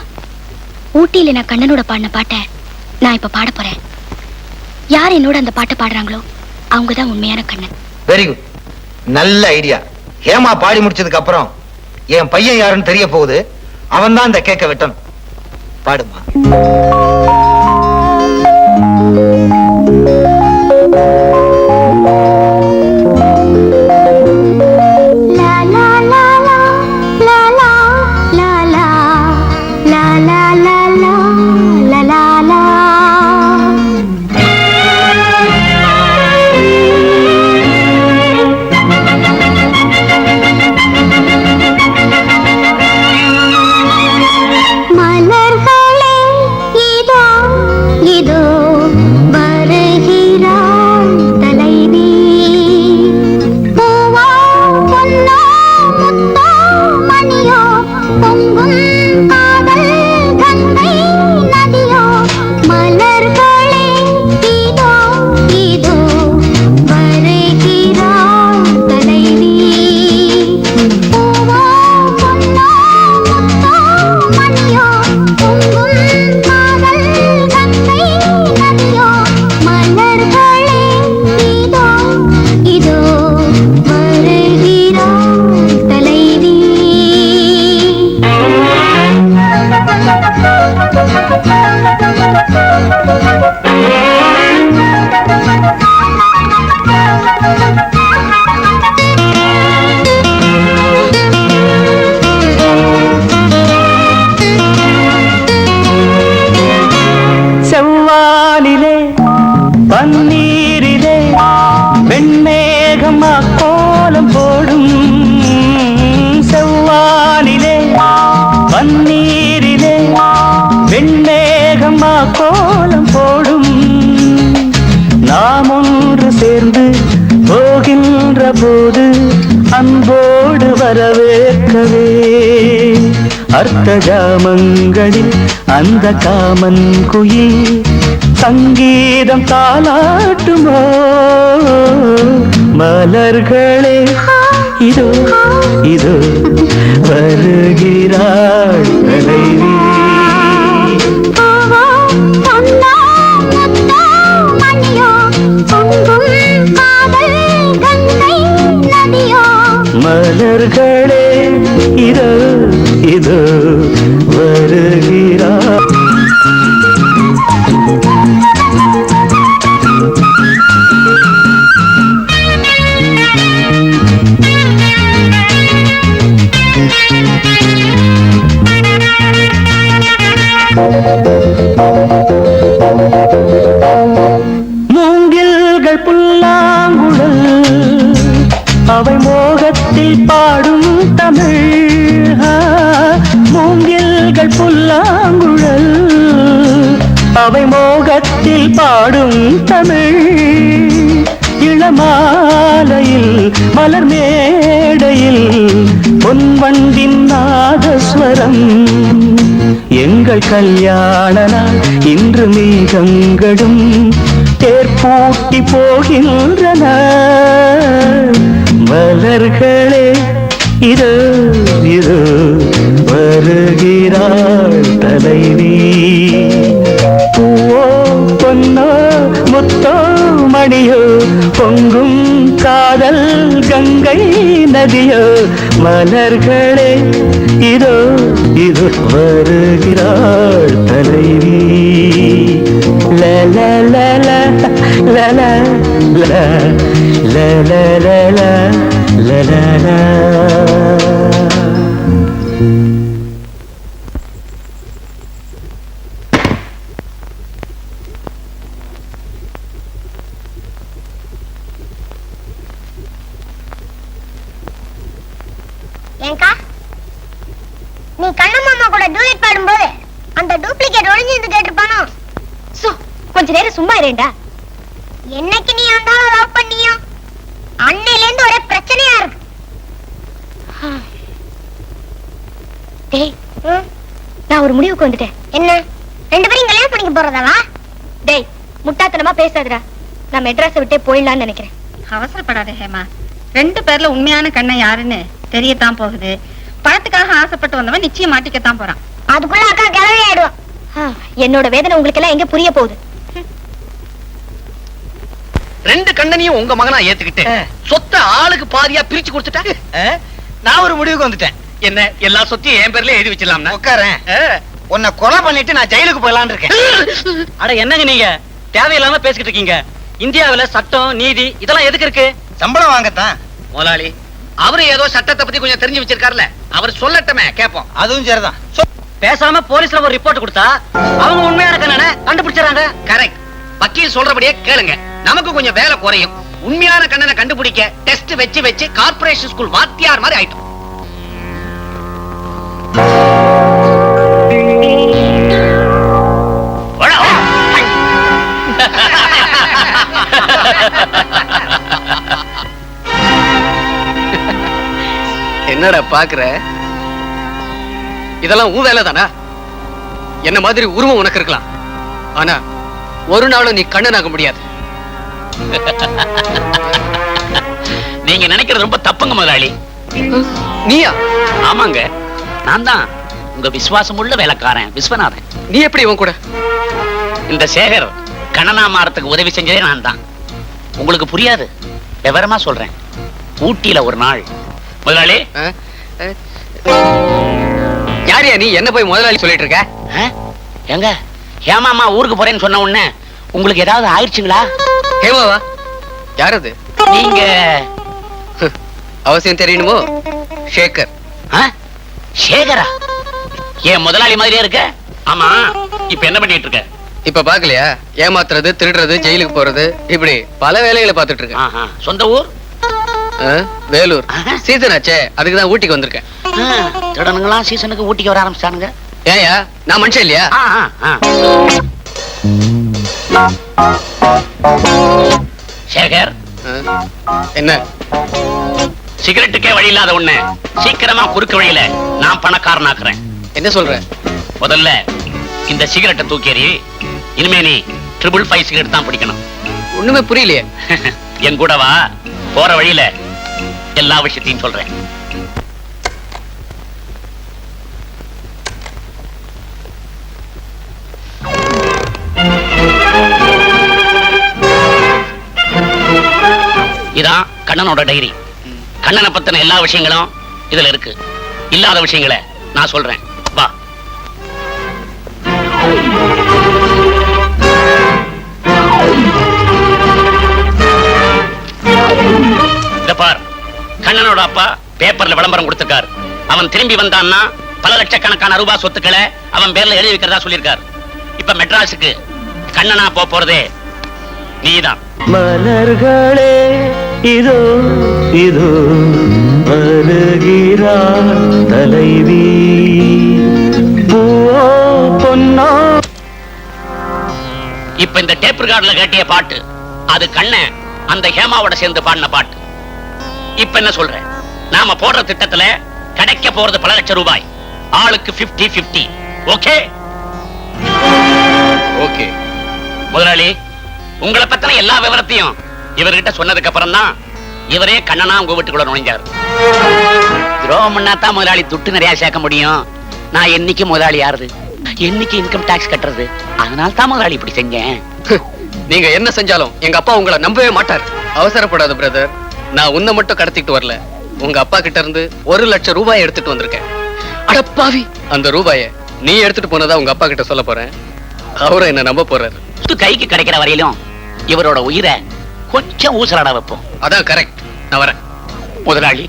ஊட்டியில நான் கண்ணனோட பாடின பாட்டை நான் இப்ப பாட போறேன். யார் என்னோட அந்த பாட்டை பாடுறாங்களோ அவங்கதான் உண்மையான கண்ணன். வெரி குட், நல்ல ஐடியா. ஹேமா பாடி முடிச்சதுக்கு அப்புறம் என் பையன் யாருன்னு தெரிய போகுது. அவன் தான் இந்த கேக்க வெட்டணும். பாடுமா. அர்த்தஜாமங்களில் அந்த காமன் குயில் சங்கீதம் தாலாட்டுமோ? மலர்களே இதோ இதோ வருகிறாள் தலைவி. மலர்களே இதோ இதோ வருகிறாள். மூங்கில்கள் புல்லாங்குழல் அவை மோகத்தில் பாடும் தமிழ். மூங்கில்கள் புல்லாங்குழல் அவை மோகத்தில் பாடும் தமிழ். இளமாலையில் மலர் மேடையில் பொன்வண்டின் நாதஸ்வரம். எங்கள் கல்யாண நாள் இன்று மேகங்களும் தேர்பூட்டி போகின்றன. மலர்களே இதோ இதோ வருகிறாள் தலைவி. பூவோ பொன்னோ முத்தோ மணியோ பொங்கும் காதல் கங்கை நதியோ. மலர்களே இதோ இதோ வருகிறாள் தலைவி. லல லல லல லல லல லல. ஏங்கா, நீ கண்ணம்மா கூட டூயட் பாடும்போது அந்த டூப்ளிகேட் ஒளிஞ்சிருந்து கேட்டிருப்பானோ? கொஞ்ச நேரம் சும்மா இருடா. என்னைக்கு நீ அந்த லவ் பண்ணியோ அன்னையில இருந்து ஒரே பிரச்சனையா இருக்கு. டேய், நான் ஒரு முடிவுக்கு வந்துட்டேன். என்ன? ரெண்டு பேரும் கல்யாணம் பண்ணிக்க போறதாவா? டேய், முட்டாத்தனமா பேசாதடா. நான் மெட்ராஸை விட்டே போயிடலாம்னு நினைக்கிறேன். அவசரப்படாத ஹேமா, 2 பேர்ல உண்மையான கண்ணன் யாருன்னு தெரியத்தான் போகுது. பணத்துக்காக ஆசைப்பட்டு வந்தவன் நிச்சயம் மாட்டிக்கத்தான் போறான். அதுக்குள்ள அக்கா கிளவி ஆயிடும். என்னோட வேதனை உங்களுக்கு எல்லாம் எங்க புரிய போகுது? 2 கண்ணனையும் உங்க மகனா ஏத்துக்கிட்டு சொத்தை ஆளுக்கு பாதியா பிரிச்சு கொடுத்துட்டா நான் ஒரு முடிவுக்கு வந்துட்டேன். என்ன எல்லா சொத்தையும் என் பேர்ல எழுதி வச்சிடலாம்னா? உட்காரேன். உன்னை கொலை பண்ணிட்டு நான் ஜெயிலுக்கு போயலான்னு இருக்கேன். அட என்னங்க நீங்க தேவையில்லாம பேசிக்கிட்டு இருக்கீங்க. இந்தியாவுல சட்டம் நீதி இதெல்லாம் எதுக்கு இருக்கு? சம்பளம் வாங்கத்தான். முதலாளி அவரு ஏதோ சட்டத்தை பத்தி கொஞ்சம் தெரிஞ்சு வச்சிருக்காருல்ல, அவர் சொல்லட்டமே கேப்போம். அதுவும் சரிதான். பேசாம போலீஸ்ல ஒரு ரிப்போர்ட் கொடுத்தா அவங்க உண்மையான கண்ணனை கண்டுபிடிச்சாங்க. கரெக்ட். வக்கீல் சொல்றபடியே கேளுங்க, நமக்கு கொஞ்சம் வேலை குறையும். உண்மையான கண்ணனை கண்டுபிடிக்க டெஸ்ட் வச்சு வச்சு கார்ப்பரேஷன் ஸ்கூல் வாத்தியார் மாதிரி ஆயிட்டோம். என்னடா பாக்குற? இதெல்லாம் உன் வேலை தானா? என்ன மாதிரி உருவம் உனக்கு இருக்கலாம், ஆனா ஒரு நாளும் நீ கண்ணனாக முடியாது. நீங்க நினைக்கிறது ரொம்ப தப்புங்க முதலாளி. நீயா? ஆமாங்க, நான் தான் உங்க விசுவாசம் உள்ள வேலைக்காரன் விஸ்வநாதன். நீ எப்படி இவன் கூட? இந்த சேகர் கண்ணனா மாறத்துக்கு உதவி செஞ்சதே நான் தான். உங்களுக்கு புரியாது, விவரமா சொல்றேன். ஊட்டியில ஒரு நாள் முதலாளி. யாரியா நீ? என்ன போய் முதலாளி சொல்லிட்டு இருக்க? எங்க ஹேமாமா ஊருக்கு போறேன்னு சொன்ன உடனே உங்களுக்கு ஏதாவது ஆயிடுச்சுங்களா? ஹேமாவா? யார் அது? நீங்க அவசியம் தெரியணுமோ? சேகர். சேகரா? ஏன் முதலாளி மாதிரியே இருக்க? ஆமா, இப்ப என்ன பண்ணிட்டு இருக்க? இப்ப பாக்கலையா? ஏமாத்துறது, திருடுறது, ஜெயிலுக்கு போறது, இப்படி பல வேலைகளை பாத்துட்டு இருக்கேன். சொந்த ஊர் வேலூர். சீசன் ஆச்சே, அதுக்குதான் ஊட்டிக்கு வந்திருக்கேன். திருடனுங்களாம் சீசனுக்கு ஊட்டிக்கு வர ஆரம்பிச்சானுங்க. ஏயா, நான் மனுஷன் இல்லையா? சேகர், என்ன சிகரெட்டுக்கே வழி இல்லாத உன்னை சீக்கிரமா குறுக்கு வழியில நான் பணக்காரனாக்குறேன். என்ன சொல்ற? முதல்ல இந்த சிகரெட்டை தூக்கி எறி. இனிமே நீ 555 சிகரெட் தான் பிடிக்கணும். ஒண்ணுமே புரியலையே. என் கூட வா, போற வழியில எல்லா விஷயத்தையும் சொல்றேன். இதான் கண்ணனோட டைரி. கண்ணனை பத்தின எல்லா விஷயங்களும் இதுல இருக்கு. இல்லாத விஷயங்களை நான் சொல்றேன், வா. இத பார், கண்ணனோட அப்பா பேப்பர்ல விளம்பரம் கொடுத்திருக்காரு. அவன் திரும்பி வந்தான்னா பல லட்சக்கணக்கான ரூபாய் சொத்துக்களை அவன் பேர்ல எழுதி வைக்கிறதா சொல்லியிருக்காரு. இப்ப மெட்ராஸுக்கு கண்ணனா போறதே நீதான். மலர்களே இதோ இதோ வருகிறார் தலைவி, பூவோ பொன்னோ. இப்ப இந்த டேப் ரெக்கார்ட்ல கேட்டிய பாட்டு அது கண்ணன் அந்த ஹேமாவோட சேர்ந்து பாடின பாட்டு. இப்ப என்ன சொல்ற? நாம போடுற திட்டத்துல கிடைக்க போறது பல லட்சம் ரூபாய். ஆளுக்கு 50-50. ஓகே? ஓகே. முதலாளி, உங்களை பத்தின எல்லா விவரத்தையும் இவர்கிட்ட சொன்னதுக்கு அப்புறம் தான் இவரே கண்ணனா உங்க வீட்டுக்குள்ள நுழைஞ்சாரு. துரோகம் பண்ணாதான் முதலாளி துட்டு நிறைய சேர்க்க முடியும். நான் என்னைக்கு முதலாளி யாருது, என்னைக்கு இன்கம் டாக்ஸ் கட்டுறது? அதனால தான் முதலாளி இப்படி செஞ்சேன். நீங்க என்ன செஞ்சாலும் எங்க அப்பா உங்களை நம்பவே மாட்டார். அவசரப்படாத பிரதர். நான் உன்னை மட்டும் கடத்திட்டு வரல, உங்க அப்பா கிட்ட இருந்து 1 லட்சம் ரூபாய் எடுத்துட்டு வந்திருக்கேன். அடப்பாவி, அந்த ரூபாயை நீ எடுத்துட்டு போனதா உங்க அப்பா கிட்ட சொல்ல போறேன். அவரும் என்ன நம்ப போறாரு. கைக்கு கிடைக்கிற வரையிலும் இவரோட உயிரை கொஞ்சம் ஊசலாட வைப்போம். அதான் கரெக்ட். நான் வரேன். முதலாளி,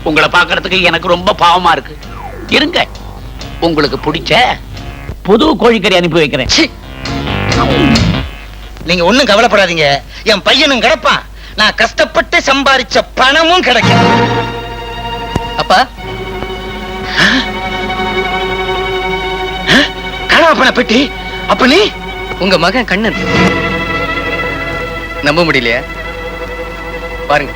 உங்களை பார்க்கறதுக்கு எனக்கு ரொம்ப பாவமா இருக்கு. இருங்க, உங்களுக்கு பிடிச்ச புது கோழிக்கறி அனுப்பி வைக்கிறேன். நீங்க ஒண்ணும் கவலைப்படாதீங்க, என் பையனும் கிடப்பான். நான் கஷ்டப்பட்டு சம்பாதிச்ச பணமும் கிடைக்கும். அப்பா, காணாம போன பெட்டி. அப்ப நீ உங்க மகன் கண்ணன். நம்ப முடியலையா? பாருங்க.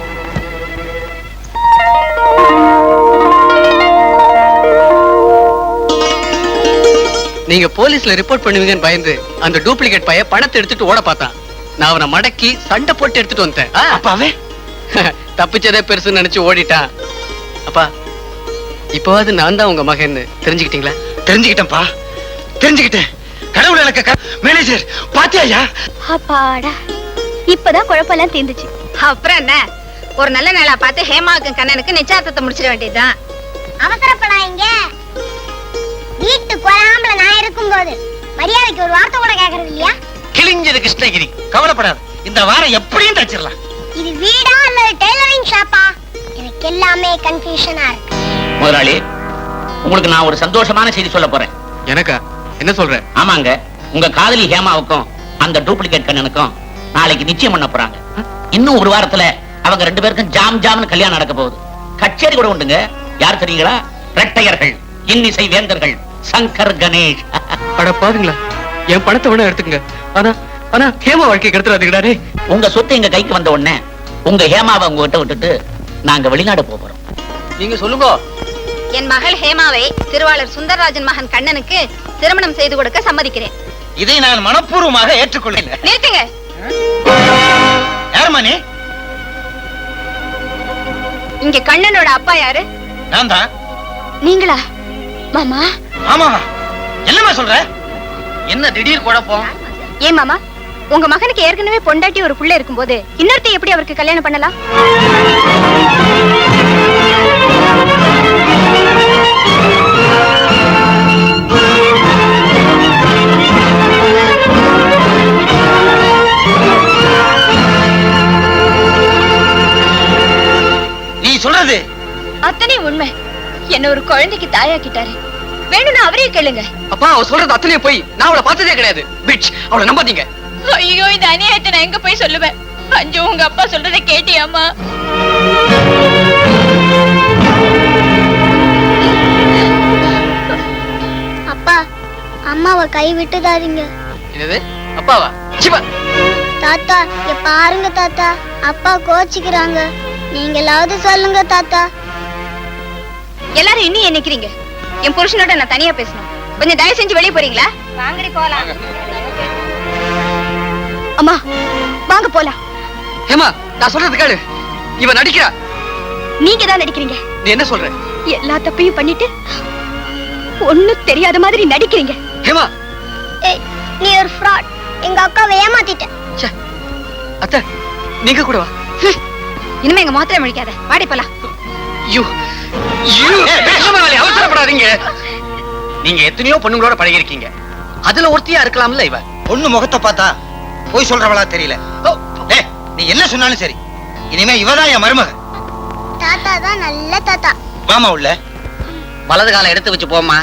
நீங்க போலீஸ்ல ரிப்போர்ட் பண்ணுவீங்கன்னு பயந்து அந்த டூப்ளிகேட் பைய பணத்தை எடுத்துட்டு ஓட பார்த்தான். நான் அவனை மடக்கி சண்டை போட்டு எடுத்துட்டு வந்தேன். அப்பாவே தப்பிச்சதே பெருசுன்னு நினைச்சு ஓடிட்டான். அப்பா இப்பவாது நான் தான் உங்க மகன்னு தெரிஞ்சுக்கிட்டீங்களா? தெரிஞ்சுக்கிட்டேன்ப்பா, தெரிஞ்சுக்கிட்டேன். கடவுள் எனக்கு மேனேஜர் பாத்தியா? அப்பாடா, இப்பதான் குழப்பெல்லாம் தீர்ந்துச்சு. அப்புறம் என்ன, ஒரு நல்ல நாளா பார்த்து ஹேமாவுக்கு கண்ணனுக்கு நிச்சயதார்த்தத்தை முடிச்சிட வேண்டியதுதான். அவசரப்படாதீங்க. வீட்டுக்கு வராமல நான் இருக்கும்போது மரியாதைக்கு ஒரு வார்த்தை கூட கேக்குறது இல்லையா? கிழிஞ்சது கிருஷ்ணகிரி. கவலைப்படாது, இந்த வாரம் எப்படியும் தச்சிடலாம். இது வீடா இல்ல டெய்லரிங் ஷாப்பா? எனக்கு எல்லாமே கன்ஃபியூஷனா இருக்கு. முதலாளி, உங்களுக்கு நான் ஒரு சந்தோஷமான செய்தி சொல்ல போறேன். எனக்கா? என்ன சொல்ற? ஆமாங்க, உங்க காதலி ஹேமாவுக்கும் அந்த டூப்ளிகேட் கண்ணனுக்கும் நாளைக்கு நிச்சயம் பண்ண போறாங்க. இன்னும் ஒரு வாரத்துல அவங்க 2 பேருக்கும் ஜாம் ஜாம்னு கல்யாணம் நடக்க போகுது. கச்சேரி கூட உண்டுங்க. யார் தெரியுங்களா? ரெட்டையர்கள், இன்னிசை வேந்தர்கள், சங்கர் கணேஷ். அட பாருங்களா, என் பணத்தை விட எடுத்துங்க. ஆனா ஹேமா வாழ்க்கை கெடுத்துறாதீங்கடா. உங்க சொத்து எங்க கைக்கு வந்த உடனே உங்க ஹேமாவை உங்ககிட்ட விட்டுட்டு நாங்க வெளிநாடு போறோம். நீங்க சொல்லுங்க. என் மகள் ஹேமாவை திருவாளர் சுந்தரராஜன் மகன் கண்ணனுக்கு திருமணம் செய்து கொடுக்க சம்மதிக்கிறேன். இதை நான் மனப்பூர்வமாக ஏற்றுக்கொள்ளல. நிறுத்துங்க. யாருமா நீ? இங்க கண்ணனோட அப்பா யாரு? நான் தான். நீங்களா மாமா? ஆமா. என்னமா சொல்ற? என்ன திடீர் குழப்பம்? ஏன் மாமா, உங்க மகனுக்கு ஏற்கனவே பொண்டாட்டி ஒரு புள்ள இருக்கும்போது இன்னொருத்தை எப்படி அவருக்கு கல்யாணம் பண்ணலாம்? நீ சொல்றது அத்தனை உண்மை. என்ன ஒரு குழந்தைக்கு தாயாக்கிட்டாரு. வேணும்னா அவரையே கேளுங்க. அப்பா அவ சொல்றது அத்தனையும் போய். நான் அவளை பார்த்ததே கிடையாது. பிட்ச், அவளை நம்பாதீங்க. ஐயோ, இந்த அநியாயத்தை நான் எங்க போய் சொல்லுவேன்? அஞ்சு, உங்க அப்பா சொல்றதை கேட்டியாமா? அப்பா, அம்மாவை கை விட்டுதாதீங்க. என்னது? அப்பாவா? சிவா. தாத்தா, இங்க பாருங்க தாத்தா, அப்பா கோச்சிக்கிறாங்க. நீங்களாவது சொல்லுங்க தாத்தா. எல்லாரும் இன்னும் நினைக்கிறீங்க? என் புருஷனோட நான் தனியா பேசணும். கொஞ்சம் தயவு செஞ்சு வெளியே போறீங்களா? வாங்கடி போலாம். அம்மா வாங்க போலாம். ஹேமா, நான் சொல்றது கேளு. இவ நடிக்கிறா. நீங்க தான் நடிக்கிறீங்க. நீ என்ன சொல்ற? எல்லா தப்பையும் பண்ணிட்டு ஒண்ணும் தெரியாத மாதிரி நடிக்கிறீங்க. ஹேமா, ஏய், நீ ஒரு ஃப்ராட். எங்க அக்காவை ஏமாத்திட்ட. அத்தை, நீங்க கூட வா. இனிமே எங்க மாத்திரை முடிக்காத. வாடி போலாம். அவசரப்படாதீங்க. நீங்க எத்தனையோ பொண்ணுங்களோட பழகி இருக்கீங்க. அதுல ஒருத்தியா இருக்கலாம்ல இவ. பொண்ணு முகத்தை பார்த்தா போய் சொல்றவளா தெரியல. நீ என்ன சொன்னாலும் சரி, இனிமே இவதான் என் மருமக. தாத்தா தான் நல்ல தாத்தா. வாமா உள்ள. வலது காலை எடுத்து வச்சு போமா.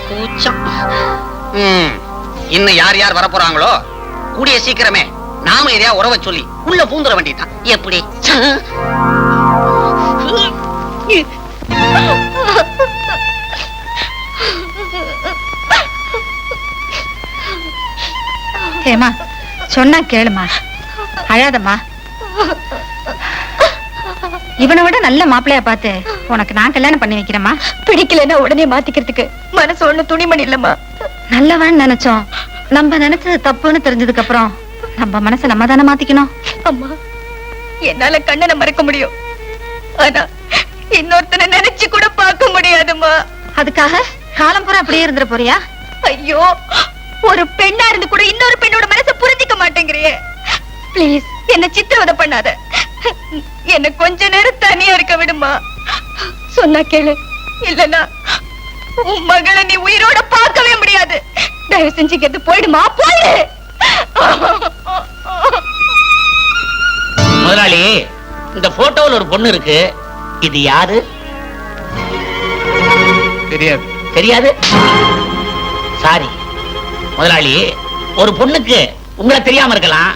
கூச்சம். இன்னும் யார் யார் வரப்போறாங்களோ கூடிய சீக்கிரமே நாம எதையா உறவ சொல்லி உள்ள பூந்துட வேண்டியதான். எப்படி? ஹேமா, சொன்னா கேளுமா, அழாதம்மா. இவனை விட நல்ல மாப்பிள்ளையா பார்த்து உனக்கு நான் கல்யாணம் பண்ணி வைக்கிறேம்மா. பிடிக்கலன்னா உடனே மாத்திக்கிறதுக்கு மனசு ஒண்ணு துணிமணி இல்லம்மா. நல்லவன் நினைச்சோம். நம்ம நினைச்சது தப்புன்னு தெரிஞ்சதுக்கு அப்புறம் நம்ம மனசை நம்ம தானே மாத்திக்கணும். அம்மா, என்னால கண்ணனை மறக்க முடியும், ஆனா இன்னொருத்தனை நினைச்சு கூட பார்க்க முடியாதுமா. அதுக்காக காலம் பூரா அப்படியே இருந்துட போறியா? ஐயோ, ஒரு பெண்ணா இருந்து கூட இன்னொரு பெண்ணோட மனசை புரிஞ்சிக்க மாட்டேங்கிறியே. ப்ளீஸ், என்ன சித்திரவதை பண்ணாத. என்ன கொஞ்ச நேரம் தனியா இருக்க விடுமா. சொன்னா கேளு, இல்லனா உன் மகளை நீ உயிரோட பார்க்கவே முடியாது. தயவு செஞ்சு கேட்டு போயிடுமா, போயிடு. முதலாளி, இந்த போட்டோவில் ஒரு பொண்ணு இருக்கு. இது யாரு? தெரியாது. தெரியாது? சாரி முதலாளி, ஒரு பொண்ணுக்கு உங்களை தெரியாம இருக்கலாம்,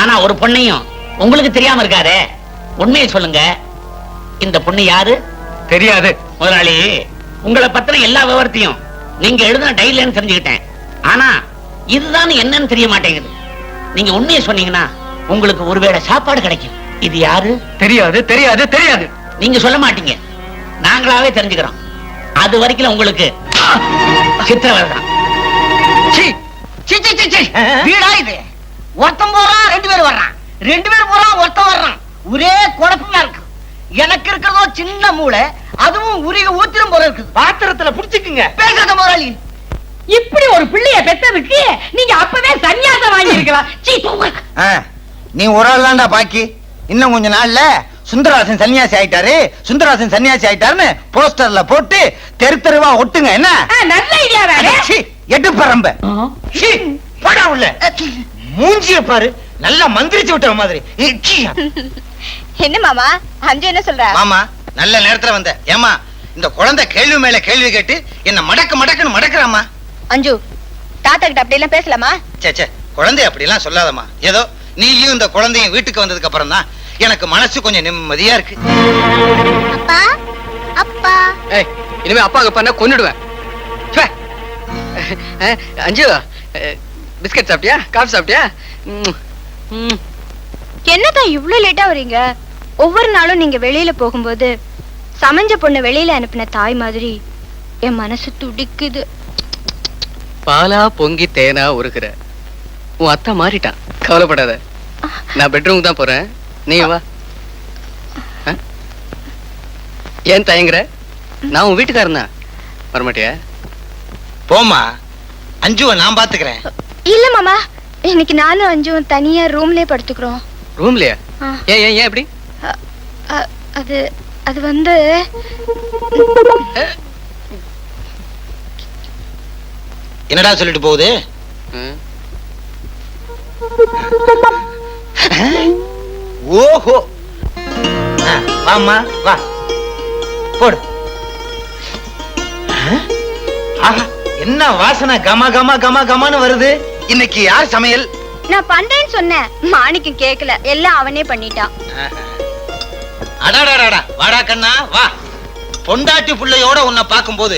ஆனா ஒரு பொண்ணையும் உங்களுக்கு தெரியாம இருக்காதே. உண்மையை சொல்லுங்க, இந்த பொண்ணு யாரு? தெரியாது. முதலாளி, உங்களை பத்தின எல்லா விவரத்தையும் நீங்க எழுதின டைரியில தெரிஞ்சுக்கிட்டேன். ஆனா இதுதான் என்னன்னு தெரிய மாட்டேங்குது. நீங்க உண்மையை சொன்னீங்கன்னா உங்களுக்கு ஒருவேளை சாப்பாடு கிடைக்கும். இது யாரு? தெரியாது, தெரியாது, தெரியாது. நீங்க சொல்ல மாட்டீங்க, நாங்களாவே தெரிஞ்சுக்கிறோம். அது வரைக்கும் உங்களுக்கு சித்திரவதை தான். வீடா இது? ஒருத்தன் போறான், 2 பேர் வர்றான், 2 பேர் போறான், ஒருத்தன் வர்றான். ஒரே குழப்பமா இருக்கு. எனக்கு இருக்கிறதோ சின்ன மூளை, அதுவும் உரிய ஊத்திரம் போல இருக்குது. பாத்திரத்துல புடிச்சுக்குங்க. பேசுறத முதலாளி. இப்படி ஒரு பிள்ளைய பெத்ததுக்கு நீங்க அப்பவே சன்னியாசம் வாங்கி இருக்கலாம். நீ ஒரு ஆள் தான்டா பாக்கி. இன்னும் கொஞ்ச நாள்ல சுந்தரராசன் சன்னியாசி ஆயிட்டாரு, சுந்தரராசன் சன்னியாசி ஆயிட்டாருன்னு போஸ்டர்ல போட்டு தெரு தெருவா ஒட்டுங்க. என்ன நல்ல ஐடியா வேற. எட்டு பரம்ப போடா உள்ள. மூஞ்சிய பாரு, நல்லா மந்திரிச்சு விட்ட மாதிரி. என்ன மாமா அஞ்சு என்ன சொல்ற? மாமா நல்ல நேரத்துல வந்த. ஏமா இந்த குழந்தை கேள்வி மேல கேள்வி கேட்டு என்ன மடக்குன்னு மடக்குறாமா. அஞ்சு தாத்தா கிட்ட அப்படி எல்லாம் பேசலாமா? சே குழந்தை அப்படி எல்லாம் சொல்லாதம்மா. ஏதோ நீயும் இந்த குழந்தையும் வீட்டுக்கு வந்ததுக்கு அப்புறம் தான் எனக்கு மனசு கொஞ்சம் நிம்மதியா இருக்கு. அப்பா அப்பா ஏய், இனிமே அப்பாவுக்கு பண்ண கொன்னுடுவேன். அஞ்சு பிஸ்கட் சாப்பிட்டியா? காஃபி சாப்பிட்டியா? என்னதான் இவ்ளோ லேட்டா வரீங்க? ஒவ்வொரு நாளும் நீங்க வெளியில போகும்போது சமைஞ்ச பொண்ணு வெளியில அனுப்பின தாய் மாதிரி என் மனசு துடிக்குது. பாலா பொங்கி தேனா உருகுற உன் அத்தா மாறிட்டான். கவலைப்படாத, நான் பெட்ரூமுக்கு தான் போறேன். நீ வா. ஏன் தயங்குற? நான் உன் வீட்டுக்காரன் தான். வரமாட்டியா? போமா, அஞ்சுவை நான் பாத்துக்கிறேன். இல்ல மாமா, இன்னைக்கு நானும் அஞ்சும் தனியா ரூம்லயே படுத்துக்கிறோம். ரூம்லயா? ஏன் ஏன் ஏன் எப்படி? அது அது வந்து என்னடா சொல்லிட்டு போகுது? ஓஹோ, வாமா வா, போடு. என்ன வாசனை கம கம கம கமன்னு வருது. இன்னைக்கு யார் சமையல்? நான் பண்றேன்னு சொன்னேன், மாணிக்கம் கேக்கல, எல்லாம் அவனே பண்ணிட்டான். அடாடாடா, வாடா கண்ணா வா. பொண்டாட்டி புள்ளையோட உன்னை பார்க்கும்போது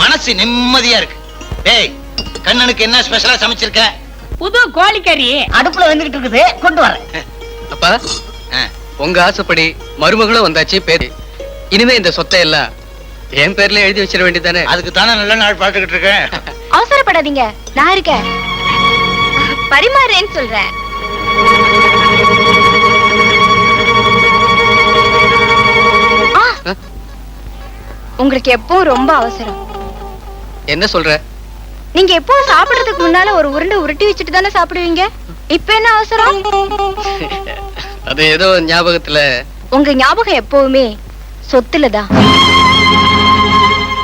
மனசு நிம்மதியா இருக்கு. டேய், கண்ணனுக்கு என்ன ஸ்பெஷலா சமைச்சிருக்க? புது கோழிக்கறி அடுப்புல வந்துகிட்டு இருக்குது, கொண்டு வரேன். அப்பா, உங்க ஆசைப்படி மருமகளும் வந்தாச்சு. பேரு இனிமே இந்த சொத்தை எல்லாம் என் பேர்ல எழுதி வச்சிட வேண்டியதானே? அதுக்கு தானே நல்ல நாள் பார்த்துக்கிட்டு இருக்கேன். அவசரப்படாதீங்க, நான் இருக்கேன், பரிமாறேன்னு சொல்றேன். உங்களுக்கு எப்பவும் ரொம்ப அவசரம். என்ன சொல்ற? நீங்க எப்பவும் சாப்பிடுறதுக்கு முன்னால ஒரு உருண்டை உருட்டி வச்சுட்டு தானே சாப்பிடுவீங்க. இப்ப என்ன அவசரம்? அது ஏதோ ஞாபகத்துல. உங்க ஞாபகம் எப்பவுமே சொத்துலதான்.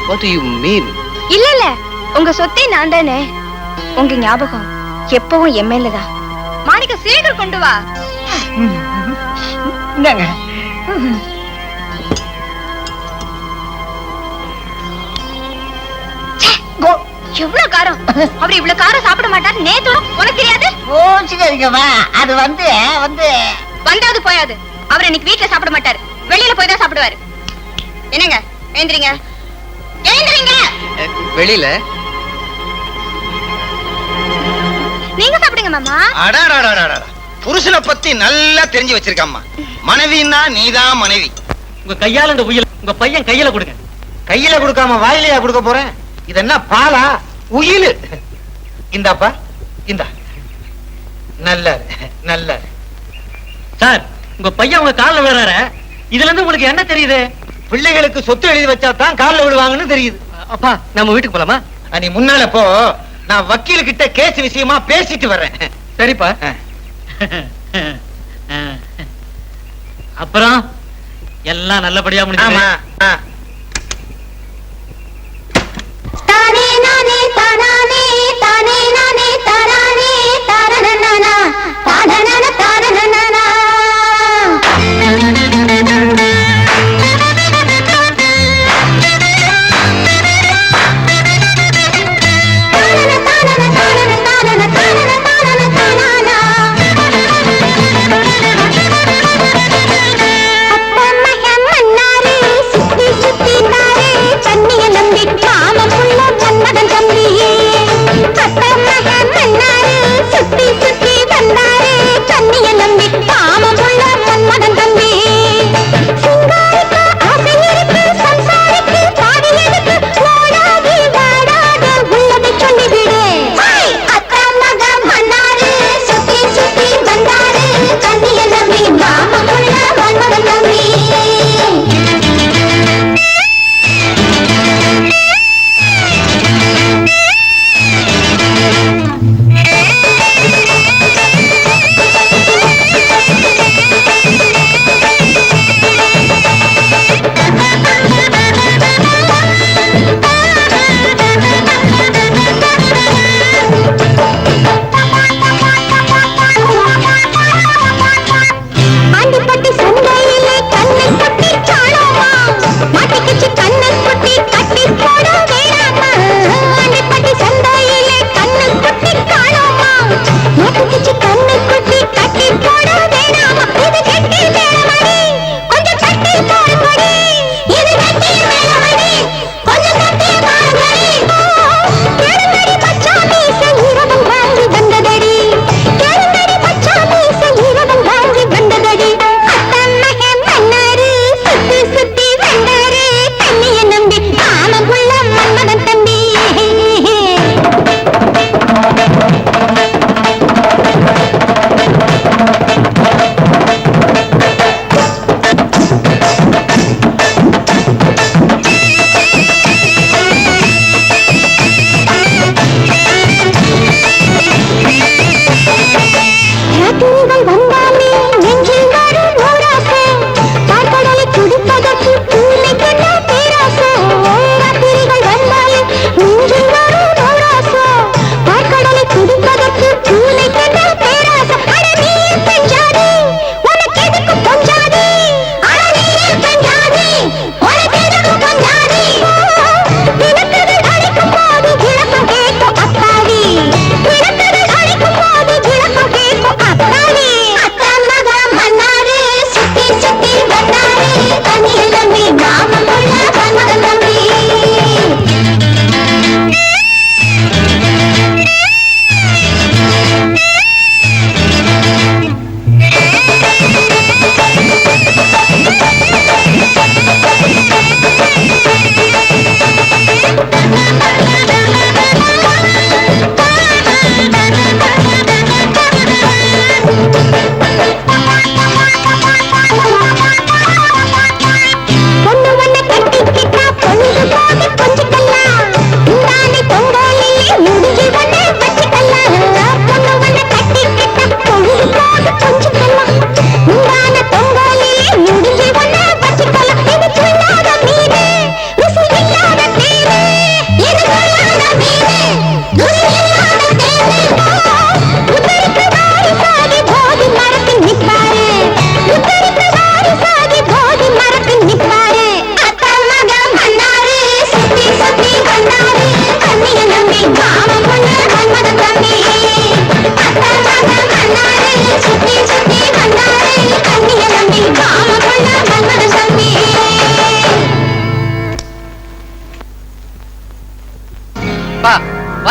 What do you mean? இல்ல இல்ல, உங்க சொத்தே நான் தானே. உங்க ஞாபகம் எப்பவும் என் மேலதான். மாணிக்க சீக்கிரம் கொண்டு வா. எவ்வளவு காரம்! அவர் இவ்வளவு காரம் சாப்பிட மாட்டாரு. நேத்து உனக்கு தெரியாது? அது வந்து வந்தாது போயாது. அவர் இன்னைக்கு வீட்டுல சாப்பிட மாட்டாரு, வெளியில போய் தான் சாப்பிடுவாரு. என்னங்க, எழுந்திரீங்க எழுந்திரீங்க. வெளியில நீங்க சாப்பிடுங்க மாமா. அடாடாடாடா, புருஷனை பத்தி நல்லா தெரிஞ்சு வச்சிருக்காம்மா. மனைவின்னா நீதான் மனைவி. உங்க கையால இந்த உயிர் உங்க பையன் கையில கொடுங்க. கையில கொடுக்காம வாயிலையா கொடுக்க போறேன்? இது என்ன பாலா? உயிர். இந்தாப்பா, இந்தா. நல்ல நல்ல. சார், உங்க பையன் உங்க கால்ல விழுறாரு. இதுல இருந்து உங்களுக்கு என்ன தெரியுது? பிள்ளைகளுக்கு சொத்து எழுதி வச்சா தான் கால்ல விழுவாங்கன்னு தெரியுது. அப்பா, நம்ம வீட்டுக்கு போலாமா? நீ முன்னால போ, நான் வக்கீல் கிட்ட கேஸ் விஷயமா பேசிட்டு வர்றேன். சரிப்பா. அப்புறம் எல்லாம் நல்லபடியா முடிஞ்சு. ஆமா. தானே நானே தானானே தானே நானே தானானே தானனனா தானனன தானனனா. அப்பா மகன் மன்னாரே சுத்தி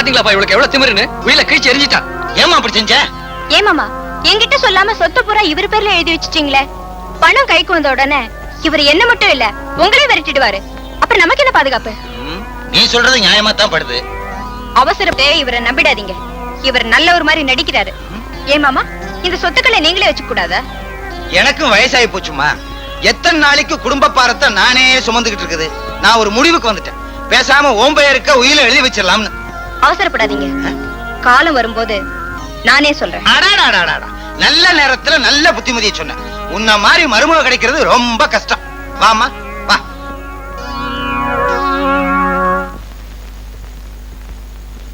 பாத்தீங்களாப்பா இவளுக்கு எவ்வளவு திமிருன்னு உயில கிழிச்சு எரிஞ்சிட்டா. ஏமா அப்படி செஞ்ச? ஏமாமா என்கிட்ட சொல்லாம சொத்து பூரா இவர் பேர்ல எழுதி வச்சிட்டீங்களே. பணம் கைக்கு வந்த உடனே இவர் என்ன மட்டும் இல்ல உங்களையும் விரட்டிடுவாரு. அப்புறம் நமக்கு என்ன பாதுகாப்பு? நீ சொல்றது நியாயமா தான் படுது. அவசரப்பே இவரை நம்பிடாதீங்க. இவர் நல்ல ஒரு மாதிரி நடிக்கிறாரு. ஏமாமா இந்த சொத்துக்களை நீங்களே வச்சுக்க கூடாதா? எனக்கும் வயசாகி போச்சுமா. எத்தனை நாளைக்கு குடும்ப பாரத்தை நானே சுமந்துகிட்டு இருக்குது. நான் ஒரு முடிவுக்கு வந்துட்டேன். பேசாம ஓம்பெயருக்க உயிரை எழுதி வச்சிடலாம்னு. அவசரப்படாதீங்க. காலம் வரும்போது நானே சொல்றேன். நல்ல நேரத்துல நல்ல புத்திமதியை சொன்ன. உன்ன மாதிரி மருமக கிடைக்கிறது ரொம்ப கஷ்டம். வாமா வா.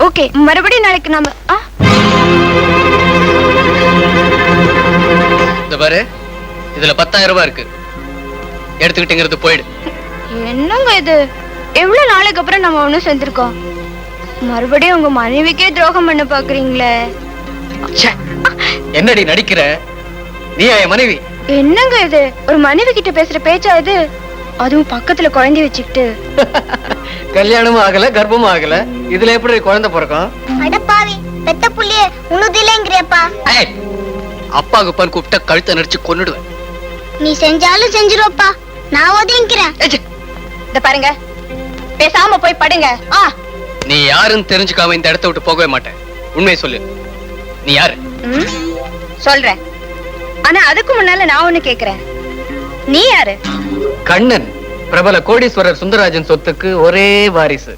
ஓகே மறுபடியும் நாளைக்கு நாம இந்த பாரு இதுல 10,000 ரூபாய் இருக்கு. எடுத்துக்கிட்டீங்கிறது போயிடு. என்னங்க இது? எவ்வளவு நாளைக்கு அப்புறம் நம்ம ஒண்ணும் செஞ்சிருக்கோம். மறுபடியும் உங்க மனைவிக்கே துரோகம் பண்ண பாக்குறீங்களே. என்னடி நடிக்கிற? நீ என் மனைவி. என்னங்க இது? ஒரு மனைவி கிட்ட பேசுற பேச்சா இது? அதுவும் பக்கத்துல குழந்தை வச்சுக்கிட்டு. கல்யாணமும் ஆகல கர்ப்பமும் ஆகல, இதுல எப்படி குழந்தை பிறக்கும்? அடப்பாவி பெத்த புள்ளியே உன்னுதில்லைங்கறியப்பா. அப்பா குப்பான்னு கூப்பிட்டா கழுத்தை நடிச்சு கொன்னுடுவேன். நீ செஞ்சாலும் செஞ்சிருவப்பா. நான் ஒதுங்கிறேன். இத பாருங்க, பேசாம போய் படுங்க. நீ யாருன்னு தெரிஞ்சுக்காம இந்த இடத்தை விட்டு போகவே மாட்டேன். உண்மையை சொல்லு, நீ யாரு? சொல்றேன். ஆனா அதுக்கு முன்னால நான் ஒண்ணு கேக்குறேன். நீ யாரு? கண்ணன், பிரபல கோடீஸ்வரர் சுந்தரராஜன் சொத்துக்கு ஒரே வாரிசு.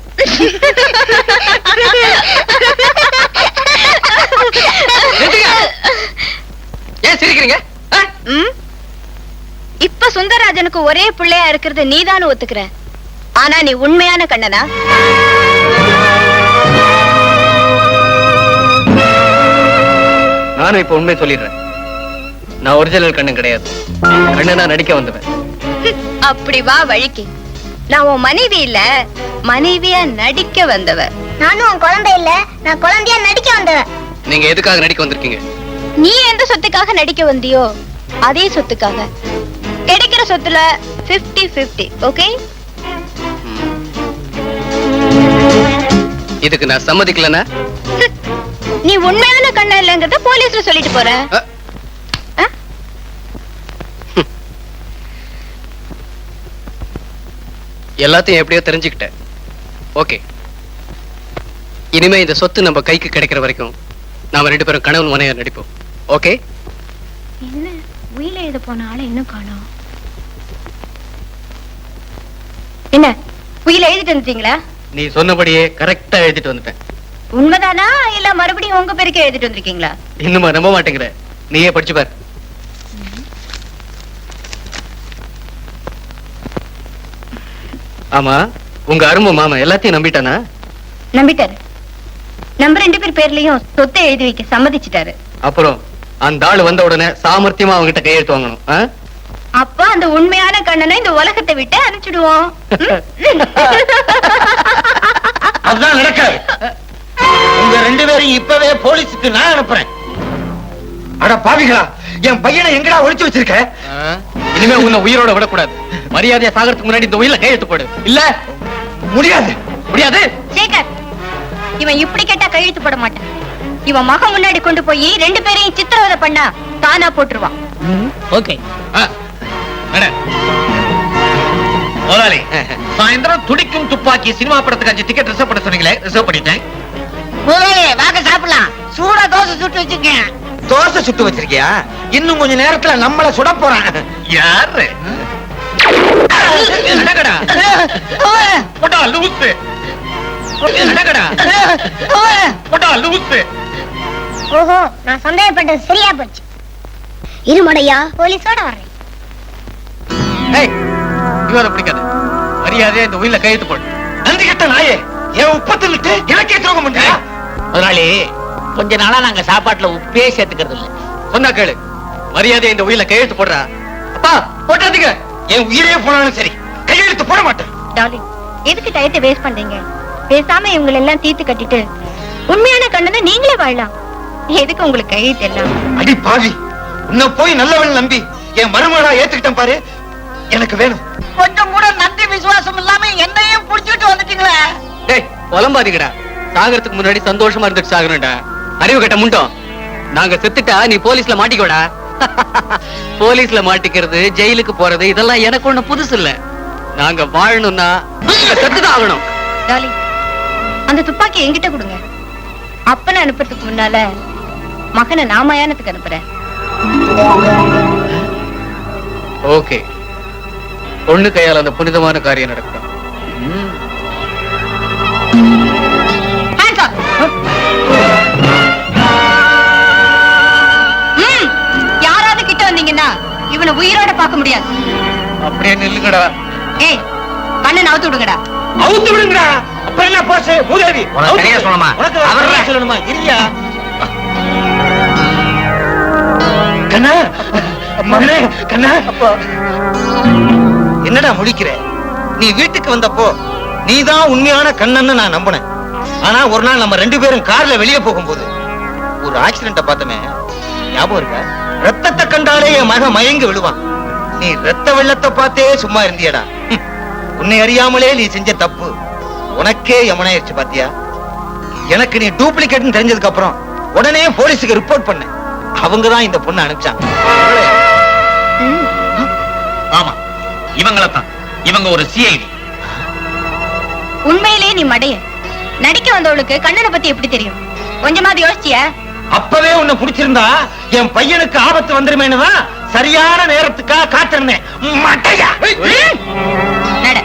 ஏன் சிரிக்கிறீங்க? இப்ப சுந்தரராஜனுக்கு ஒரே பிள்ளையா இருக்கிறது நீதானு ஒத்துக்கிற. ஆனா நீ உண்மையான கண்ணனா? நானும் இப்ப உண்மை சொல்லிடுறேன். நான் ஒரிஜினல் கண்ணன் கிடையாது. கண்ணனா நடிக்க வந்தவன். அப்படி வா வழிக்கு. நான் உன் மனைவி இல்ல, மனைவியா நடிக்க வந்தவ. நானும் உன் குழந்தை இல்ல, நான் குழந்தையா நடிக்க வந்தவ. நீங்க எதுக்காக நடிக்க வந்திருக்கீங்க? நீ எந்த சொத்துக்காக நடிக்க வந்தியோ அதே சொத்துக்காக. கிடைக்கிற சொத்துல 50-50. ஓகே? இதுக்கு நான் சம்மதிக்கலனா? நீ உண்மையான கண்ணன் இல்லங்கறத போலீஸ்ல சொல்லிட்டு போற. எல்லாத்தையும் எப்படியோ தெரிஞ்சுக்கிட்டேன். ஓகே, இனிமே இந்த சொத்து நம்ம கைக்கு கிடைக்கிற வரைக்கும் நாம 2 பேரும் கணவன் மனைவியா நடிப்போம். ஓகே? என்ன உயில எழுத போன ஆளை இன்னும் காணோம். என்ன உயில எழுதிட்டு வந்துட்டீங்களா? நீ சொன்னபடியே கரெக்டா எழுதிட்டு வந்துட்டேன். உண்மைதானா இல்ல மறுபடியும் உங்க பேருக்கே எழுதிட்டு வந்திருக்கீங்களா? இன்னுமா நம்ப மாட்டேங்கிற? நீயே படிச்சு பாரு. ஆமா, உங்க அருமை மாமா எல்லாத்தையும் நம்பிட்டானா? நம்பிட்டாரு. நம்ம 2 பேர் பேர்லயும் சொத்தை எழுதி வைக்க சம்மதிச்சிட்டாரு. அப்புறம் அந்த ஆளு வந்த உடனே சாமர்த்தியமா அவங்கிட்ட கையெழுத்து வாங்கணும். அப்ப அந்த உண்மையான கண்ணனை இந்த உலகத்தை விட்டு அனுப்பிச்சிடுவோம். அதுதான் நடக்காது. உங்க 2 பேரையும் இப்பவே போலீஸுக்கு நான் அனுப்புறேன். அட பாவிகளா, என் பையனை எங்கடா ஒளிச்சு வச்சிருக்க? இனிமே உன்னை உயிரோட விடக்கூடாது. மரியாதையா சாகறதுக்கு முன்னாடி இந்த உயிரை கையெழுத்து போடு. இல்ல முடியாது. முடியாது. சேகர், இவன் இப்படி கேட்டா கையெழுத்து போட மாட்டான். இவன் மகன் முன்னாடி கொண்டு போய் 2 பேரையும் சித்திரவதை பண்ணா தானா போட்டுருவான். ஓகே. முதலாளி, சாயந்தரம் துடிக்கும் துப்பாக்கி சினிமா படத்துக்கு 5 டிக்கெட் ரிசர்வ் பண்ண சொன்னீங்களே, ரிசர்வ் பண்ணிட்டேன். முதலாளி வாங்க சாப்பிடலாம். சூடா தோசை சுட்டு வச்சிருக்கேன். தோசை சுட்டு வச்சிருக்கியா? இன்னும் கொஞ்ச நேரத்துல நம்மள சுட போறான். யாரு? நடக்கடா. போடா லூசு. நடக்கடா. போடா லூசு. ஓஹோ, நான் சந்தேகப்பட்டது சரியா போச்சு. இருமடையா, போலீஸோட வரேன். ஏய், இவரை பிடிக்காது. மரியாதையா இந்த உயிரை கையெழுத்து போடு. நன்றி கெட்ட நாயே, என் உப்ப தின்னுட்டு எனக்கே துரோகம் பண்றியா? முதலாளி, கொஞ்ச நாளா நாங்க சாப்பாட்டுல உப்பே சேர்த்துக்கிறது இல்ல. சொன்னா கேளு. மரியாதையா இந்த உயிரை கையெழுத்து போடுறா. அப்பா போட்டாதீங்க. என் உயிரே போனாலும் சரி, கையெழுத்து போட மாட்டேன். டார்லிங், எதுக்கு டயத்தை வேஸ்ட் பண்றீங்க? பேசாம இவங்களை எல்லாம் தீர்த்து கட்டிட்டு உண்மையான கண்ணனை நீங்களே வாழலாம். எதுக்கு உங்களுக்கு கையெழுத்து எல்லாம்? அடி பாவி, உன்னை போய் நல்லவன் நம்பி என் மருமகளா ஏத்துக்கிட்டேன் பாரு. எனக்கு வேணும். கொஞ்சம் கூட நன்றி விசுவாசம் இல்லாம என்னையும் புடிச்சிட்டு வந்துட்டீங்களே. டேய், புலம்பாதீங்கடா. சாகறதுக்கு முன்னாடி சந்தோஷமா இருந்துட்டு சாகணும்டா. அறிவு கட்ட முண்டோம். நாங்க செத்துட்டா நீ போலீஸ்ல மாட்டிக்கோடா. போலீஸ்ல மாட்டிக்கிறது, ஜெயிலுக்கு போறது இதெல்லாம் எனக்கு ஒண்ணு புதுசு இல்ல. நாங்க வாழணும்னா செத்துதான் ஆகணும். டாலி, அந்த துப்பாக்கி என்கிட்ட கொடுங்க. அப்பனை அனுப்புறதுக்கு முன்னால மகனை நான் மயானத்துக்கு அனுப்புறேன். ஓகே, பொண்ணு கையால் அந்த புனிதமான காரியம் நடக்கும். Hands up. யாராவது கிட்ட வந்தீங்கன்னா இவனை உயிரோட பார்க்க முடியாது. அப்படியே நில்லுங்கடா. ஏய், கண்ணை அவுத்து விடுங்கடா. அவுத்து விடுங்கடா. அப்புறம் என்ன போஸ் மூதேவி? உனக்கு சரியா சொல்லணுமா? உனக்கு அவரே சொல்லணுமா? இல்லையா கண்ணா? மகனே கண்ணா. என்னடா முழிக்கிற? நீ வீட்டுக்கு வந்தப்போ நீதான் உண்மையான கண்ணன்னு நான் நம்பினேன். ஆனா ஒரு நாள் நம்ம 2 பேரும் கார்ல வெளியே போகும்போது ஒரு ஆக்சிடென்ட்ட பார்த்தமே, ஞாபகம் இருக்கா? ரத்தத்தை கண்டாலே என் மகன் மயங்கி விழுவான். நீ ரத்த வெள்ளத்தை பார்த்தே சும்மா இருந்தியடா. உன்னை அறியாமலே நீ செஞ்ச தப்பு உனக்கே யமனாயிருச்சு பாத்தியா? எனக்கு நீ டூப்ளிகேட்னு தெரிஞ்சதுக்கு அப்புறம் உடனே போலீஸுக்கு ரிப்போர்ட் பண்ண. அவங்கதான் இந்த பொண்ணை அனுப்பிச்சாங்க. ஆமா, இவங்களத்தான். இவங்க ஒரு சிஐடி. உண்மையிலேயே நீ மடைய. நடிக்க வந்தவளுக்கு கண்ணனை பத்தி எப்படி தெரியும்? கொஞ்சமாவது யோசிச்சியா? அப்பவே உன்னை பிடிச்சிருந்தா என் பையனுக்கு ஆபத்து வந்துருமேனுதான் சரியான நேரத்துக்காக காத்திருந்தேன். மட்டையா நட.